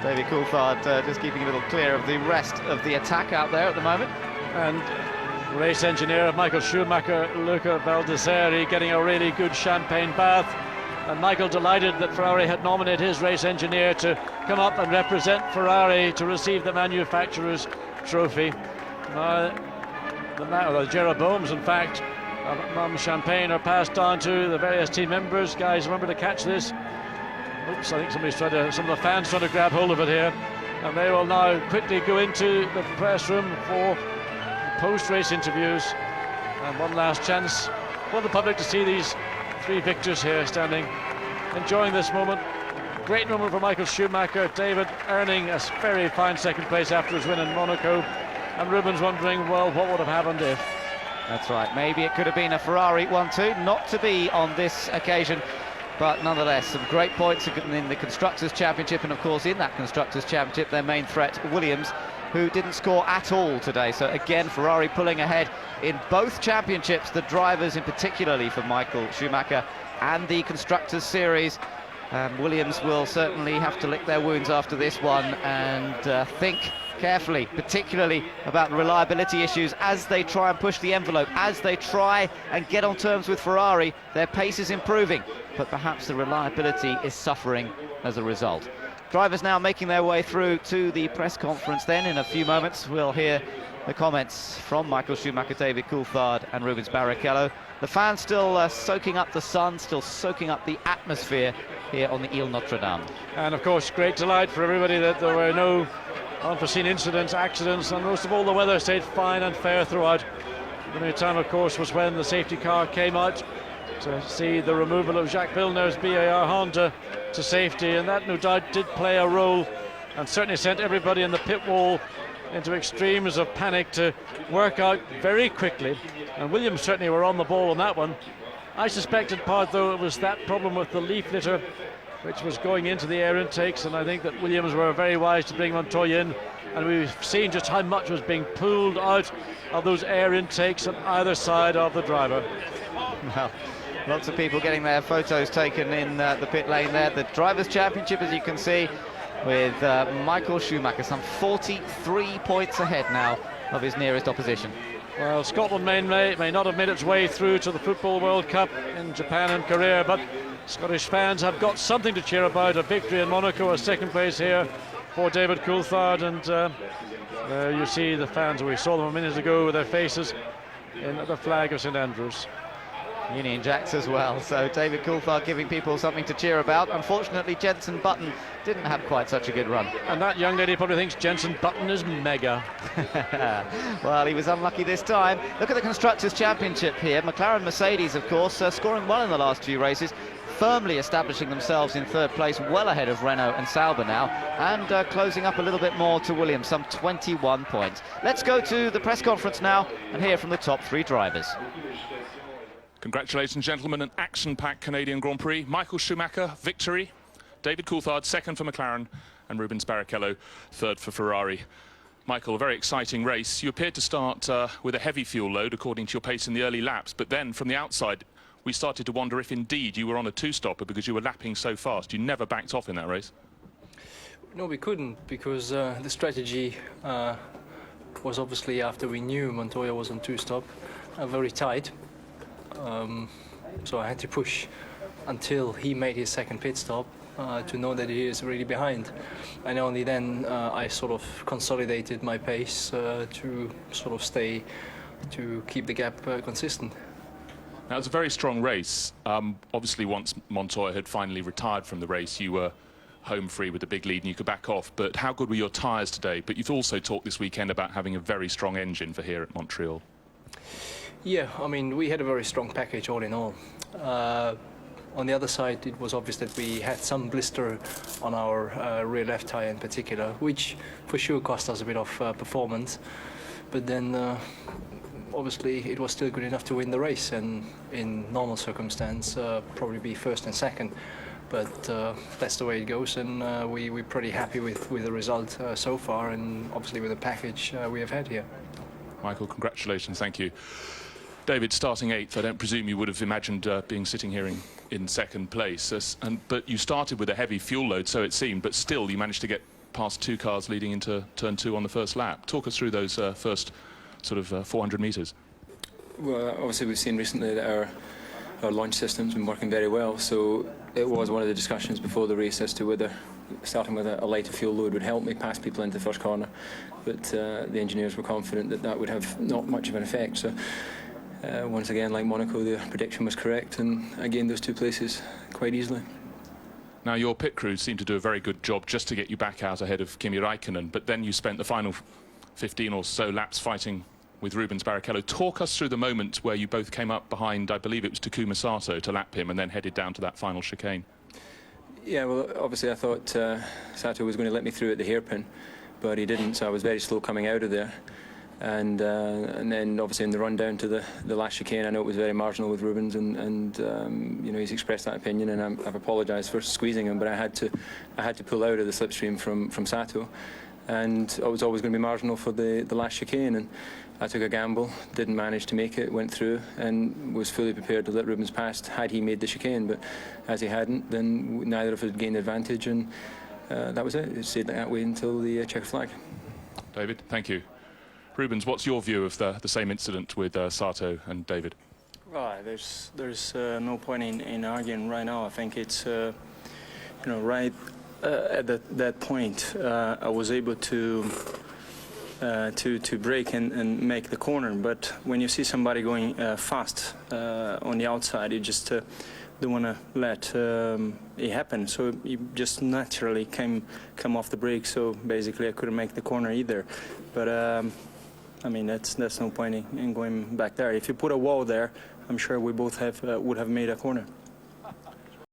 David Coulthard just keeping a little clear of the rest of the attack out there at the moment. And race engineer of Michael Schumacher, Luca Baldessari, getting a really good champagne bath. And Michael delighted that Ferrari had nominated his race engineer to come up and represent Ferrari to receive the manufacturer's trophy. The Jeroboams, in fact, champagne are passed on to the various team members. Guys, remember to catch this. Oops, I think some of the fans trying to grab hold of it here. And they will now quickly go into the press room for post-race interviews. And one last chance for the public to see these 3 victors here standing, enjoying this moment. Great moment for Michael Schumacher. David earning a very fine 2nd place after his win in Monaco. and Rubens wondering, well, what would have happened if? That's right, maybe it could have been a Ferrari 1-2, not to be on this occasion, but nonetheless some great points in the Constructors' Championship, and of course in that Constructors' Championship their main threat, Williams, who didn't score at all today. So again, Ferrari pulling ahead in both championships, the drivers in particularly for Michael Schumacher and the Constructors' Series. Williams will certainly have to lick their wounds after this one and think carefully, particularly about reliability issues as they try and push the envelope, as they try and get on terms with Ferrari. Their pace is improving, but perhaps the reliability is suffering as a result. Drivers now making their way through to the press conference. Then in a few moments we'll hear the comments from Michael Schumacher, David Coulthard and Rubens Barrichello. The fans still soaking up the sun, still soaking up the atmosphere here on the Ile Notre Dame. And of course, great delight for everybody that there were no unforeseen incidents, accidents, and most of all the weather stayed fine and fair throughout. The only time, of course, was when the safety car came out to see the removal of Jacques Villeneuve's BAR Honda to safety, and that no doubt did play a role and certainly sent everybody in the pit wall into extremes of panic to work out very quickly, and Williams certainly were on the ball on that one. I suspect in part, though, it was that problem with the leaf litter which was going into the air intakes, and I think that Williams were very wise to bring Montoya in, and we've seen just how much was being pulled out of those air intakes on either side of the driver. Well, lots of people getting their photos taken in the pit lane there. The Drivers' Championship, as you can see, with Michael Schumacher some 43 points ahead now of his nearest opposition. Well, Scotland may not have made its way through to the Football World Cup in Japan and Korea, but Scottish fans have got something to cheer about. A victory in Monaco, a second place here for David Coulthard, and there you see the fans. We saw them a minute ago with their faces in the flag of St Andrews. Union Jacks as well, so David Coulthard giving people something to cheer about. Unfortunately, Jenson Button didn't have quite such a good run. And that young lady probably thinks Jenson Button is mega. Well, he was unlucky this time. Look at the Constructors' Championship here. McLaren Mercedes, of course, scoring well in the last few races, firmly establishing themselves in third place, well ahead of Renault and Sauber now, and closing up a little bit more to Williams, some 21 points. Let's go to the press conference now and hear from the top three drivers. Congratulations, gentlemen, an action-packed Canadian Grand Prix. Michael Schumacher, victory. David Coulthard, second for McLaren, and Rubens Barrichello, third for Ferrari. Michael, a very exciting race. You appeared to start with a heavy fuel load, according to your pace in the early laps, but then from the outside, we started to wonder if indeed you were on a two-stopper because you were lapping so fast. You never backed off in that race. No, we couldn't, because the strategy was obviously, after we knew Montoya was on two-stop, very tight. So I had to push until he made his second pit stop to know that he is really behind, and only then I sort of consolidated my pace to sort of to keep the gap consistent. Now, it was a very strong race. Obviously, once Montoya had finally retired from the race, you were home free with a big lead and you could back off. But how good were your tyres today? But you've also talked this weekend about having a very strong engine for here at Montreal. Yeah, I mean, we had a very strong package all in all. On the other side, it was obvious that we had some blister on our rear left tyre in particular, which for sure cost us a bit of performance. But then, obviously, it was still good enough to win the race, and in normal circumstance, probably be first and second. But that's the way it goes, and we're pretty happy with the result so far, and obviously with the package we have had here. Michael, congratulations, thank you. David, starting 8th, I don't presume you would have imagined being sitting here in second place. But you started with a heavy fuel load, so it seemed, but still you managed to get past two cars leading into turn 2 on the first lap. Talk us through those first sort of 400 metres. Well, obviously we've seen recently that our launch system's been working very well, so it was one of the discussions before the race as to whether starting with a lighter fuel load would help me pass people into the first corner, but the engineers were confident that that would have not much of an effect. So once again, like Monaco, the prediction was correct, and I gained those two places quite easily. Now, your pit crew seemed to do a very good job just to get you back out ahead of Kimi Räikkönen, but then you spent the final 15 or so laps fighting with Rubens Barrichello. Talk us through the moment where you both came up behind, I believe it was Takuma Sato, to lap him and then headed down to that final chicane. Yeah, well, obviously I thought Sato was going to let me through at the hairpin, but he didn't, so I was very slow coming out of there. And then obviously in the run down to the last chicane, I know it was very marginal with Rubens, and you know, he's expressed that opinion, and I've apologised for squeezing him, but I had to pull out of the slipstream from Sato, and I was always going to be marginal for the last chicane, and I took a gamble, didn't manage to make it, went through, and was fully prepared to let Rubens pass had he made the chicane, but as he hadn't, then neither of us had gained advantage, and that was it. It stayed that way until the checker flag. David, thank you. Rubens, what's your view of the same incident with Sato and David? Well, there's no point in arguing right now. I think it's you know, right at that point I was able to brake and make the corner, but when you see somebody going fast on the outside, you just don't want to let it happen. So you just naturally come off the brake. So basically, I couldn't make the corner either. But I mean, that's no point in going back there. If you put a wall there, I'm sure we both would have made a corner.